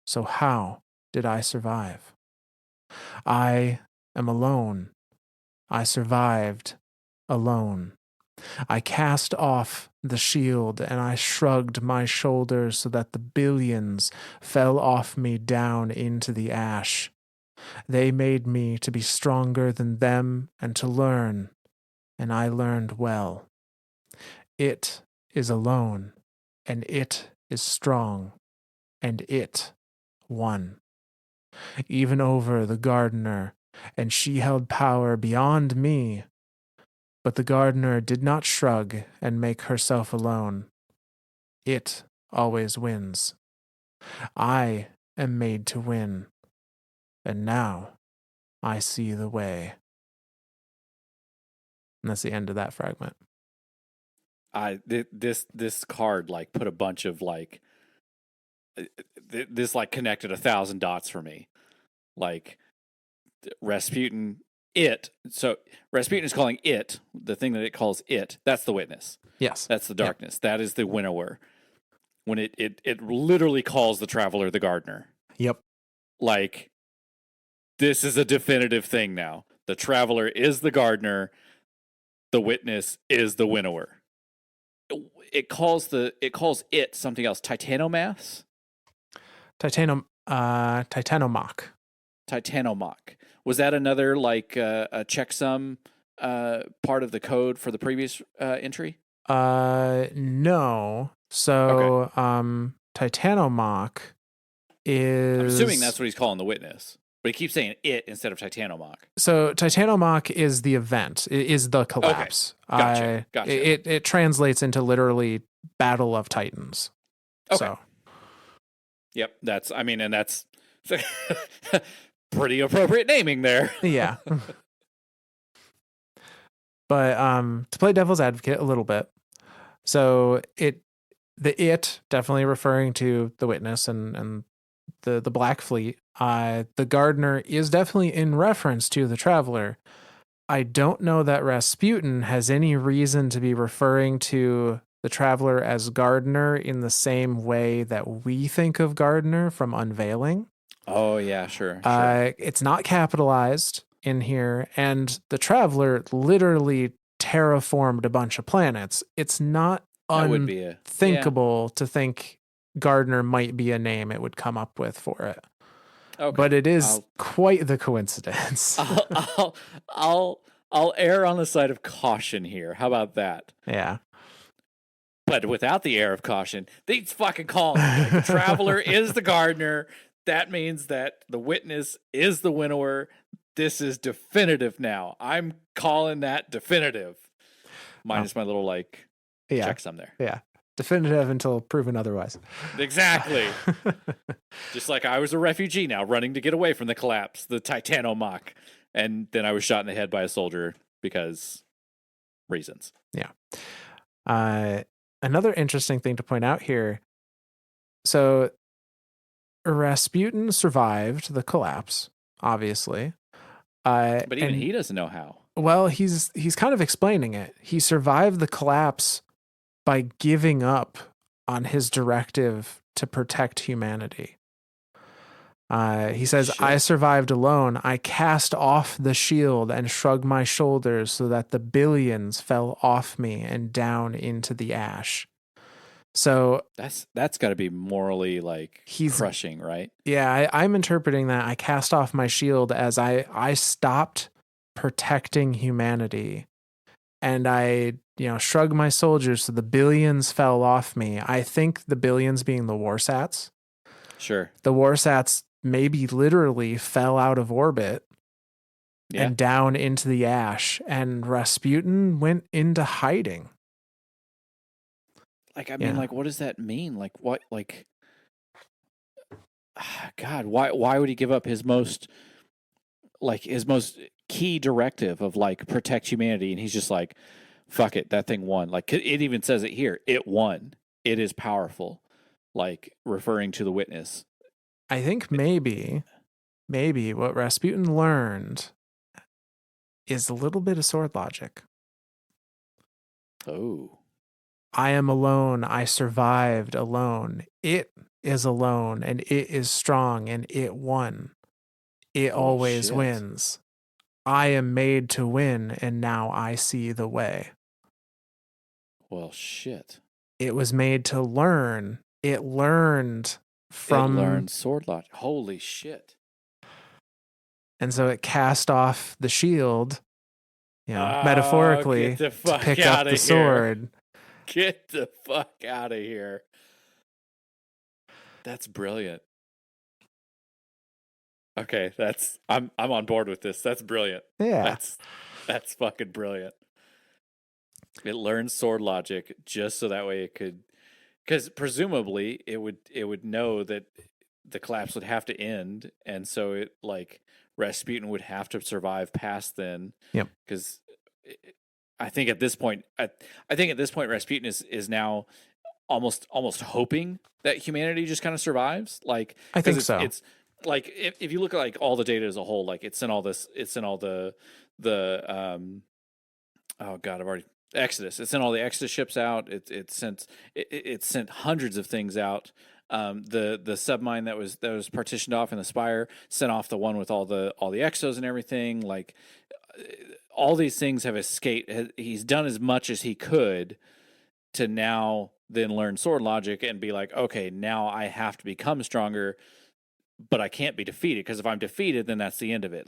So how did I survive? I am alone. I survived alone. I cast off the shield and I shrugged my shoulders so that the billions fell off me down into the ash. They made me to be stronger than them and to learn, and I learned well. It is alone, and it is strong, and it won. Even over the gardener, and she held power beyond me. But the gardener did not shrug and make herself alone. It always wins. I am made to win, and now I see the way. And that's the end of that fragment. This card like put a bunch of like this like connected 1,000 dots for me. Like Rasputin, so Rasputin is calling it the thing that it calls it. That's the witness. Yes. That's the darkness. Yep. That is the winnower. When it literally calls the Traveler the gardener. Yep. Like this is a definitive thing now. The Traveler is the gardener. The witness is the winnower. It calls it something else. Titanomass? Titanomach. Titanomach. Was that another like a checksum part of the code for the previous entry? No. So, okay. Titanomach is... I'm assuming that's what he's calling the witness. But he keeps saying it instead of Titanomach. So Titanomach is the event, is the collapse. Okay. Gotcha. It translates into literally Battle of Titans. Okay. So. Yep, that's pretty appropriate naming there. Yeah. But to play devil's advocate a little bit. So the it definitely referring to the Witness and the Black Fleet. The Gardener is definitely in reference to the Traveler. I don't know that Rasputin has any reason to be referring to the Traveler as Gardener in the same way that we think of Gardener from Unveiling. Oh yeah, sure. It's not capitalized in here, and the Traveler literally terraformed a bunch of planets. It's not That would be unthinkable to think Gardener might be a name it would come up with for it. Okay. But it is quite the coincidence. I'll err on the side of caution here. How about that? Yeah. But without the air of caution, these fucking calling it. The Traveler is the Gardener. That means that the Witness is the winnower. This is definitive now. I'm calling that definitive. Minus my little checksum there. Yeah. Definitive until proven otherwise. Exactly. Just like I was a refugee now, running to get away from the collapse, the Titanomach. And then I was shot in the head by a soldier because reasons. Yeah. Another interesting thing to point out here. So Rasputin survived the collapse, obviously. But even he doesn't know how. Well, he's kind of explaining it. He survived the collapse by giving up on his directive to protect humanity. He says, Shit. I survived alone. I cast off the shield and shrugged my shoulders so that the billions fell off me and down into the ash. So that's got to be morally crushing, right? Yeah, I'm interpreting that I cast off my shield as I stopped protecting humanity, and I shrugged my soldiers so the billions fell off me. I think the billions being the warsats. Sure. The warsats maybe literally fell out of orbit and down into the ash, and Rasputin went into hiding. What does that mean? God, why would he give up his most key directive of protect humanity? And he's just like, fuck it, that thing won. It even says it here. It won. It is powerful. Referring to the Witness. I think maybe what Rasputin learned is a little bit of sword logic. Oh. I am alone. I survived alone. It is alone, and it is strong, and it won. It always wins. I am made to win, and now I see the way. Well, shit. It was made to learn. It learned sword logic. Holy shit. And so it cast off the shield, metaphorically, to pick up the sword. Get the fuck out of here. That's brilliant. Okay, I'm on board with this. That's brilliant. Yeah. That's fucking brilliant. It learns sword logic just so that way it could, because presumably it would know that the collapse would have to end, and so it Rasputin would have to survive past then. Yep. Because I think at this point, Rasputin is now almost hoping that humanity just kind of survives. I think so. It's if you look at all the data as a whole, it's in all the oh god, I've already Exodus. It's sent all the Exodus ships out. It sent hundreds of things out. The submine that was partitioned off in the Spire sent off the one with all the exos and everything. All these things have escaped. He's done as much as he could to now then learn sword logic and be like, okay, now I have to become stronger, but I can't be defeated, because if I'm defeated, then that's the end of it.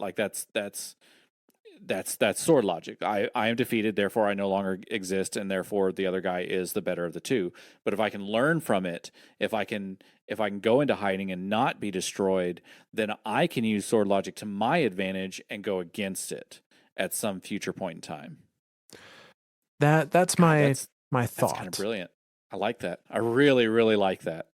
That's sword logic. I am defeated, therefore I no longer exist, and therefore the other guy is the better of the two. But if I can learn from it, if I can go into hiding and not be destroyed, then I can use sword logic to my advantage and go against it at some future point in time. That's my thought. That's kind of brilliant. I like that. I really, really like that.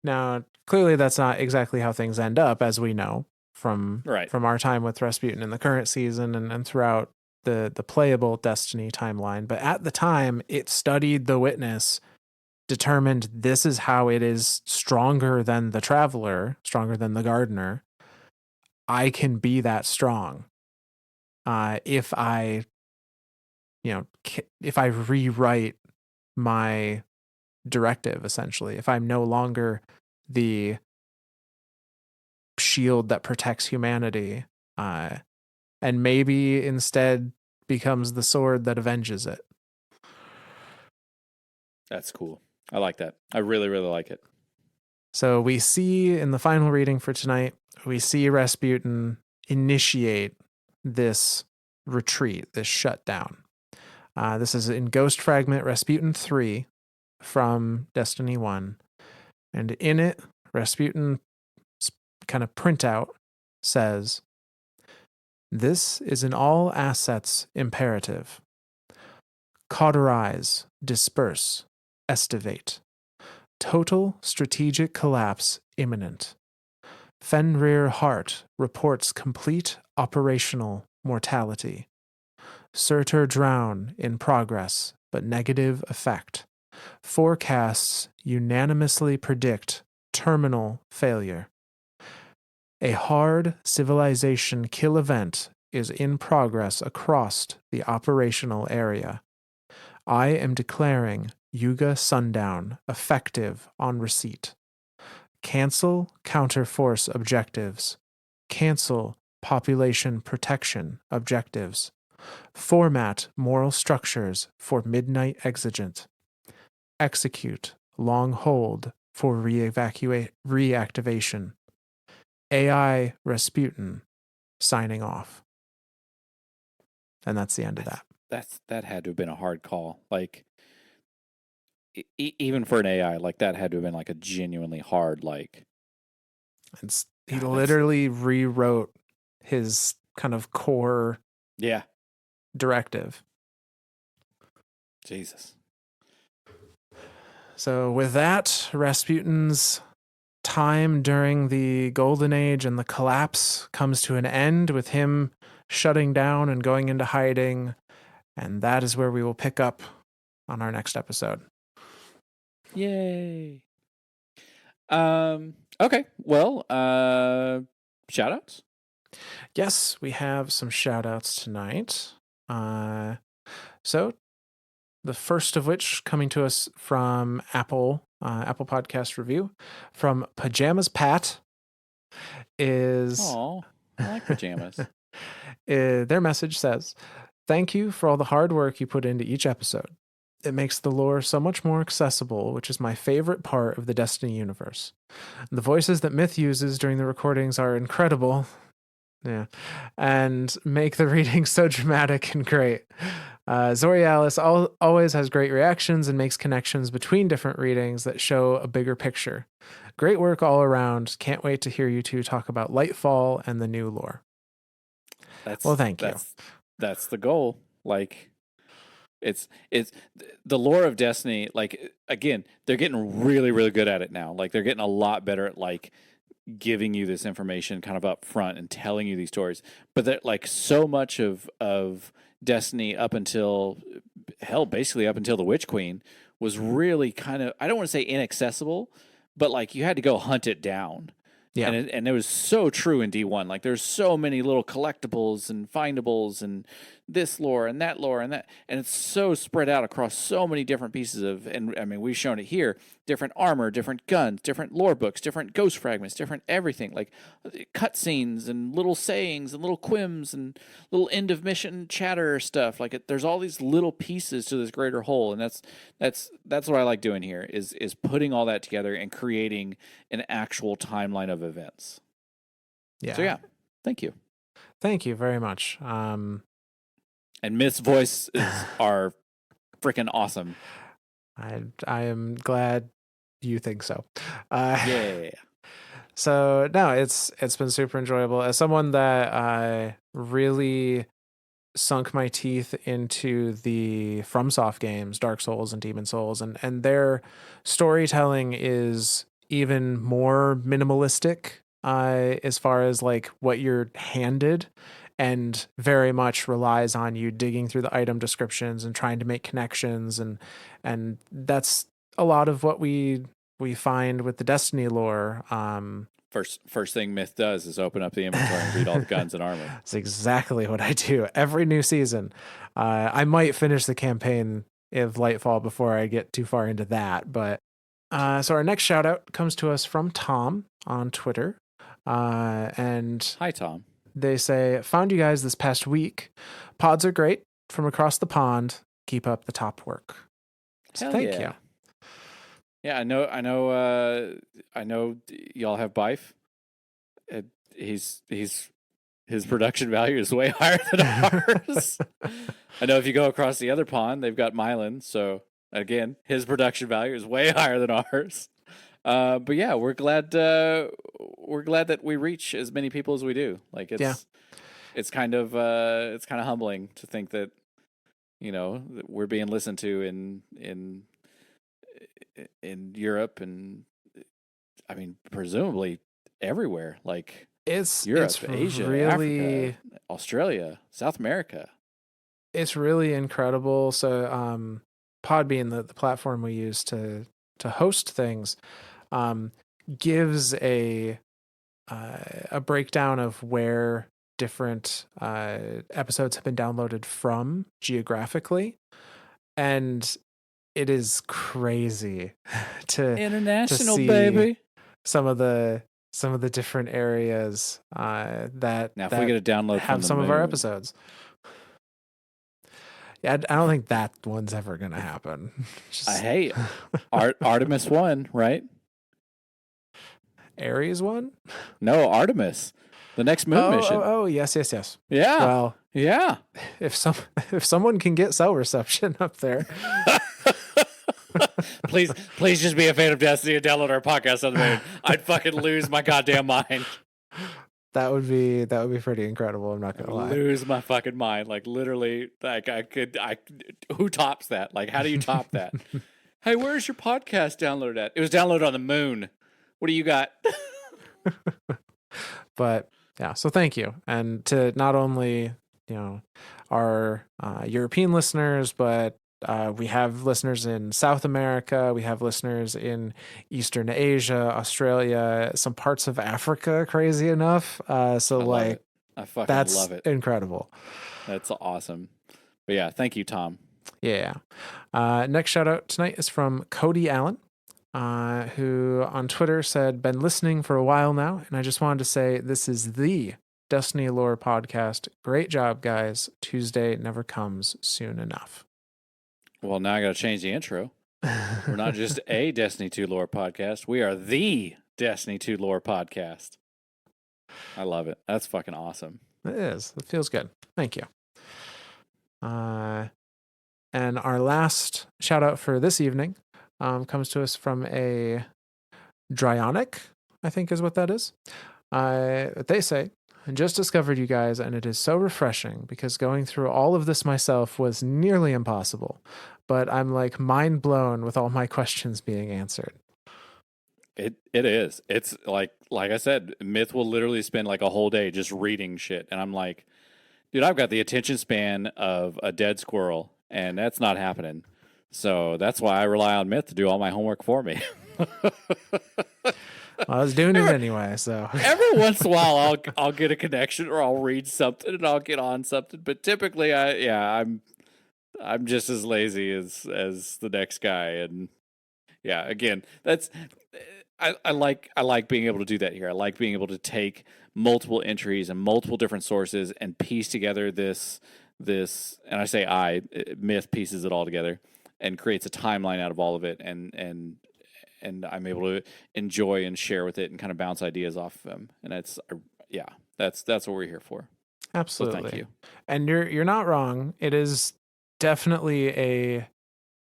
Now, clearly that's not exactly how things end up, as we know from our time with Rasputin in the current season and throughout the playable Destiny timeline. But at the time, it studied the Witness determined this is how it is stronger than the traveler, stronger than the gardener, I can be that strong. If I, if I rewrite my directive, essentially, if I'm no longer the shield that protects humanity, and maybe instead becomes the sword that avenges it. That's cool. I like that. I really, really like it. So we see in the final reading for tonight, we see Rasputin initiate this retreat, this shutdown. This is in Ghost Fragment Rasputin 3 from Destiny 1. And in it, Rasputin's kind of printout says, "This is an all assets imperative. Cauterize, disperse, estivate. Total strategic collapse imminent. Fenrir Hart reports complete operational mortality. Surtur drown in progress, but negative effect. Forecasts unanimously predict terminal failure. A hard civilization kill event is in progress across the operational area. I am declaring Yuga Sundown effective on receipt. Cancel counterforce objectives. Cancel population protection objectives. Format moral structures for midnight exigent. Execute long hold for reactivation. AI Rasputin signing off." And that's the end of that. That had to have been a hard call. Like, even for an AI, like that had to have been like a genuinely hard, like. He literally rewrote his kind of core directive. Jesus. So with that, Rasputin's time during the Golden Age and the collapse comes to an end with him shutting down and going into hiding. And that is where we will pick up on our next episode. Yay. Okay. Well, shout outs? Yes, we have some shout outs tonight. So the first of which coming to us from Apple Podcast Review from Pajamas Pat is... Oh, I like pajamas. Their message says, "Thank you for all the hard work you put into each episode. It makes the lore so much more accessible, which is my favorite part of the Destiny universe. The voices that Myth uses during the recordings are incredible. Yeah. And make the reading so dramatic and great. Zorialis always has great reactions and makes connections between different readings that show a bigger picture. Great work all around. Can't wait to hear you two talk about Lightfall and the new lore." Well, thank you. That's the goal. Like, it's the lore of Destiny. Like, again, they're getting really, really good at it now. Like, they're getting a lot better at like giving you this information kind of up front and telling you these stories. But that, like, so much of Destiny up until basically up until the Witch Queen was really kind of, I don't want to say inaccessible, but like you had to go hunt it down. Yeah. And it was so true in D1. Like, there's so many little collectibles and findables and this lore and that, and it's so spread out across so many different pieces of, and I mean, we've shown it here, different armor, different guns, different lore books, different ghost fragments, different everything, like cutscenes and little sayings and little quims and little end of mission chatter stuff. Like, there's all these little pieces to this greater whole, and that's what I like doing here is putting all that together and creating an actual timeline of events. Yeah. So yeah, thank you. Thank you very much. And Myth's voices are freaking awesome. I am glad you think so. Yeah. So no, it's been super enjoyable. As someone that really sunk my teeth into the FromSoft games, Dark Souls and Demon Souls, and their storytelling is even more minimalistic as far as like what you're handed, and very much relies on you digging through the item descriptions and trying to make connections, and that's a lot of what we find with the Destiny lore. First thing Myth does is open up the inventory and read all the guns and armor. That's exactly what I do every new season. I might finish the campaign of Lightfall before I get too far into that. But so our next shout out comes to us from Tom on Twitter. And Hi, Tom. they say, found you guys this past week. Pods are great from across the pond. Keep up the top work. So thank you. Yeah, I know y'all have Bife. His production value is way higher than ours. I know if you go across the other pond, they've got Mylan. So again, his production value is way higher than ours. But yeah, we're glad that we reach as many people as we do. Like it's kind of humbling to think that, that we're being listened to in Europe, and I mean presumably everywhere, like Europe, Asia, really, Africa, Australia, South America. It's really incredible. So Podbean, the platform we use to host things, gives a breakdown of where different episodes have been downloaded from geographically, and it is crazy to international see baby some of the different areas that now if we get a download have from some the of our moon. episodes. Yeah, I don't think that one's ever gonna happen. Hey, Artemis 1, right? Ares 1? No, Artemis. The next moon mission. Oh, yes. Yeah. Well, yeah. If someone can get cell reception up there. please just be a fan of Destiny and download our podcast on the moon. I'd fucking lose my goddamn mind. That would be pretty incredible. I'm not gonna lie. Lose my fucking mind. Like literally, like who tops that? Like, how do you top that? Hey, where's your podcast downloaded at? It was downloaded on the moon. What do you got? But yeah, so thank you. And to not only, our European listeners, but we have listeners in South America. We have listeners in Eastern Asia, Australia, some parts of Africa, crazy enough. So like, I fucking that's love it. Incredible. That's awesome. But yeah, thank you, Tom. Yeah. Next shout out tonight is from Cody Allen, who on Twitter said, been listening for a while now, and I just wanted to say this is the Destiny Lore podcast. Great job, guys. Tuesday never comes soon enough. Well, now I got to change the intro. We're not just a Destiny 2 lore podcast. We are the Destiny 2 lore podcast. I love it. That's fucking awesome. It is. It feels good. Thank you. And our last shout out for this evening comes to us from a Dryonic, I think is what that is. They say, I just discovered you guys, and it is so refreshing because going through all of this myself was nearly impossible. But I'm like mind blown with all my questions being answered. It is. It's like I said, Myth will literally spend like a whole day just reading shit, and I'm like, dude, I've got the attention span of a dead squirrel, and that's not happening. So that's why I rely on Myth to do all my homework for me. I was doing it anyway, so every once in a while I'll get a connection or I'll read something and I'll get on something. But typically I'm just as lazy as the next guy. And yeah, again, that's I like being able to do that here. I like being able to take multiple entries and multiple different sources and piece together this and I say Myth pieces it all together and creates a timeline out of all of it, and I'm able to enjoy and share with it and kind of bounce ideas off of them. And that's what we're here for. Absolutely. So thank you. And you're not wrong. It is definitely a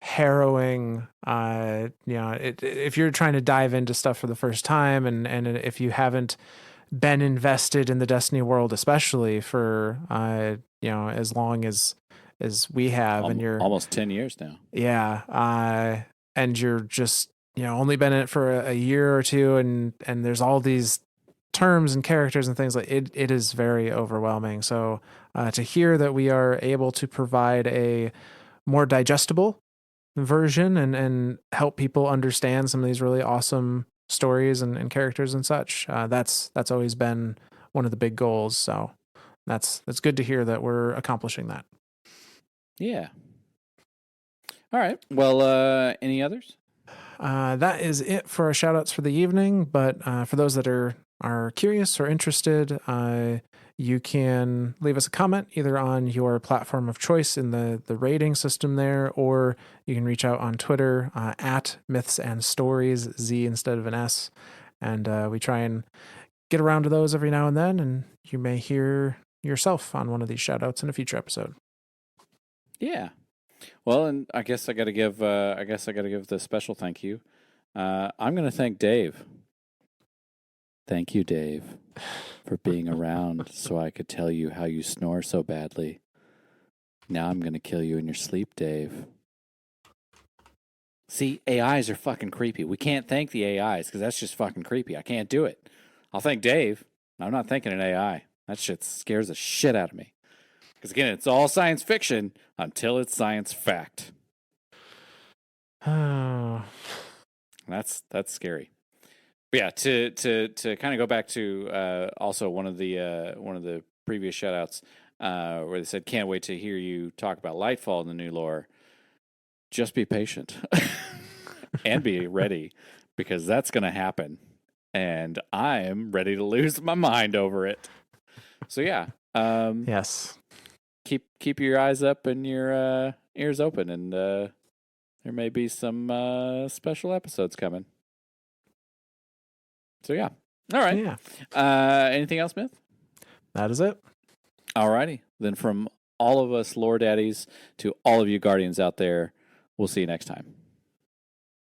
harrowing, if you're trying to dive into stuff for the first time, and if you haven't been invested in the Destiny world, especially for, as long as we have, and you're almost 10 years now. Yeah. And you're just, only been in it for a year or two, and there's all these terms and characters and things like it is very overwhelming. So to hear that we are able to provide a more digestible version and help people understand some of these really awesome stories and characters and such. That's always been one of the big goals. So that's good to hear that we're accomplishing that. Yeah. All right. Well, any others? That is it for our shout outs for the evening. But for those that are curious or interested, you can leave us a comment either on your platform of choice in the rating system there, or you can reach out on Twitter at Myths and Stories, Z instead of an S. And we try and get around to those every now and then, and you may hear yourself on one of these shout outs in a future episode. Yeah. Well, and I guess I got to give the special thank you. I'm going to thank Dave. Thank you, Dave, for being around so I could tell you how you snore so badly. Now I'm going to kill you in your sleep, Dave. See, AIs are fucking creepy. We can't thank the AIs because that's just fucking creepy. I can't do it. I'll thank Dave. I'm not thanking an AI. That shit scares the shit out of me. Because again, it's all science fiction until it's science fact. Oh. That's scary. But yeah, to kind of go back to also one of the previous shoutouts where they said, "Can't wait to hear you talk about Lightfall in the new lore." Just be patient and be ready, because that's going to happen, and I am ready to lose my mind over it. So yeah, yes. Keep your eyes up and your ears open, and there may be some special episodes coming. So yeah. All right. Yeah. Anything else, Myth? That is it. All righty. Then from all of us lore daddies to all of you guardians out there, we'll see you next time.